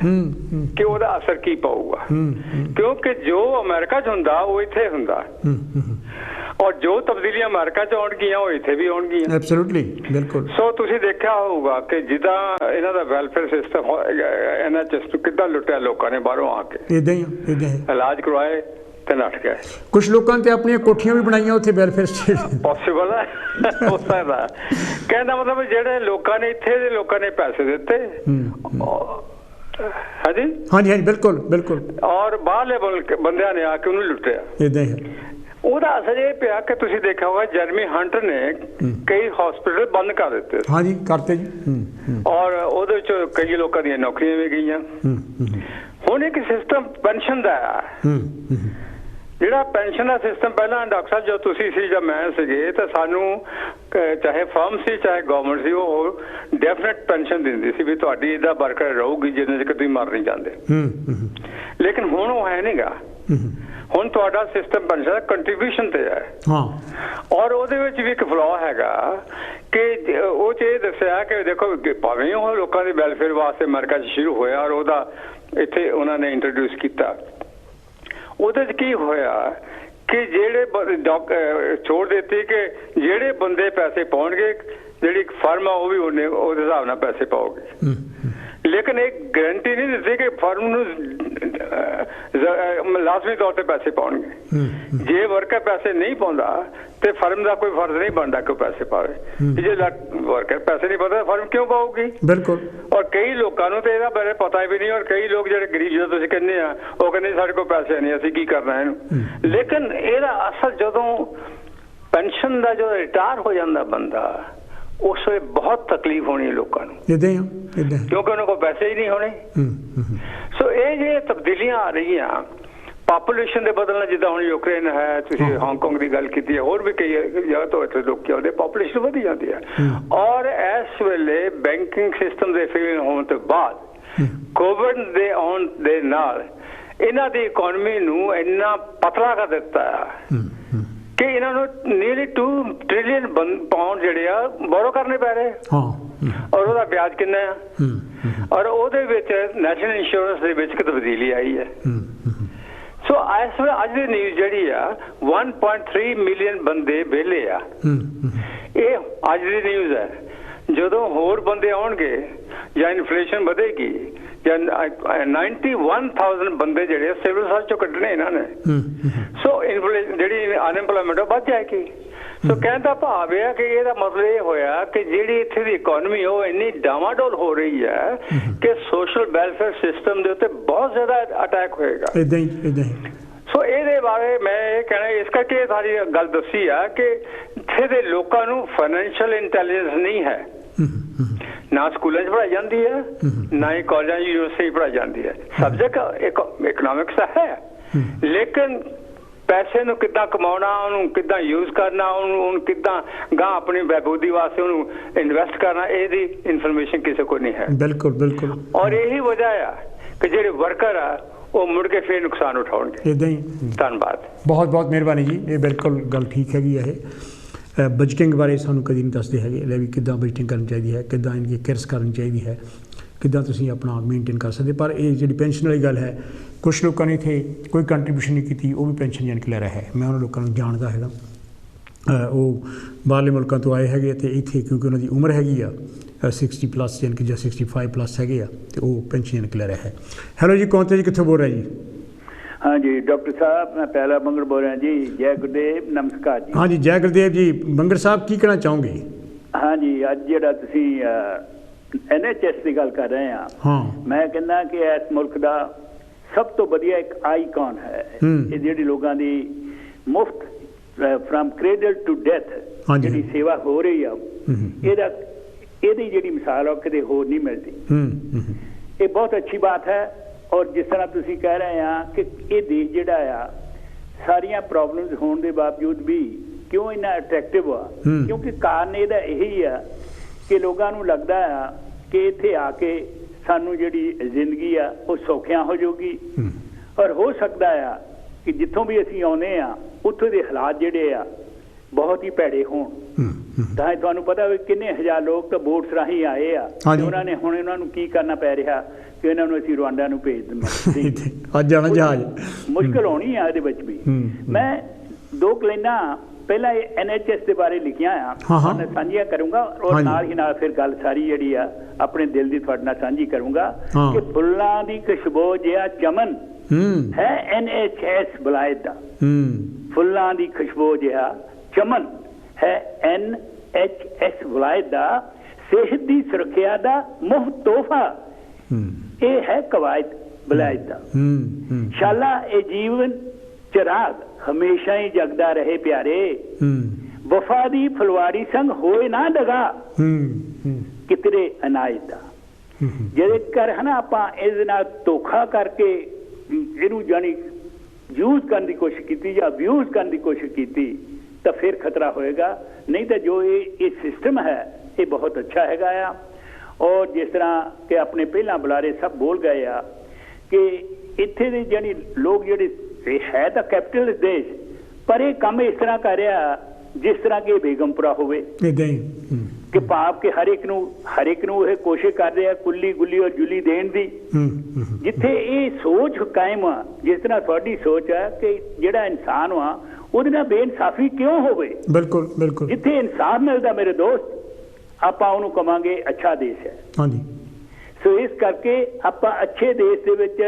ਕਿ ਉਹਦਾ ਅਸਰ ਕੀ ਪਊਗਾ, ਕਿਉਂਕਿ ਜੋ ਅਮਰੀਕਾ 'ਚ ਹੁੰਦਾ ਉਹ ਇੱਥੇ ਹੁੰਦਾ, ਔਰ ਜੋ ਤਬਦੀਲੀਆਂ ਅਮਰੀਕਾ 'ਚ ਆਉਣਗੀਆਂ ਉਹ ਇੱਥੇ ਵੀ ਆਉਣਗੀਆਂ। ਐਬਸੋਲੂਟਲੀ, ਬਿਲਕੁਲ। ਸੋ ਤੁਸੀਂ ਦੇਖਿਆ ਹੋਊਗਾ ਕਿ ਜਿੱਦਾਂ ਇਹਨਾਂ ਦਾ ਵੈਲਫੇਅਰ ਸਿਸਟਮ ਇਹਨਾਂ 'ਚ ਕਿੱਦਾਂ ਲੁੱਟਿਆ ਲੋਕਾਂ ਨੇ ਬਾਹਰੋਂ ਆ ਕੇ, ਇਦਾਂ ਹੀ ਇਲਾਜ ਕਰਵਾਏ ਤੇ ਨੱਠ ਗਏ। ਕੁਝ ਲੋਕਾਂ ਨੇ ਤੇ ਆਪਣੀਆਂ ਕੋਠੀਆਂ ਵੀ ਬਣਾਈਆਂ ਉੱਥੇ ਵੈਲਫੇਅਰ ਸਟੇਟ। ਪੋਸੀਬਲ ਹੈ, ਹੋ ਸਕਦਾ। ਕਹਿੰਦਾ ਮਤਲਬ ਜਿਹੜੇ ਲੋਕਾਂ ਨੇ ਇੱਥੇ ਦੇ ਲੋਕਾਂ ਨੇ ਪੈਸੇ ਦਿੱਤੇ, ਹਾਂਜੀ ਹਾਂਜੀ ਹਾਂਜੀ, ਬਿਲਕੁਲ ਬਿਲਕੁਲ, ਔਰ ਬਾਹਰਲੇ ਬੰਦਿਆਂ ਨੇ ਆ ਕੇ ਉਹਨੂੰ ਲੁੱਟਿਆ। ਇਦਾਂ ਹੀ ਉਹਦਾ ਅਸਰ ਇਹ ਪਿਆ ਕਿ ਤੁਸੀਂ ਦੇਖਿਆ ਹੋਗਾ ਜਰਮੀ ਹੰਟਰ ਨੇ ਕਈ ਹਸਪੀਟਲ ਬੰਦ ਕਰ ਦਿੱਤੇ। ਹਾਂਜੀ, ਕਰਤੇ ਜੀ। ਔਰ ਉਹਦੇ ਵਿੱਚ ਕਈ ਲੋਕਾਂ ਦੀਆਂ ਨੌਕਰੀਆਂ ਵੀ ਗਈਆਂ। ਹੁਣ ਇੱਕ ਸਿਸਟਮ ਪੈਨਸ਼ਨ ਦਾ ਹੈ, ਜਿਹੜਾ ਪੈਨਸ਼ਨ ਦਾ ਸਿਸਟਮ ਪਹਿਲਾਂ ਡਾਕਟਰ ਸਾਹਿਬ ਜੋ ਤੁਸੀਂ ਸੀ ਜਾਂ ਮੈਂ ਸੀਗੇ ਤਾਂ ਸਾਨੂੰ ਚਾਹੇ ਫਰਮ ਸੀ ਚਾਹੇ ਗਵਰਨਮੈਂਟ ਸੀ ਉਹ ਡੈਫੀਨਿਟ ਪੈਨਸ਼ਨ ਦਿੰਦੀ ਸੀ ਵੀ ਤੁਹਾਡੀ ਇਹਦਾ ਬਰਕਰਾਰ ਰਹੂਗੀ ਜਿੰਨੇ ਚਿਰ ਤੁਸੀਂ ਮਰ ਨਹੀਂ ਜਾਂਦੇ। ਲੇਕਿਨ ਹੁਣ ਉਹ ਹੈ ਨਹੀਂਗਾ। ਹੁਣ ਤੁਹਾਡਾ ਸਿਸਟਮ ਪੈਨਸ਼ਨ ਦਾ ਕੰਟਰੀਬਿਊਸ਼ਨ ਤੇ ਹੈ। ਹਾਂ, ਔਰ ਉਹਦੇ ਵਿੱਚ ਵੀ ਇੱਕ ਫਲੋ ਹੈਗਾ ਕਿ ਉਹ 'ਚ ਇਹ ਦੱਸਿਆ ਕਿ ਦੇਖੋ ਭਾਵੇਂ ਉਹ ਲੋਕਾਂ ਦੇ ਵੈਲਫੇਅਰ ਵਾਸਤੇ ਅਮਰੀਕਾ 'ਚ ਸ਼ੁਰੂ ਹੋਇਆ ਔਰ ਉਹਦਾ ਇੱਥੇ ਉਹਨਾਂ ਨੇ ਇੰਟਰੋਡਿਊਸ ਕੀਤਾ। ਉਹਦੇ 'ਚ ਕੀ ਹੋਇਆ ਕਿ ਜਿਹੜੇ ਛੋੜ ਦਿੱਤੀ ਕਿ ਜਿਹੜੇ ਬੰਦੇ ਪੈਸੇ ਪਾਉਣਗੇ, ਜਿਹੜੀ ਫਰਮ ਆ ਉਹ ਵੀ ਉਹਦੇ ਹਿਸਾਬ ਨਾਲ ਪੈਸੇ ਪਾਓਗੇ। ਲੇਕਿਨ ਇਹ ਗਰੰਟੀ ਨਹੀਂ ਦਿੱਤੀ ਕਿ ਫਰਮ ਨੂੰ ਲਾਜ਼ਮੀ ਤੌਰ ਤੇ ਪੈਸੇ ਪਾਉਣਗੇ। ਜੇ ਵਰਕਰ ਪੈਸੇ ਨਹੀਂ ਪਾਉਂਦਾ ਤੇ ਫਰਮ ਦਾ ਕੋਈ ਫਰਜ਼ ਨਹੀਂ ਬਣਦਾ ਕਿ ਉਹ ਪੈਸੇ ਪਾਵੇ। ਜੇ ਵਰਕਰ ਪੈਸੇ ਨਹੀਂ ਪਾਉਂਦਾ ਫਰਮ ਕਿਉਂ ਪਾਊਗੀ? ਬਿਲਕੁਲ। ਔਰ ਕਈ ਲੋਕਾਂ ਨੂੰ ਤੇ ਇਹਦਾ ਬਾਰੇ ਪਤਾ ਵੀ ਨਹੀਂ, ਔਰ ਕਈ ਲੋਕ ਜਿਹੜੇ ਗਰੀਬ ਜਦੋਂ ਤੁਸੀਂ ਕਹਿੰਦੇ ਆ ਉਹ ਕਹਿੰਦੇ ਸਾਡੇ ਕੋਲ ਪੈਸੇ ਨਹੀਂ, ਅਸੀਂ ਕੀ ਕਰਨਾ ਇਹਨੂੰ। ਲੇਕਿਨ ਇਹਦਾ ਅਸਲ ਜਦੋਂ ਪੈਨਸ਼ਨ ਦਾ ਜਦੋਂ ਰਿਟਾਇਰ ਹੋ ਜਾਂਦਾ ਬੰਦਾ ਉਸ ਵੇਲੇ ਬਹੁਤ ਤਕਲੀਫ ਹੋਣੀ ਹੈ ਲੋਕਾਂ ਨੂੰ, ਕਿਉਂਕਿ ਉਹਨਾਂ ਕੋਲ ਪੈਸੇ ਹੀ ਨਹੀਂ ਹੋਣੇ। ਸੋ ਇਹ ਜਿਹੜੇ ਤਬਦੀਲੀਆਂ ਆ ਰਹੀਆਂ ਪਾਪੂਲੇਸ਼ਨ ਦੇ ਬਦਲਣਾ, ਜਿੱਦਾਂ ਹੁਣ ਯੂਕਰੇਨ ਹੈ, ਤੁਸੀਂ ਹਾਂਗਕਾਂਗ ਦੀ ਗੱਲ ਕੀਤੀ ਹੈ, ਹੋਰ ਵੀ ਕਈ ਜਗ੍ਹਾ ਤੋਂ ਇੱਥੇ ਲੋਕ ਆਉਂਦੇ, ਪਾਪੂਲੇਸ਼ਨ ਵਧੀ ਜਾਂਦੀ ਹੈ। ਔਰ ਇਸ ਵੇਲੇ ਬੈਂਕਿੰਗ ਸਿਸਟਮ ਦੇ ਫੇਲ ਹੋਣ ਤੋਂ ਬਾਅਦ ਕੋਵਿਡ ਦੇ ਆਉਣ ਦੇ ਨਾਲ ਇਹਨਾਂ ਦੀ ਇਕੋਨਮੀ ਨੂੰ ਇੰਨਾ ਪਤਲਾ ਕਰ ਦਿੱਤਾ ਕਿ ਇਹਨਾਂ ਨੂੰ ਨੀਅਰਲੀ 2 ਟ੍ਰਿਲੀਅਨ ਪਾਉਂਡ ਜਿਹੜੇ ਆ ਬੋਰੋ ਕਰਨੇ ਪੈ ਰਹੇ। ਔਰ ਉਹਦਾ ਵਿਆਜ ਕਿੰਨਾ ਆ? ਔਰ ਉਹਦੇ ਵਿੱਚ ਨੈਸ਼ਨਲ ਇੰਸ਼ੋਰੈਂਸ ਦੇ ਵਿੱਚ ਤਬਦੀਲੀ ਆਈ ਹੈ। ਸੋ ਇਸ ਵੇਲੇ ਅੱਜ ਦੀ ਨਿਊਜ਼ ਜਿਹੜੀ ਆ 1.3 ਮਿਲੀਅਨ ਬੰਦੇ ਵਿਹਲੇ ਆ। ਇਹ ਅੱਜ ਦੀ ਨਿਊਜ਼ ਹੈ। ਜਦੋਂ ਹੋਰ ਬੰਦੇ ਆਉਣਗੇ ਜਾਂ ਇਨਫਲੇਸ਼ਨ ਵਧੇਗੀ ਜਾਂ 91,000 ਬੰਦੇ ਜਿਹੜੇ ਸਿਵਲ ਸਰਵਿਸ ਚੋਂ ਕੱਢਣੇ ਇਹਨਾਂ ਨੇ। ਸੋ ਇਨਫਲੇਸ਼ਨ ਜਿਹੜੀ ਅਨਐਮਪਲੋਇਮੈਂਟ ਵੱਧ ਜਾਏਗੀ। ਸੋ ਕਹਿਣ ਦਾ ਭਾਵ ਇਹ ਹੈ ਕਿ ਇਹਦਾ ਮਤਲਬ ਇਹ ਹੋਇਆ ਕਿ ਜਿਹੜੀ ਇੱਥੇ ਦੀ ਇਕੋਨਮੀ ਉਹ ਇੰਨੀ ਡਾਵਾਡੋਲ ਹੋ ਰਹੀ ਹੈ ਕਿ ਸੋਸ਼ਲ ਵੈਲਫੇਅਰ ਸਿਸਟਮ ਦੇ ਉੱਤੇ ਬਹੁਤ ਜ਼ਿਆਦਾ ਅਟੈਕ ਹੋਏਗਾ। ਇਦਾਂ ਹੀ ਸੋ ਇਹਦੇ ਬਾਰੇ ਮੈਂ ਇਹ ਕਹਿਣਾ, ਇਸ ਕਰਕੇ ਸਾਰੀ ਗੱਲ ਦੱਸੀ ਆ ਕਿ ਇੱਥੇ ਦੇ ਲੋਕਾਂ ਨੂੰ ਫਾਈਨੈਂਸ਼ੀਅਲ ਇੰਟੈਲੀਜੈਂਸ ਨਹੀਂ ਹੈ। ਨਾ ਸਕੂਲਾਂ 'ਚ ਪੜ੍ਹਾਈ ਜਾਂਦੀ ਹੈ, ਨਾ ਹੀ ਕਾਲਜਾਂ ਯੂਨੀਵਰਸਿਟੀ ਪੜ੍ਹਾਈ ਜਾਂਦੀ ਹੈ। ਸਬਜੈਕਟ ਇਕਨੋਮਿਕਸ ਹੈ, ਲੇਕਿਨ ਪੈਸੇ ਨੂੰ ਕਿੱਦਾਂ ਕਮਾਉਣਾ, ਉਹਨੂੰ ਕਿੱਦਾਂ ਯੂਜ਼ ਕਰਨਾ, ਉਹਨੂੰ ਕਿੱਦਾਂ ਗਾਂ ਆਪਣੀ ਬਹਿਬੂਦੀ ਵਾਸਤੇ ਉਹਨੂੰ ਇਨਵੈਸਟ ਕਰਨਾ, ਇਹਦੀ ਇਨਫੋਰਮੇਸ਼ਨ ਕਿਸੇ ਕੋਲ ਨਹੀਂ ਹੈ। ਬਿਲਕੁਲ ਬਿਲਕੁਲ। ਔਰ ਇਹੀ ਵਜ੍ਹਾ ਆ ਕਿ ਜਿਹੜੇ ਵਰਕਰ ਆ ਉਹ ਮੁੜ ਕੇ ਫਿਰ ਨੁਕਸਾਨ ਉਠਾਉਣਗੇ। ਇਦਾਂ ਹੀ। ਧੰਨਵਾਦ, ਬਹੁਤ ਬਹੁਤ ਮਿਹਰਬਾਨੀ ਜੀ। ਇਹ ਬਿਲਕੁਲ ਗੱਲ ਠੀਕ ਹੈਗੀ ਹੈ। ਇਹ ਬਜਟਿੰਗ ਬਾਰੇ ਸਾਨੂੰ ਕਦੀ ਨਹੀਂ ਦੱਸਦੇ ਹੈਗੇ ਲੈ ਵੀ ਕਿੱਦਾਂ ਬਜਟਿੰਗ ਕਰਨੀ ਚਾਹੀਦੀ ਹੈ, ਕਿੱਦਾਂ ਇਹਦੀ ਕਿਰਸ ਕਰਨੀ ਚਾਹੀਦੀ ਹੈ, ਕਿੱਦਾਂ ਤੁਸੀਂ ਆਪਣਾ ਮੇਨਟੇਨ ਕਰ ਸਕਦੇ। ਪਰ ਇਹ ਜਿਹੜੀ ਪੈਨਸ਼ਨ ਵਾਲੀ ਗੱਲ ਹੈ, ਕੁਛ ਲੋਕਾਂ ਨੇ ਇੱਥੇ ਕੋਈ ਕੰਟਰੀਬਿਊਸ਼ਨ ਨਹੀਂ ਕੀਤੀ, ਉਹ ਵੀ ਪੈਨਸ਼ਨ ਜਾਣ ਕੇ ਲੈ ਰਿਹਾ ਹੈ। ਮੈਂ ਉਹਨਾਂ ਲੋਕਾਂ ਨੂੰ ਜਾਣਦਾ ਹੈਗਾ, ਉਹ ਬਾਹਰਲੇ ਮੁਲਕਾਂ ਤੋਂ ਆਏ ਹੈਗੇ ਅਤੇ ਇੱਥੇ ਕਿਉਂਕਿ ਉਹਨਾਂ ਦੀ ਉਮਰ ਹੈਗੀ ਆ 60+ ਯਾਨੀ ਕਿ ਜਾਂ 65+ ਹੈਗੇ ਆ ਅਤੇ ਉਹ ਪੈਨਸ਼ਨ ਜਾਣ ਕੇ ਲੈ ਰਿਹਾ ਹੈ। ਹੈਲੋ ਜੀ, ਕੌਣ ਤੇ ਜੀ, ਕਿੱਥੋਂ ਬੋਲ ਰਿਹਾ ਜੀ? हाँ जी डॉक्टर साहब, मैं पहला बंगर बोल रहा जी। जय गुरुदेव, नमस्कार जी। हाँ जी, जय गुरुदेव जी। बंगर साहब की कहना चाहोगे? हाँ जी, अज जिहड़ा तुसीं NHS की गल कर रहे हैं, हाँ, मैं कहना कि इस मुल्क का सब तो वधिया एक आईकॉन है। ये जिहड़ी लोगों की मुफ्त ਫਰਮ ਕ੍ਰੇਡਲ ਟੂ ਡੈਥ ਜਿਹੜੀ ਸੇਵਾ ਹੋ ਰਹੀ ਆ, ਇਹਦੀ ਜਿਹੜੀ ਮਿਸਾਲ ਆ ਕਿਤੇ ਹੋਰ ਨਹੀਂ ਮਿਲਦੀ। ਇਹ ਬਹੁਤ ਅੱਛੀ ਬਾਤ ਹੈ। ਔਰ ਜਿਸ ਤਰ੍ਹਾਂ ਤੁਸੀਂ ਕਹਿ ਰਹੇ ਆ ਕਿ ਇਹ ਦੇਸ਼ ਜਿਹੜਾ ਆ ਸਾਰੀਆਂ ਪ੍ਰੋਬਲਮਸ ਹੋਣ ਦੇ ਬਾਵਜੂਦ ਵੀ ਕਿਉਂ ਇੰਨਾ ਅਟਰੈਕਟਿਵ ਆ, ਕਿਉਂਕਿ ਕਾਰਨ ਇਹਦਾ ਇਹੀ ਆ ਕਿ ਲੋਕਾਂ ਨੂੰ ਲੱਗਦਾ ਆ ਕਿ ਇੱਥੇ ਆ ਕੇ ਸਾਨੂੰ ਜਿਹੜੀ ਜ਼ਿੰਦਗੀ ਆ ਉਹ ਸੌਖਿਆਂ ਹੋ ਜਾਊਗੀ। ਔਰ ਹੋ ਸਕਦਾ ਆ ਕਿ ਜਿੱਥੋਂ ਵੀ ਅਸੀਂ ਆਉਂਦੇ ਆ ਉੱਥੋਂ ਦੇ ਹਾਲਾਤ ਜਿਹੜੇ ਆ ਬਹੁਤ ਹੀ ਭੈੜੇ ਹੋਣ। ਤਾਂ ਤੁਹਾਨੂੰ ਪਤਾ ਵੀ ਕਿੰਨੇ ਹਜ਼ਾਰ ਲੋਕ ਤਾਂ ਬੋਟਸ ਰਾਹੀਂ ਆਏ ਆ, ਉਹਨਾਂ ਨੇ ਹੁਣ ਇਹਨਾਂ ਨੂੰ ਕੀ ਕਰਨਾ ਪੈ ਰਿਹਾ ਕਿ ਇਹਨਾਂ ਨੂੰ ਅਸੀਂ ਰਵਾਂਡਾ ਨੂੰ ਭੇਜ ਦੇਵਾਂ। ਅੱਜ ਜਾਣਾ ਜਹਾਜ਼ ਮੁਸ਼ਕਿਲ ਹੋਣੀ ਆ ਇਹਦੇ ਵਿੱਚ ਵੀ। ਮੈਂ 2 ਲਾਈਨਾਂ ਪਹਿਲਾਂ NHS ਦੇ ਬਾਰੇ ਲਿਖੀਆਂ ਆ, ਮੈਂ ਸਾਂਝੀਆਂ ਕਰੂੰਗਾ ਔਰ ਨਾਲ ਹੀ ਨਾਲ ਫਿਰ ਗੱਲ ਸਾਰੀ ਜਿਹੜੀ ਆ ਆਪਣੇ ਦਿਲ ਦੀ ਤੁਹਾਡੇ ਨਾਲ ਸਾਂਝੀ ਕਰੂੰਗਾ ਕਿ ਫੁੱਲਾਂ ਦੀ ਖੁਸ਼ਬੂ ਜਿਹਾ ਚਮਨ ਹੈ NHS ਬਲਾਇਤ ਦਾ। ਫੁੱਲਾਂ ਦੀ ਖੁਸ਼ਬੂ ਜਿਹਾ ਚਮਨ ਹੈ NHS ਬਲਾਇਤ ਦਾ, ਸਿਹਤ ਦੀ ਸੁਰੱਖਿਆ ਦਾ ਮੁਫਤ ਤੋਹਫਾ ਇਹ ਹੈ ਕਵਾਇਦ ਬਲਾਇਤ ਦਾ। ਸ਼ਾਲਾ ਇਹ ਜੀਵਨ ਚਿਰਾਗ ਹਮੇਸ਼ਾ ਹੀ ਜਗਦਾ ਰਹੇ ਪਿਆਰੇ, ਵਫਾ ਦੀ ਫੁਲਵਾਰੀ ਸੰਗ ਹੋਏ ਨਾ ਦਗਾ ਕਿਤਰੇ ਅਨਾਇਤ ਦਾ। ਜਿਹੜੇ ਕਰ ਹਨਾ ਆਪਾਂ ਇਹਦੇ ਨਾਲ ਧੋਖਾ ਕਰਕੇ ਇਹਨੂੰ ਜਾਨੀ ਯੂਜ਼ ਕਰਨ ਦੀ ਕੋਸ਼ਿਸ਼ ਕੀਤੀ ਜਾਂ ਅਬਿਊਜ਼ ਕਰਨ ਦੀ ਕੋਸ਼ਿਸ਼ ਕੀਤੀ ਤਾਂ ਫਿਰ ਖਤਰਾ ਹੋਏਗਾ। ਨਹੀਂ ਤਾਂ ਜੋ ਇਹ ਸਿਸਟਮ ਹੈ ਇਹ ਬਹੁਤ ਅੱਛਾ ਹੈਗਾ ਆ। ਔਰ ਜਿਸ ਤਰ੍ਹਾਂ ਕਿ ਆਪਣੇ ਪਹਿਲਾਂ ਬੁਲਾਰੇ ਸਭ ਬੋਲ ਗਏ ਆ ਕਿ ਇੱਥੇ ਦੇ ਜਾਨੀ ਲੋਕ ਜਿਹੜੇ ਹੈ ਤਾਂ ਕੈਪੀਟਲਿਸਟ ਦੇਸ਼, ਪਰ ਇਹ ਕੰਮ ਇਸ ਤਰ੍ਹਾਂ ਕਰ ਰਿਹਾ ਜਿਸ ਤਰ੍ਹਾਂ ਕਿ ਬੇਗਮਪੁਰਾ ਹੋਵੇ ਕਿ ਭਾਵ ਕਿ ਹਰ ਇੱਕ ਨੂੰ ਇਹ ਕੋਸ਼ਿਸ਼ ਕਰ ਰਿਹਾ ਕੁੱਲੀ ਗੁੱਲੀ ਔਰ ਜੁਲੀ ਦੇਣ ਦੀ। ਜਿੱਥੇ ਇਹ ਸੋਚ ਕਾਇਮ ਆ, ਜਿਸ ਤਰ੍ਹਾਂ ਤੁਹਾਡੀ ਸੋਚ ਹੈ ਕਿ ਜਿਹੜਾ ਇਨਸਾਨ ਆ ਉਹਦੇ ਨਾਲ ਬੇਇਨਸਾਫੀ ਕਿਉਂ ਹੋਵੇ। ਬਿਲਕੁਲ ਬਿਲਕੁਲ। ਜਿੱਥੇ ਇਨਸਾਫ ਮਿਲਦਾ ਮੇਰੇ ਦੋਸਤ ਆਪਾਂ ਉਹਨੂੰ ਕਵਾਂਗੇ ਅੱਛਾ ਦੇਸ਼ ਹੈ। ਹਾਂਜੀ। ਸੋ ਇਸ ਕਰਕੇ ਆਪਾਂ ਅੱਛੇ ਦੇਸ਼ ਦੇ ਵਿੱਚ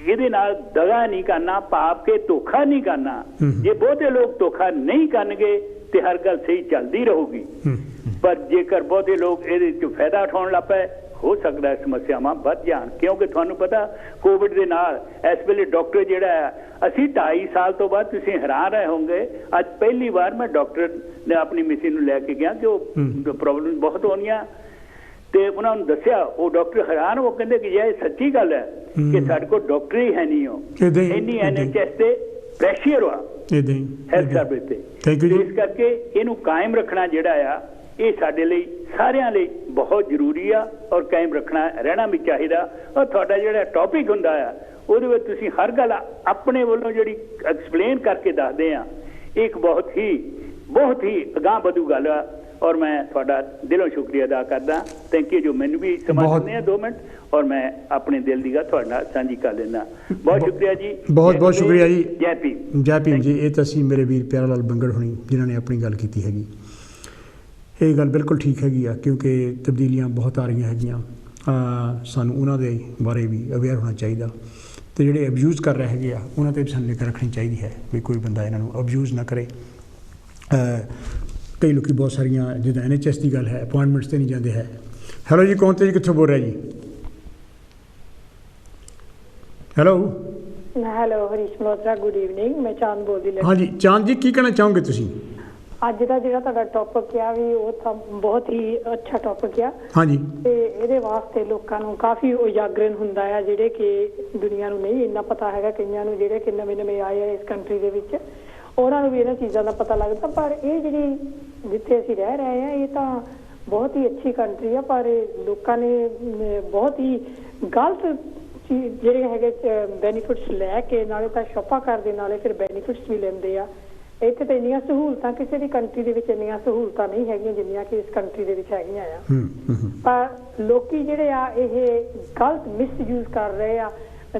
ਇਹਦੇ ਨਾਲ ਦਗਾ ਨਹੀਂ ਕਰਨਾ, ਭਾਵ ਕੇ ਧੋਖਾ ਨਹੀਂ ਕਰਨਾ। ਜੇ ਬਹੁਤੇ ਲੋਕ ਧੋਖਾ ਨਹੀਂ ਕਰਨਗੇ ਤੇ ਹਰ ਗੱਲ ਸਹੀ ਚੱਲਦੀ ਰਹੂਗੀ। ਪਰ ਜੇਕਰ ਬਹੁਤੇ ਲੋਕ ਇਹਦੇ ਚ ਫਾਇਦਾ ਉਠਾਉਣ ਲੱਗ ਪਏ ਹੋ ਸਕਦਾ ਸਮੱਸਿਆਵਾਂ ਵੱਧ ਜਾਣ। ਕਿਉਂਕਿ ਤੁਹਾਨੂੰ ਪਤਾ ਕੋਵਿਡ ਦੇ ਨਾਲ ਇਸ ਵੇਲੇ ਡਾਕਟਰ ਜਿਹੜਾ ਹੈ, ਅਸੀਂ 2.5 ਸਾਲ ਤੋਂ ਬਾਅਦ ਤੁਸੀਂ ਹੈਰਾਨ ਰਹੇ ਹੋਗੇ, ਅੱਜ ਪਹਿਲੀ ਵਾਰ ਮੈਂ ਡਾਕਟਰ ਨੇ ਆਪਣੀ ਮਿਸੀ ਨੂੰ ਲੈ ਕੇ ਗਿਆ ਕਿ ਉਹ ਪ੍ਰੋਬਲਮ ਬਹੁਤ ਹੋਣੀਆਂ ਤੇ ਉਹਨਾਂ ਨੂੰ ਦੱਸਿਆ। ਉਹ ਡਾਕਟਰ ਹੈਰਾਨ, ਉਹ ਕਹਿੰਦੇ ਕਿ ਇਹ ਸੱਚੀ ਗੱਲ ਹੈ ਕਿ ਸਾਡੇ ਕੋਲ ਡਾਕਟਰ ਹੀ ਹੈ ਨਹੀਂ, ਉਹ ਇੰਨੀ NHS ਤੇ ਪ੍ਰੈਸ਼ਰ ਆ ਹੈਲਥ ਸਰਵਿਸ ਤੇ। ਇਸ ਕਰਕੇ ਇਹਨੂੰ ਕਾਇਮ ਰੱਖਣਾ ਜਿਹੜਾ ਆ ਇਹ ਸਾਡੇ ਲਈ ਸਾਰਿਆਂ ਲਈ ਬਹੁਤ ਜ਼ਰੂਰੀ ਆ ਔਰ ਕਾਇਮ ਰੱਖਣਾ ਰਹਿਣਾ ਵੀ ਚਾਹੀਦਾ। ਔਰ ਤੁਹਾਡਾ ਜਿਹੜਾ ਟੌਪਿਕ ਹੁੰਦਾ ਆ ਉਹਦੇ ਵਿੱਚ ਤੁਸੀਂ ਹਰ ਗੱਲ ਆਪਣੇ ਵੱਲੋਂ ਜਿਹੜੀ ਐਕਸਪਲੇਨ ਕਰਕੇ ਦੱਸਦੇ ਆ, ਇੱਕ ਬਹੁਤ ਹੀ ਅਗਾਂਹ ਵਧੂ ਗੱਲ ਆ। ਔਰ ਮੈਂ ਤੁਹਾਡਾ ਦਿਲੋਂ ਸ਼ੁਕਰੀਆ ਅਦਾ ਕਰਦਾ। ਥੈਂਕ ਯੂ ਜੋ ਮੈਨੂੰ ਵੀ ਸਮਾਂ ਦਿੰਦੇ ਆ 2 ਮਿੰਟ ਔਰ ਮੈਂ ਆਪਣੇ ਦਿਲ ਦੀ ਗੱਲ ਤੁਹਾਡੇ ਨਾਲ ਸਾਂਝੀ ਕਰ ਲੈਂਦਾ। ਬਹੁਤ ਸ਼ੁਕਰੀਆ ਜੀ। ਬਹੁਤ ਸ਼ੁਕਰੀਆ ਜੀ। ਜੈ ਭੀਮ। ਜੈ ਭੀਮ ਜੀ। ਇਹ ਤਾਂ ਸੀ ਮੇਰੇ ਵੀਰ ਪਿਆਰਾ ਲਾਲ ਬੰਗੜ ਹੋਣੀ ਜਿਨ੍ਹਾਂ ਨੇ ਆਪਣੀ ਗੱਲ ਕੀਤੀ ਹੈਗੀ। ਇਹ ਗੱਲ ਬਿਲਕੁਲ ਠੀਕ ਹੈਗੀ ਆ ਕਿਉਂਕਿ ਤਬਦੀਲੀਆਂ ਬਹੁਤ ਆ ਰਹੀਆਂ ਹੈਗੀਆਂ। ਸਾਨੂੰ ਉਹਨਾਂ ਦੇ ਬਾਰੇ ਵੀ ਅਵੇਅਰ ਹੋਣਾ ਚਾਹੀਦਾ ਅਤੇ ਜਿਹੜੇ ਅਬਿਊਜ਼ ਕਰ ਰਹੇ ਹੈਗੇ ਆ ਉਹਨਾਂ 'ਤੇ ਵੀ ਸਾਨੂੰ ਨਿਗਾਹ ਰੱਖਣੀ ਚਾਹੀਦੀ ਹੈ ਵੀ ਕੋਈ ਬੰਦਾ ਇਹਨਾਂ ਨੂੰ ਅਬਿਊਜ਼ ਨਾ ਕਰੇ। ਕਈ ਲੋਕ ਬਹੁਤ ਸਾਰੀਆਂ ਜਿੱਦਾਂ NHS ਦੀ ਗੱਲ ਹੈ ਅਪੁਆਇੰਟਮੈਂਟਸ 'ਤੇ ਨਹੀਂ ਜਾਂਦੇ ਹੈ। ਹੈਲੋ ਜੀ, ਕੌਣ ਤੇ ਜੀ, ਕਿੱਥੋਂ ਬੋਲ ਰਿਹਾ ਜੀ? Hello Harish Malhotra, good evening. ਮੈਂ ਚਾਂਦ ਬੋਲਦੀ ਲੱਗੀ। ਹਾਂਜੀ ਚਾਂਦ ਜੀ, ਕੀ ਕਹਿਣਾ ਚਾਹੋਗੇ ਤੁਸੀਂ? ਅੱਜ ਦਾ ਜਿਹੜਾ ਤੁਹਾਡਾ ਟੌਪਿਕ ਆ ਵੀ ਉਹ ਤਾਂ ਬਹੁਤ ਹੀ ਅੱਛਾ ਟੌਪਿਕ ਆ। ਹਾਂਜੀ। ਤੇ ਇਹਦੇ ਵਾਸਤੇ ਲੋਕਾਂ ਨੂੰ ਕਾਫੀ ਉਜਾਗਰਨ ਹੁੰਦਾ ਆ ਜਿਹੜੇ ਕਿ ਦੁਨੀਆ ਨੂੰ ਨਹੀਂ ਇੰਨਾ ਪਤਾ ਹੈਗਾ। ਕਈਆਂ ਨੂੰ ਜਿਹੜੇ ਕਿ ਨਵੇਂ ਆਏ ਆ ਇਸ ਕੰਟਰੀ ਦੇ ਵਿੱਚ ਉਹਨਾਂ ਨੂੰ ਵੀ ਇਹਨਾਂ ਚੀਜ਼ਾਂ ਦਾ ਪਤਾ ਲੱਗਦਾ। ਪਰ ਇਹ ਜਿਹੜੀ ਜਿੱਥੇ ਅਸੀਂ ਰਹਿ ਰਹੇ ਆ ਇਹ ਤਾਂ ਬਹੁਤ ਹੀ ਅੱਛੀ ਕੰਟਰੀ ਆ, ਪਰ ਲੋਕਾਂ ਨੇ ਬਹੁਤ ਹੀ ਗਲਤ ਜਿਹੜੇ ਹੈਗੇ ਬੈਨੀਫਿਟਸ ਲੈ ਕੇ ਨਾਲੇ ਤਾਂ ਸ਼ੋਪਾ ਕਰਦੇ ਨਾਲੇ ਫਿਰ ਬੈਨੀਫਿਟਸ ਵੀ ਲੈਂਦੇ ਆ। ਇੱਥੇ ਤਾਂ ਇੰਨੀਆਂ ਸਹੂਲਤਾਂ ਕਿਸੇ ਵੀ ਕੰਟਰੀ ਦੇ ਵਿੱਚ ਇੰਨੀਆਂ ਸਹੂਲਤਾਂ ਨਹੀਂ ਹੈਗੀਆਂ ਜਿੰਨੀਆਂ ਕਿ ਇਸ ਕੰਟਰੀ ਦੇ ਵਿੱਚ ਹੈਗੀਆਂ ਆ। ਪਰ ਲੋਕੀ ਜਿਹੜੇ ਆ ਇਹ ਗਲਤ ਮਿਸਯੂਜ਼ ਕਰ ਰਹੇ ਆ,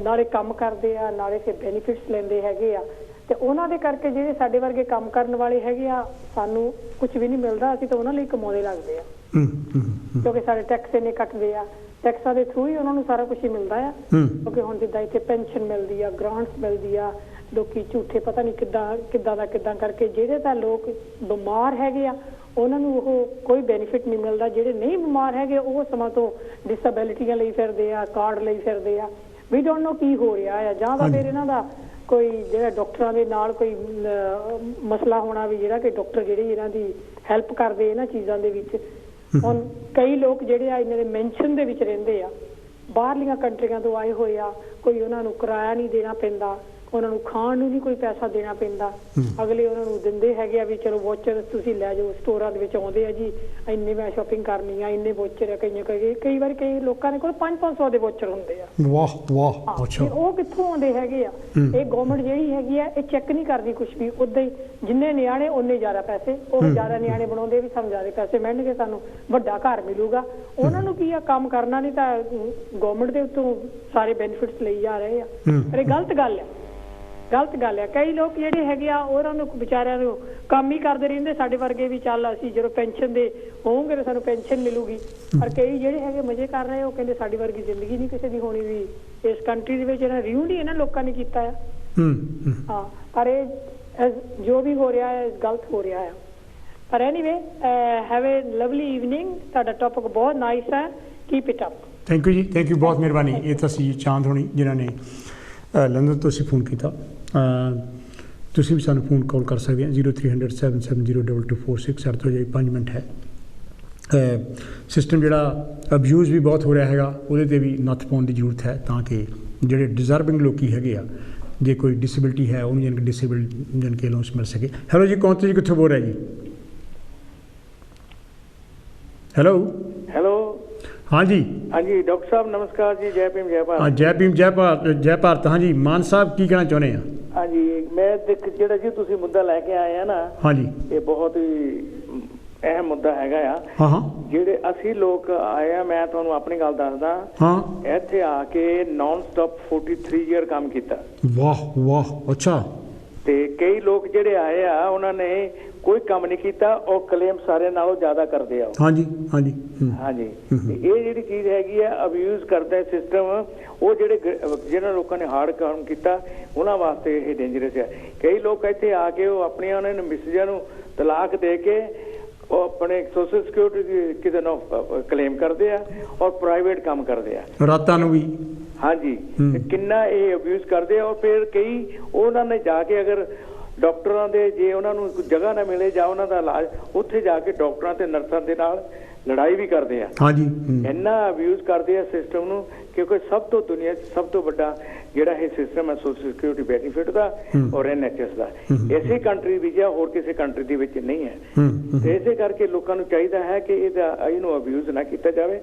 ਨਾਲੇ ਕੰਮ ਕਰਦੇ ਆ ਨਾਲੇ ਫਿਰ ਬੈਨੀਫਿਟਸ ਲੈਂਦੇ ਹੈਗੇ ਆ। ਤੇ ਉਹਨਾਂ ਦੇ ਕਰਕੇ ਜਿਹੜੇ ਸਾਡੇ ਵਰਗੇ ਕੰਮ ਕਰਨ ਵਾਲੇ ਹੈਗੇ ਆ ਸਾਨੂੰ ਕੁਝ ਵੀ ਨਹੀਂ ਮਿਲਦਾ। ਅਸੀਂ ਤਾਂ ਉਹਨਾਂ ਲਈ ਕਮਾਉਂਦੇ ਲੱਗਦੇ ਆ ਕਿਉਂਕਿ ਸਾਡੇ ਟੈਕਸ ਇੰਨੇ ਕੱਟਦੇ ਆ। ਟੈਕਸਾਂ ਦੇ ਥਰੂ ਹੀ ਉਹਨਾਂ ਨੂੰ ਸਾਰਾ ਕੁਝ ਹੀ ਮਿਲਦਾ ਆ। ਕਿਉਂਕਿ ਹੁਣ ਜਿੱਦਾਂ ਇੱਥੇ ਪੈਨਸ਼ਨ ਮਿਲਦੀ ਆ, ਗ੍ਰਾਂਟਸ ਮਿਲਦੀ ਆ, ਲੋਕੀ ਝੂਠੇ ਪਤਾ ਨਹੀਂ ਕਿੱਦਾਂ ਕਰਕੇ ਜਿਹੜੇ ਤਾਂ ਲੋਕ ਬਿਮਾਰ ਹੈਗੇ ਆ ਉਹਨਾਂ ਨੂੰ ਉਹ ਕੋਈ ਬੈਨੀਫਿਟ ਨਹੀਂ ਮਿਲਦਾ। ਜਿਹੜੇ ਨਹੀਂ ਬਿਮਾਰ ਹੈਗੇ ਉਹ ਸਮਾਂ ਤੋਂ ਡਿਸੇਬਿਲਿਟੀਆਂ ਲਈ ਫਿਰਦੇ ਆ, ਕਾਰਡ ਲਈ ਫਿਰਦੇ ਆ। ਵੀ ਡੋਂਟ ਨੋ ਕੀ ਹੋ ਰਿਹਾ ਆ, ਜਾਂ ਤਾਂ ਫਿਰ ਇਹਨਾਂ ਦਾ ਕੋਈ ਜਿਹੜਾ ਡਾਕਟਰਾਂ ਦੇ ਨਾਲ ਕੋਈ ਮਸਲਾ ਹੋਣਾ ਵੀ ਜਿਹੜਾ ਕਿ ਡਾਕਟਰ ਜਿਹੜੇ ਇਹਨਾਂ ਦੀ ਹੈਲਪ ਕਰਦੇ ਇਹਨਾਂ ਚੀਜ਼ਾਂ ਦੇ ਵਿੱਚ। ਹੁਣ ਕਈ ਲੋਕ ਜਿਹੜੇ ਆ ਇਹਨਾਂ ਦੇ ਮੈਂਸ਼ਨ ਦੇ ਵਿੱਚ ਰਹਿੰਦੇ ਆ, ਬਾਹਰਲੀਆਂ ਕੰਟਰੀਆਂ ਤੋਂ ਆਏ ਹੋਏ ਆ, ਕੋਈ ਉਹਨਾਂ ਨੂੰ ਕਿਰਾਇਆ ਨਹੀਂ ਦੇਣਾ ਪੈਂਦਾ, ਉਹਨਾਂ ਨੂੰ ਖਾਣ ਨੂੰ ਨਹੀਂ ਕੋਈ ਪੈਸਾ ਦੇਣਾ ਪੈਂਦਾ, ਅਗਲੇ ਉਹਨਾਂ ਨੂੰ ਦਿੰਦੇ ਹੈਗੇ ਆ ਵੀ ਚਲੋ ਵੋਚਰ ਤੁਸੀਂ ਲੈ ਜਾਓ। ਸਟੋਰਾਂ ਦੇ ਵਿੱਚ ਆਉਂਦੇ ਆ ਜੀ ਇੰਨੇ ਮੈਂ ਸ਼ਾਪਿੰਗ ਕਰਨੀ ਆ, ਇੰਨੇ ਵੋਚਰ ਆ, ਕਈ ਵਾਰ ਕਈ ਲੋਕਾਂ ਦੇ ਕੋਲ 500 ਦੇ ਵੋਚਰ ਹੁੰਦੇ ਆ। ਵਾਹ ਵਾਹ, ਅੱਛਾ। ਉਹ ਕਿੱਥੋਂ ਆਉਂਦੇ ਹੈਗੇ ਆ? ਇਹ ਗਵਰਨਮੈਂਟ ਜਿਹੜੀ ਹੈਗੀ ਆ ਇਹ ਚੈੱਕ ਨਹੀਂ ਕਰਦੀ ਕੁਝ ਵੀ, ਉਦਾਂ ਹੀ ਜਿੰਨੇ ਨਿਆਣੇ ਉਹਨੇ ਜ਼ਿਆਦਾ ਪੈਸੇ, ਉਹ ਜ਼ਿਆਦਾ ਨਿਆਣੇ ਬਣਾਉਂਦੇ ਵੀ ਸਾਨੂੰ ਜ਼ਿਆਦਾ ਪੈਸੇ ਮਿਲਣਗੇ, ਸਾਨੂੰ ਵੱਡਾ ਘਰ ਮਿਲੂਗਾ। ਉਹਨਾਂ ਨੂੰ ਕੀ ਆ, ਕੰਮ ਕਰਨਾ ਨਹੀਂ ਤਾਂ ਗਵਰਨਮੈਂਟ ਦੇ ਉੱਤੋਂ ਸਾਰੇ ਬੈਨੀਫਿਟਸ ਲਈ ਜਾ ਰਹੇ ਆ। ਪਰ ਇਹ ਗਲਤ ਗੱਲ ਹੈ, ਗਲਤ ਗੱਲ ਹੈ। ਕਈ ਲੋਕ ਜਿਹੜੇ ਹੈਗੇ ਆ ਉਹਨਾਂ ਨੂੰ ਵਿਚਾਰਿਆਂ ਨੂੰ ਕੰਮ ਹੀ ਕਰਦੇ ਰਹਿੰਦੇ, ਸਾਡੇ ਵਰਗੇ ਵੀ ਚੱਲ ਅਸੀਂ ਜਦੋਂ ਪੈਨਸ਼ਨ ਦੇ ਹੋਵਾਂਗੇ ਤਾਂ ਸਾਨੂੰ ਪੈਨਸ਼ਨ ਮਿਲੂਗੀ। ਪਰ ਕਈ ਜਿਹੜੇ ਹੈਗੇ ਮਜ਼ੇ ਕਰ ਰਹੇ, ਉਹ ਕਹਿੰਦੇ ਸਾਡੀ ਵਰਗੀ ਜ਼ਿੰਦਗੀ ਨਹੀਂ ਕਿਸੇ ਦੀ ਹੋਣੀ ਵੀ ਇਸ ਕੰਟਰੀ ਦੇ ਵਿੱਚ। ਇਹਨਾਂ ਰਿਊ ਨਹੀਂ ਇਹਨਾਂ ਲੋਕਾਂ ਨੇ ਕੀਤਾ ਆ। ਹਾਂ, ਪਰ ਇਹ ਜੋ ਵੀ ਹੋ ਰਿਹਾ ਹੈ ਗਲਤ ਹੋ ਰਿਹਾ ਹੈ। ਪਰ anyway, have A Lovely evening. ਤੁਹਾਡਾ ਟੌਪਿਕ ਬਹੁਤ ਨਾਈਸ ਹੈ, keep it up. Thank you ਜੀ, ਥੈਂਕ ਯੂ, ਬਹੁਤ ਮਿਹਰਬਾਨੀ। ਇਹ ਤਾਂ ਸੀ ਚਾਂਦ ਹੋਣੀ ਜਿਨ੍ਹਾਂ ਨੇ ਲੰਡਨ ਤੋਂ ਅਸੀਂ ਫੋਨ ਕੀਤਾ। ਤੁਸੀਂ ਵੀ ਸਾਨੂੰ ਫੋਨ ਕਾਲ ਕਰ ਸਕਦੇ ਹੋ 0300 770 2246। ਸਾਡੇ ਤੋਂ ਜੇ 5 ਮਿੰਟ ਹੈ। ਸਿਸਟਮ ਜਿਹੜਾ ਅਬਿਊਜ਼ ਵੀ ਬਹੁਤ ਹੋ ਰਿਹਾ ਹੈਗਾ, ਉਹਦੇ 'ਤੇ ਵੀ ਨੱਥ ਪਾਉਣ ਦੀ ਜ਼ਰੂਰਤ ਹੈ ਤਾਂ ਕਿ ਜਿਹੜੇ ਡਿਜ਼ਰਵਿੰਗ ਲੋਕੀ ਹੈਗੇ ਆ, ਜੇ ਕੋਈ ਡਿਸੇਬਿਲਿਟੀ ਹੈ ਉਹਨੂੰ ਜਾਣੀ ਕਿ ਡਿਸੇਬਲਡ ਜਾਣੀ ਕਿ ਲੋਨਸ ਮਿਲ ਸਕੇ। ਹੈਲੋ ਜੀ, ਕੌਣ ਤੁਸੀਂ ਕਿੱਥੋਂ ਬੋਲ ਰਹੇ ਜੀ? ਹੈਲੋ ਹੈਲੋ, ਹਾਂਜੀ ਹਾਂਜੀ ਡਾਕਟਰ ਸਾਹਿਬ ਨਮਸਕਾਰ ਜੀ, ਜੈ ਭੀਮ ਜੈ ਭਾਰਤ। ਜੈ ਭੀਮ ਜੈ ਭਾਰਤ, ਜੈ ਭਾਰਤ। ਹਾਂਜੀ ਮਾਨ ਸਾਹਿਬ ਕੀ ਕਹਿਣਾ ਚਾਹੁੰਦੇ ਆ? ਹਾਂਜੀ, ਮੈਂ ਜਿਹੜਾ ਜੀ ਤੁਸੀਂ ਮੁੱਦਾ ਲੈ ਕੇ ਆਏ ਆ ਨਾ, ਹਾਂਜੀ, ਇਹ ਬਹੁਤ ਹੀ ਅਹਿਮ ਮੁੱਦਾ ਹੈਗਾ ਆ। ਹਾਂ ਹਾਂ, ਜਿਹੜੇ ਅਸੀਂ ਲੋਕ ਆਏ ਆ, ਮੈਂ ਤੁਹਾਨੂੰ ਆਪਣੀ ਗੱਲ ਦੱਸਦਾ। ਹਾਂ, ਇੱਥੇ ਆ ਕੇ ਨਾਨ ਸਟਾਪ 43 ਈਅਰ ਕੰਮ ਕੀਤਾ। ਵਾਹ ਵਾਹ, ਅੱਛਾ। ਤੇ ਕਈ ਲੋਕ ਜਿਹੜੇ ਆਏ ਆ ਉਹਨਾਂ ਨੇ ਕੋਈ ਕੰਮ ਨਹੀਂ ਕੀਤਾ, ਉਹ ਕਲੇਮ ਸਾਰੇ ਨਾਲੋਂ ਜ਼ਿਆਦਾ ਕਰਦੇ ਆ। ਹਾਂਜੀ ਹਾਂਜੀ ਹਾਂਜੀ, ਇਹ ਜਿਹੜੀ ਚੀਜ਼ ਹੈਗੀ ਆ ਅਬਿਊਜ਼ ਕਰਦਾ ਸਿਸਟਮ। ਉਹ ਜਿਹਨਾਂ ਲੋਕਾਂ ਨੇ ਹਾਰਡ ਕੰਮ ਕੀਤਾ ਉਹਨਾਂ ਵਾਸਤੇ ਇਹ ਡੇਂਜਰਸ ਹੈ। ਕਈ ਲੋਕ ਇੱਥੇ ਆ ਕੇ ਉਹ ਆਪਣੀਆਂ ਉਹਨਾਂ ਨੂੰ ਮਿਸਿਜ਼ਾਂ ਨੂੰ ਤਲਾਕ ਦੇ ਕੇ ਉਹ ਆਪਣੇ ਸੋਸ਼ਲ ਸਿਕਿਉਰਿਟੀ ਕਿਤੇ ਨਾ ਕਲੇਮ ਕਰਦੇ ਆ ਔਰ ਪ੍ਰਾਈਵੇਟ ਕੰਮ ਕਰਦੇ ਆ ਰਾਤਾਂ ਨੂੰ ਵੀ। ਹਾਂਜੀ, ਕਿੰਨਾ ਇਹ ਅਬਿਊਜ਼ ਕਰਦੇ ਆ। ਔਰ ਫਿਰ ਕਈ ਉਹਨਾਂ ਨੇ ਜਾ ਕੇ ਅਗਰ ਡਾਕਟਰਾਂ ਦੇ ਜੇ ਉਹਨਾਂ ਨੂੰ ਕੋਈ ਜਗ੍ਹਾ ਨਾ ਮਿਲੇ ਜਾਂ ਉਹਨਾਂ ਦਾ ਇਲਾਜ, ਉੱਥੇ ਜਾ ਕੇ ਡਾਕਟਰਾਂ ਤੇ ਨਰਸਾਂ ਦੇ ਨਾਲ ਲੜਾਈ ਵੀ ਕਰਦੇ ਆ। ਹਾਂਜੀ, ਇੰਨਾ ਅਬਿਊਜ਼ ਕਰਦੇ ਆ ਸਿਸਟਮ ਨੂੰ, ਕਿਉਂਕਿ ਸਭ ਤੋਂ ਦੁਨੀਆ 'ਚ ਸਭ ਤੋਂ ਵੱਡਾ ਜਿਹੜਾ ਇਹ ਸਿਸਟਮ ਹੈ ਸੋਸ਼ਲ ਸਿਕਿਉਰਿਟੀ ਬੈਨੀਫਿਟ ਦਾ ਔਰ NHS ਦਾ, ਇਸੇ ਕੰਟਰੀ ਵਿੱਚ ਜਾਂ ਹੋਰ ਕਿਸੇ ਕੰਟਰੀ ਦੇ ਵਿੱਚ ਨਹੀਂ ਹੈ। ਤੇ ਇਸੇ ਕਰਕੇ ਲੋਕਾਂ ਨੂੰ ਚਾਹੀਦਾ ਹੈ ਕਿ ਇਹਨੂੰ ਅਬਿਊਜ਼ ਨਾ ਕੀਤਾ ਜਾਵੇ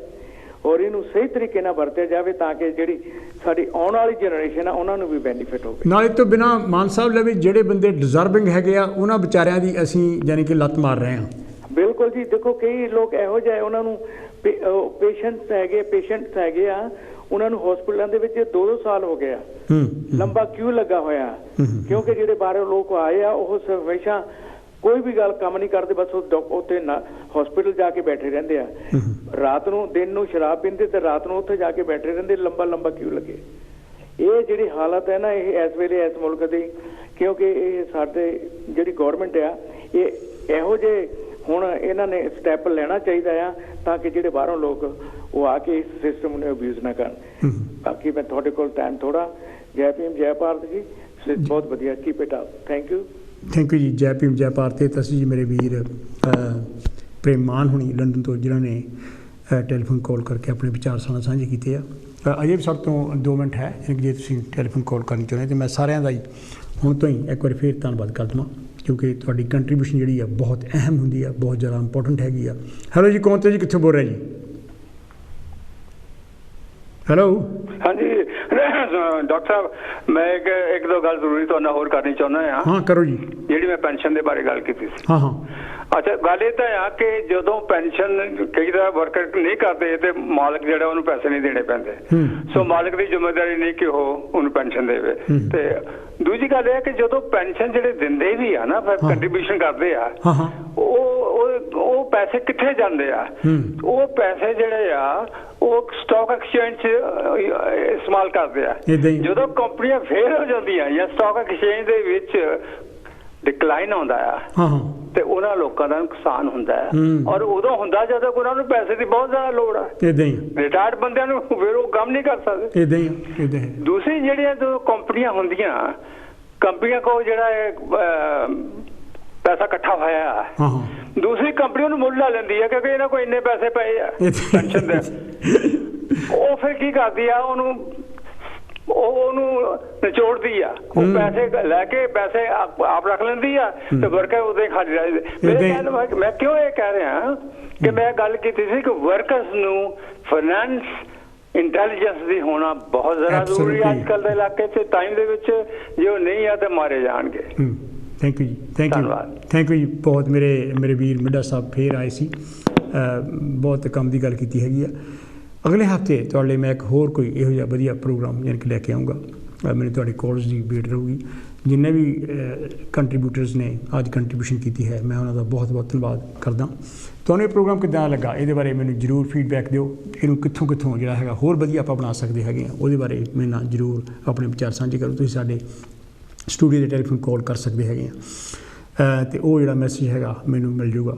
ਔਰ ਇਹਨੂੰ ਸਹੀ ਤਰੀਕੇ ਨਾਲ ਵਰਤਿਆ ਜਾਵੇ ਤਾਂ ਕਿ ਜਿਹੜੀ ਸਾਡੀ ਆਉਣ ਵਾਲੀ ਜਨਰੇਸ਼ਨ ਆ ਉਹਨਾਂ ਨੂੰ ਵੀ ਬੈਨੀਫਿਟ ਹੋਵੇ। ਨਾਲੇ ਤੋਂ ਬਿਨਾਂ ਮਾਨ ਸਾਹਿਬ ਲਵੇ ਜਿਹੜੇ ਬੰਦੇ ਡਿਜ਼ਰਵਿੰਗ ਹੈਗੇ ਆ ਉਹਨਾਂ ਵਿਚਾਰਿਆਂ ਦੀ ਅਸੀਂ ਯਾਨੀ ਕਿ ਲੱਤ ਮਾਰ ਰਹੇ ਹਾਂ। ਬਿਲਕੁਲ ਜੀ, ਦੇਖੋ ਕਈ ਲੋਕ ਇਹੋ ਜਿਹੇ ਉਹਨਾਂ ਨੂੰ ਪੇਸ਼ੈਂਟਸ ਹੈਗੇ ਆ, ਉਹਨਾਂ ਨੂੰ ਹਸਪੀਟਲਾਂ ਦੇ ਵਿੱਚ 2-2 ਸਾਲ ਹੋ ਗਏ ਆ, ਲੰਬਾ ਕਿਉਂ ਲੱਗਾ ਹੋਇਆ, ਕਿਉਂਕਿ ਜਿਹੜੇ ਬਾਹਰੋਂ ਲੋਕ ਆਏ ਆ ਉਹ ਹਮੇਸ਼ਾ ਕੋਈ ਵੀ ਗੱਲ ਕੰਮ ਨਹੀਂ ਕਰਦੇ, ਬਸ ਉੱਥੇ ਹਸਪੀਟਲ ਜਾ ਕੇ ਬੈਠੇ ਰਹਿੰਦੇ ਆ। ਰਾਤ ਨੂੰ ਦਿਨ ਨੂੰ ਸ਼ਰਾਬ ਪੀਂਦੇ ਤੇ ਰਾਤ ਨੂੰ ਉੱਥੇ ਜਾ ਕੇ ਬੈਠੇ ਰਹਿੰਦੇ, ਲੰਬਾ ਕਿਉਂ ਲੱਗੇ। ਇਹ ਜਿਹੜੀ ਹਾਲਤ ਹੈ ਨਾ ਇਹ ਇਸ ਵੇਲੇ ਇਸ ਮੁਲਕ ਦੀ, ਕਿਉਂਕਿ ਇਹ ਸਾਡੇ ਜਿਹੜੀ ਗੌਰਮੈਂਟ ਆ ਇਹ ਇਹੋ ਜਿਹੇ ਹੁਣ ਇਹਨਾਂ ਨੇ ਸਟੈਪ ਲੈਣਾ ਚਾਹੀਦਾ ਆ ਤਾਂ ਕਿ ਜਿਹੜੇ ਬਾਹਰੋਂ ਲੋਕ ਉਹ ਆ ਕੇ ਇਸ ਸਿਸਟਮ ਨੂੰ ਅਬਿਊਜ਼ ਨਾ ਕਰਨ। ਬਾਕੀ ਮੈਂ ਤੁਹਾਡੇ ਕੋਲ ਟਾਈਮ ਥੋੜਾ। ਜੈ ਭੀਮ ਜੈ ਭਾਰਤ ਜੀ, ਬਹੁਤ ਵਧੀਆ, keep it up. Thank you ਜੀ। ਜੈ ਭੀਮ ਜੈ ਭਾਰਤ। ਤੇ ਤੁਸੀਂ ਜੀ ਮੇਰੇ ਵੀਰ ਪ੍ਰੇਮ ਮਾਨ ਹੁਣੀ ਲੰਡਨ ਤੋਂ ਜਿਨ੍ਹਾਂ ਨੇ ਟੈਲੀਫੋਨ ਕਾਲ ਕਰਕੇ ਆਪਣੇ ਵਿਚਾਰ ਸਾਂਝੇ ਕੀਤੇ ਆ। ਅਜੇ ਵੀ ਸਾਡੇ ਤੋਂ 2 ਮਿੰਟ ਹੈ, ਜੇ ਤੁਸੀਂ ਟੈਲੀਫੋਨ ਕਾਲ ਕਰਨੀ ਚਾਹੁੰਦੇ ਤਾਂ ਮੈਂ ਸਾਰਿਆਂ ਦਾ ਹੀ ਹੁਣ ਤੋਂ ਹੀ ਇੱਕ ਵਾਰੀ ਫਿਰ ਧੰਨਵਾਦ ਕਰ ਦੇਵਾਂ, ਕਿਉਂਕਿ ਤੁਹਾਡੀ ਕੰਟਰੀਬਿਊਸ਼ਨ ਜਿਹੜੀ ਆ ਬਹੁਤ ਅਹਿਮ ਹੁੰਦੀ ਆ, ਬਹੁਤ ਜ਼ਿਆਦਾ ਇੰਪੋਰਟੈਂਟ ਹੈਗੀ ਆ। ਹੈਲੋ ਜੀ, ਕੌਣ ਤੇ ਜੀ, ਕਿੱਥੋਂ ਬੋਲ ਰਹੇ ਜੀ? ਹੈਲੋ, ਹਾਂਜੀ ਡਾਕਟਰ ਸਾਹਿਬ, ਮੈਂ ਇੱਕ ਦੋ ਗੱਲ ਜ਼ਰੂਰੀ ਤੁਹਾਡੇ ਨਾਲ ਹੋਰ ਕਰਨੀ ਚਾਹੁੰਦਾ ਹਾਂ। ਹਾਂ ਕਰੋ ਜੀ। ਜਿਹੜੀ ਮੈਂ ਪੈਨਸ਼ਨ ਦੇ ਬਾਰੇ ਗੱਲ ਕੀਤੀ ਸੀ। ਹਾਂ। ਅੱਛਾ, ਗੱਲ ਇਹ ਤਾਂ ਆ ਕਿ ਜਦੋਂ ਪੈਨਸ਼ਨ ਕਈ ਤਰ੍ਹਾਂ ਵਰਕਰ ਨਹੀਂ ਕਰਦੇ ਤੇ ਮਾਲਕ ਜਿਹੜਾ ਉਹਨੂੰ ਪੈਸੇ ਨਹੀਂ ਦੇਣੇ ਪੈਂਦੇ, ਸੋ ਮਾਲਕ ਦੀ ਜ਼ਿੰਮੇਵਾਰੀ ਨਹੀਂ ਕਿ ਉਹ ਉਹਨੂੰ ਪੈਨਸ਼ਨ ਦੇਵੇ। ਤੇ ਦੂਜੀ ਗੱਲ ਇਹ ਹੈ ਕਿ ਜਦੋਂ ਪੈਨਸ਼ਨ ਜਿਹੜੇ ਦਿੰਦੇ ਵੀ ਆ ਨਾ, ਕੰਟਰੀਬਿਊਸ਼ਨ ਕਰਦੇ ਆ, ਉਹ ਪੈਸੇ ਕਿੱਥੇ ਜਾਂਦੇ ਆ? ਉਹ ਪੈਸੇ ਜਿਹੜੇ ਆ ਉਹ ਸਟਾਕ ਐਕਸਚੇਂਜ 'ਚ ਇਸਤੇਮਾਲ ਕਰਦੇ ਆ। ਜਦੋਂ ਕੰਪਨੀਆਂ ਫੇਲ ਹੋ ਜਾਂਦੀਆਂ ਜਾਂ ਸਟਾਕ ਐਕਸਚੇਂਜ ਦੇ ਵਿੱਚ ਡਿਕਲਾਈਨ ਆਉਂਦਾ ਆ, ਤੇ ਉਹਨਾਂ ਲੋਕਾਂ ਦਾ ਨੁਕਸਾਨ ਹੁੰਦਾ ਹੈ ਔਰ ਉਦੋਂ ਹੁੰਦਾ ਜਦੋਂ ਉਹਨਾਂ ਨੂੰ ਪੈਸੇ ਦੀ ਬਹੁਤ ਜ਼ਿਆਦਾ ਲੋੜ ਹੈ। ਇਦਾਂ ਹੀ ਰਿਟਾਇਰਡ ਬੰਦਿਆਂ ਨੂੰ ਫਿਰ ਉਹ ਕੰਮ ਨਹੀਂ ਕਰ ਸਕਦੇ। ਇਦਾਂ ਹੀ ਇਦਾਂ ਹੀ। ਦੂਸਰੀ ਜਿਹੜੀਆਂ ਦੋ ਕੰਪਨੀਆਂ ਹੁੰਦੀਆਂ, ਕੰਪਨੀਆਂ ਕੋਲ ਜਿਹੜਾ ਪੈਸਾ ਇਕੱਠਾ ਹੋਇਆ, ਦੂਸਰੀ ਕੰਪਨੀ ਉਹਨੂੰ ਮੁੱਲ ਲਾ ਲੈਂਦੀ ਹੈ ਕਿਉਂਕਿ ਇਹਨਾਂ ਕੋਲ ਇੰਨੇ ਪੈਸੇ ਪਏ ਆ ਪੈਨਸ਼ਨ ਦੇ। ਉਹ ਫਿਰ ਕੀ ਕਰਦੀ ਆ, ਉਹਨੂੰ ਨਿਚੋੜਦੀ ਆ, ਉਹ ਪੈਸੇ ਲੈ ਕੇ ਪੈਸੇ ਆਪ ਰੱਖ ਲੈਂਦੀ ਆ ਤੇ ਵਰਕਰ ਉਹਦੇ ਖਾਲੀ ਰਹਿ ਜਾਂਦੇ। ਮੈਂ ਕਿਉਂ ਇਹ ਕਹਿ ਰਿਹਾ ਕਿ ਮੈਂ ਗੱਲ ਕੀਤੀ ਸੀ ਕਿ ਵਰਕਰਸ ਨੂੰ ਫਾਈਨੈਂਸ ਇੰਟੈਲੀਜੈਂਸ ਦੀ ਹੋਣਾ ਬਹੁਤ ਜ਼ਿਆਦਾ ਜ਼ਰੂਰੀ ਅੱਜ ਕੱਲ੍ਹ ਦੇ ਇਲਾਕੇ 'ਚ ਟਾਈਮ ਦੇ ਵਿੱਚ। ਜੇ ਉਹ ਨਹੀਂ ਆ ਤੇ ਮਾਰੇ ਜਾਣਗੇ। ਥੈਂਕ ਯੂ ਜੀ, ਥੈਂਕ ਯੂ ਜੀ ਬਹੁਤ। ਮੇਰੇ ਵੀਰ ਮਿੱਡਾ ਸਾਹਿਬ ਫੇਰ ਆਏ ਸੀ, ਬਹੁਤ ਕੰਮ ਦੀ ਗੱਲ ਕੀਤੀ ਹੈਗੀ ਆ। ਅਗਲੇ ਹਫ਼ਤੇ ਤੁਹਾਡੇ ਲਈ ਮੈਂ ਇੱਕ ਹੋਰ ਕੋਈ ਇਹੋ ਜਿਹਾ ਵਧੀਆ ਪ੍ਰੋਗਰਾਮ ਯਾਨੀ ਕਿ ਲੈ ਕੇ ਆਊਂਗਾ। ਮੈਨੂੰ ਤੁਹਾਡੀ ਕਾਲਸ ਦੀ ਵੇਟ ਰਹੂਗੀ। ਜਿੰਨੇ ਵੀ ਕੰਟਰੀਬਿਊਟਰਸ ਨੇ ਅੱਜ ਕੰਟਰੀਬਿਊਸ਼ਨ ਕੀਤੀ ਹੈ, ਮੈਂ ਉਹਨਾਂ ਦਾ ਬਹੁਤ ਬਹੁਤ ਧੰਨਵਾਦ ਕਰਦਾ। ਤੁਹਾਨੂੰ ਇਹ ਪ੍ਰੋਗਰਾਮ ਕਿੱਦਾਂ ਲੱਗਾ, ਇਹਦੇ ਬਾਰੇ ਮੈਨੂੰ ਜ਼ਰੂਰ ਫੀਡਬੈਕ ਦਿਓ। ਇਹਨੂੰ ਕਿੱਥੋਂ ਜਿਹੜਾ ਹੈਗਾ ਹੋਰ ਵਧੀਆ ਆਪਾਂ ਬਣਾ ਸਕਦੇ ਹੈਗੇ ਹਾਂ, ਉਹਦੇ ਬਾਰੇ ਮੇਰੇ ਨਾਲ ਜ਼ਰੂਰ ਆਪਣੇ ਵਿਚਾਰ ਸਾਂਝੇ ਕਰੋ। ਤੁਸੀਂ ਸਾਡੇ ਸਟੂਡੀਓ ਦੇ ਟੈਲੀਫੋਨ ਕਾਲ ਕਰ ਸਕਦੇ ਹੈਗੇ ਆ ਅਤੇ ਉਹ ਜਿਹੜਾ ਮੈਸੇਜ ਹੈਗਾ ਮੈਨੂੰ ਮਿਲ ਜੂਗਾ।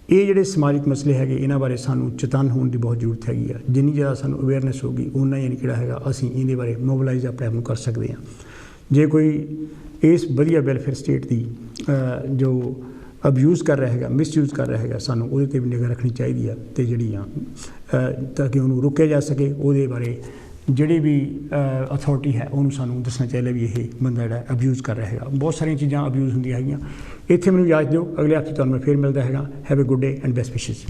ਇਹ ਜਿਹੜੇ ਸਮਾਜਿਕ ਮਸਲੇ ਹੈਗੇ, ਇਹਨਾਂ ਬਾਰੇ ਸਾਨੂੰ ਚੇਤੰਨ ਹੋਣ ਦੀ ਬਹੁਤ ਜ਼ਰੂਰਤ ਹੈਗੀ ਆ। ਜਿੰਨੀ ਜ਼ਿਆਦਾ ਸਾਨੂੰ ਅਵੇਅਰਨੈਸ ਹੋਊਗੀ, ਉਨਾ ਹੀ ਕਿਹੜਾ ਹੈਗਾ ਅਸੀਂ ਇਹਦੇ ਬਾਰੇ ਮੋਬਿਲਾਈਜ਼ ਆਪਣੇ ਆਪ ਨੂੰ ਕਰ ਸਕਦੇ ਹਾਂ। ਜੇ ਕੋਈ ਇਸ ਵਧੀਆ ਵੈਲਫੇਅਰ ਸਟੇਟ ਦੀ ਜੋ ਅਬਿਊਜ਼ ਕਰ ਰਿਹਾ ਹੈਗਾ, ਮਿਸਯੂਜ਼ ਕਰ ਰਿਹਾ ਹੈਗਾ, ਸਾਨੂੰ ਉਹਦੇ 'ਤੇ ਵੀ ਨਿਗਾਹ ਰੱਖਣੀ ਚਾਹੀਦੀ ਆ ਅਤੇ ਜਿਹੜੀਆਂ ਤਾਂ ਕਿ ਉਹਨੂੰ ਰੋਕਿਆ ਜਾ ਸਕੇ। ਉਹਦੇ ਬਾਰੇ ਜਿਹੜੀ ਵੀ ਅਥਾਰਟੀ ਹੈ ਉਹਨੂੰ ਸਾਨੂੰ ਦੱਸਣਾ ਚਾਹੀਦਾ ਵੀ ਇਹ ਬੰਦਾ ਜਿਹੜਾ ਅਬਿਊਜ਼ ਕਰ ਰਿਹਾ ਹੈਗਾ। ਬਹੁਤ ਸਾਰੀਆਂ ਚੀਜ਼ਾਂ ਅਬਿਊਜ਼ ਹੁੰਦੀਆਂ ਹੈਗੀਆਂ। ਇੱਥੇ ਮੈਨੂੰ ਇਜਾਜ਼ਤ ਦਿਓ, ਅਗਲੇ ਹਫ਼ਤੇ ਤੁਹਾਨੂੰ ਮੈਂ ਫਿਰ ਮਿਲਦਾ ਹੈਗਾ। Have a good day and best ਵਿਸ਼ੇਸ।